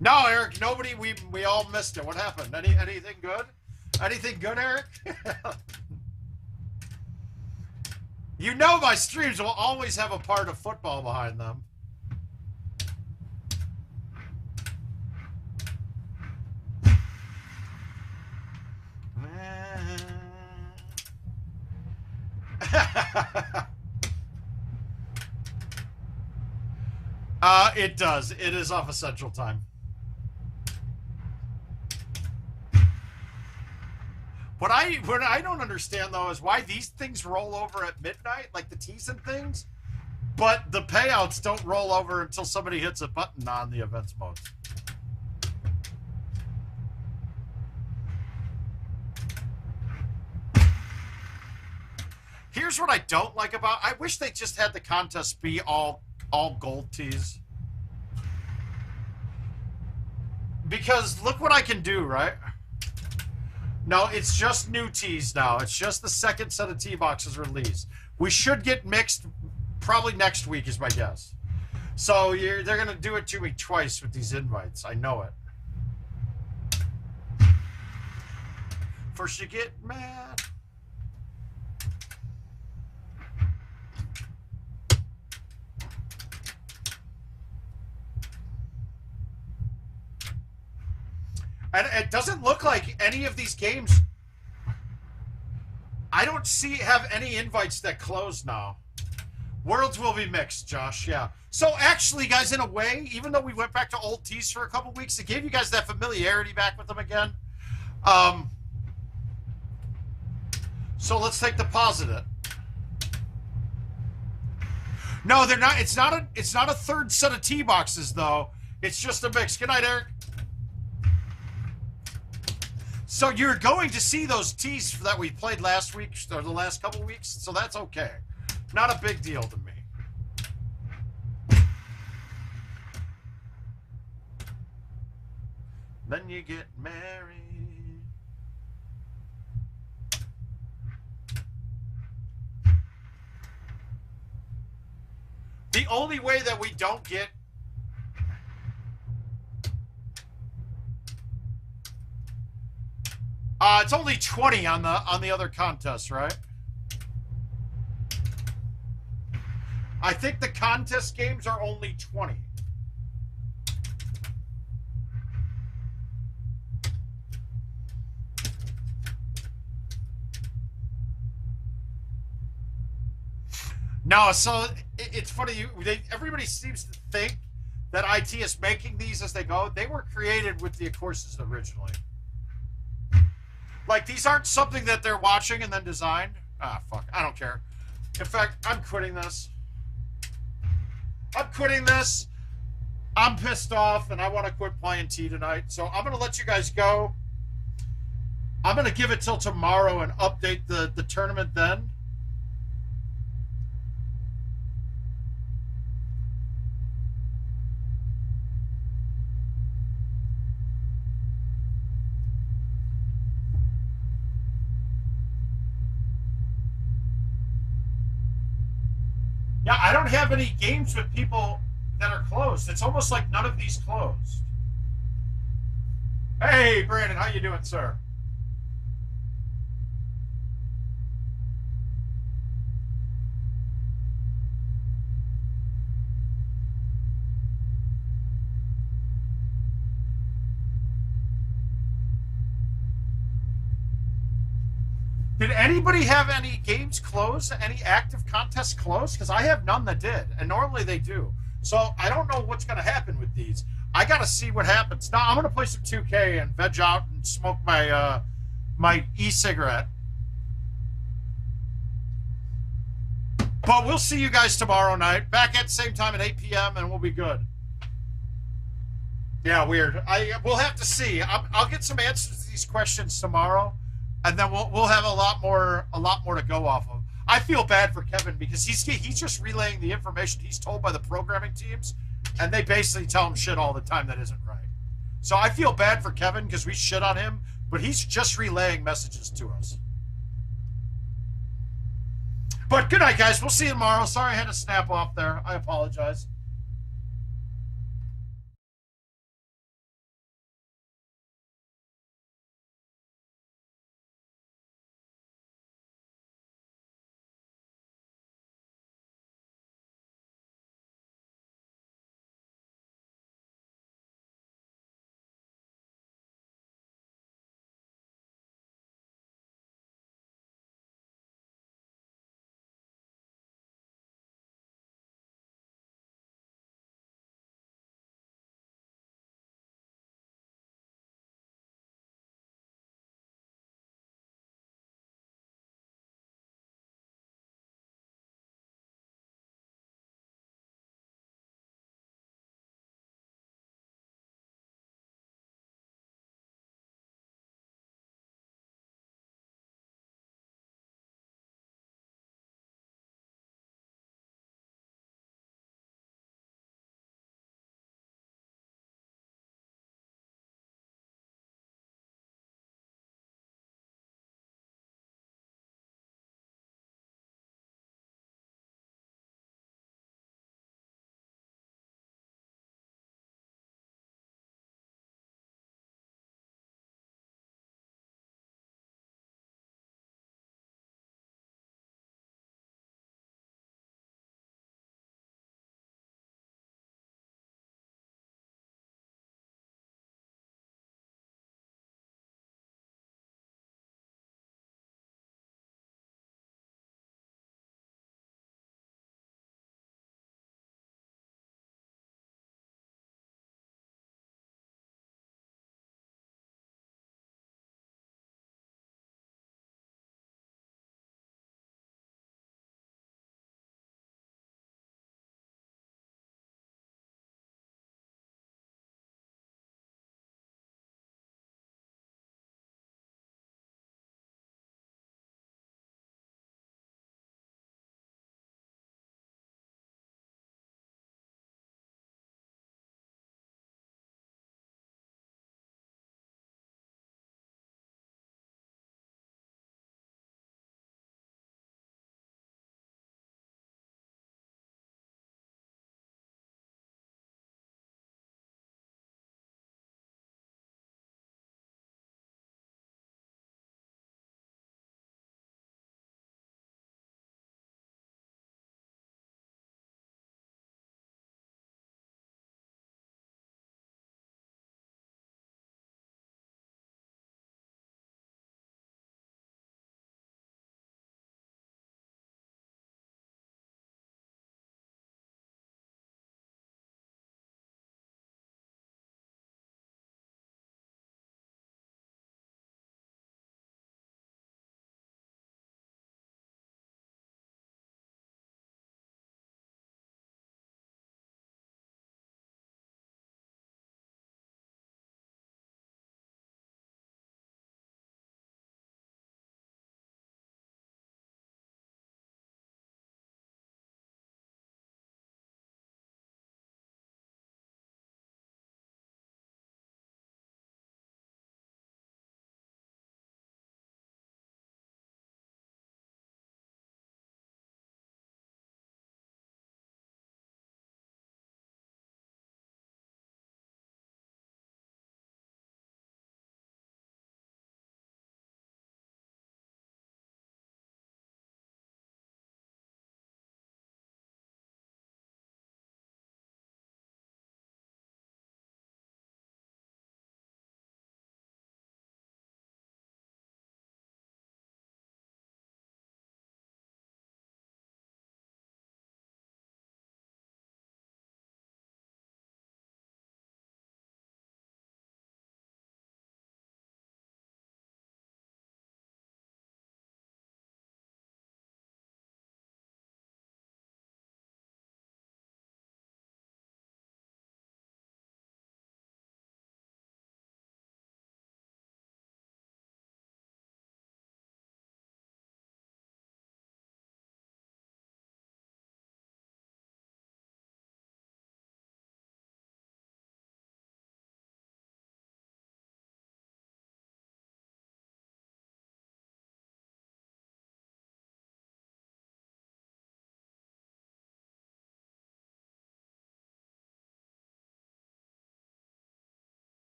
No, Eric, nobody, we all missed it. What happened? Anything good? Anything good, Eric? You know my streams will always have a part of football behind them. It does. It is off of Central Time. What I don't understand, though, is why these things roll over at midnight, like the tees and things, but the payouts don't roll over until somebody hits a button on the events mode. Here's what I don't like about... I wish they just had the contest be all gold tees. Because look what I can do, right? No, it's just new tees now. It's just the second set of tee boxes released. We should get mixed probably next week is my guess. So they're going to do it to me twice with these invites. I know it. First you get mad. And it doesn't look like any of these games. I don't have any invites that close now. Worlds will be mixed, Josh. Yeah. So actually, guys, in a way, even though we went back to old tees for a couple weeks, it gave you guys that familiarity back with them again. So let's take the positive. No, they're not. It's not a third set of tee boxes though. It's just a mix. Good night, Eric. So you're going to see those tees that we played last week or the last couple weeks, so that's okay. Not a big deal to me. Then you get married. The only way that we don't get it's only 20 on the other contest, right? I think the contest games are only 20. No, so it's funny. Everybody seems to think that IT is making these as they go. They were created with the courses originally. Like, these aren't something that they're watching and then designed. Ah, fuck. I don't care. In fact, I'm quitting this. I'm quitting this. I'm pissed off, and I want to quit playing T tonight. So I'm going to let you guys go. I'm going to give it till tomorrow and update the tournament then. Yeah, I don't have any games with people that are closed. It's almost like none of these closed. Hey, Brandon, how you doing, sir? Did anybody have any games closed? Any active contests closed? Because I have none that did, and normally they do. So I don't know what's going to happen with these. I got to see what happens. Now I'm going to play some 2K and veg out and smoke my my e-cigarette. But we'll see you guys tomorrow night, back at the same time at 8 p.m. and we'll be good. Yeah, weird. We'll have to see. I'll get some answers to these questions tomorrow. And then we'll have a lot more to go off of. I feel bad for Kevin because he's just relaying the information he's told by the programming teams, and they basically tell him shit all the time that isn't right. So I feel bad for Kevin because we shit on him, but he's just relaying messages to us. But good night, guys. We'll see you tomorrow. Sorry I had to snap off there. I apologize.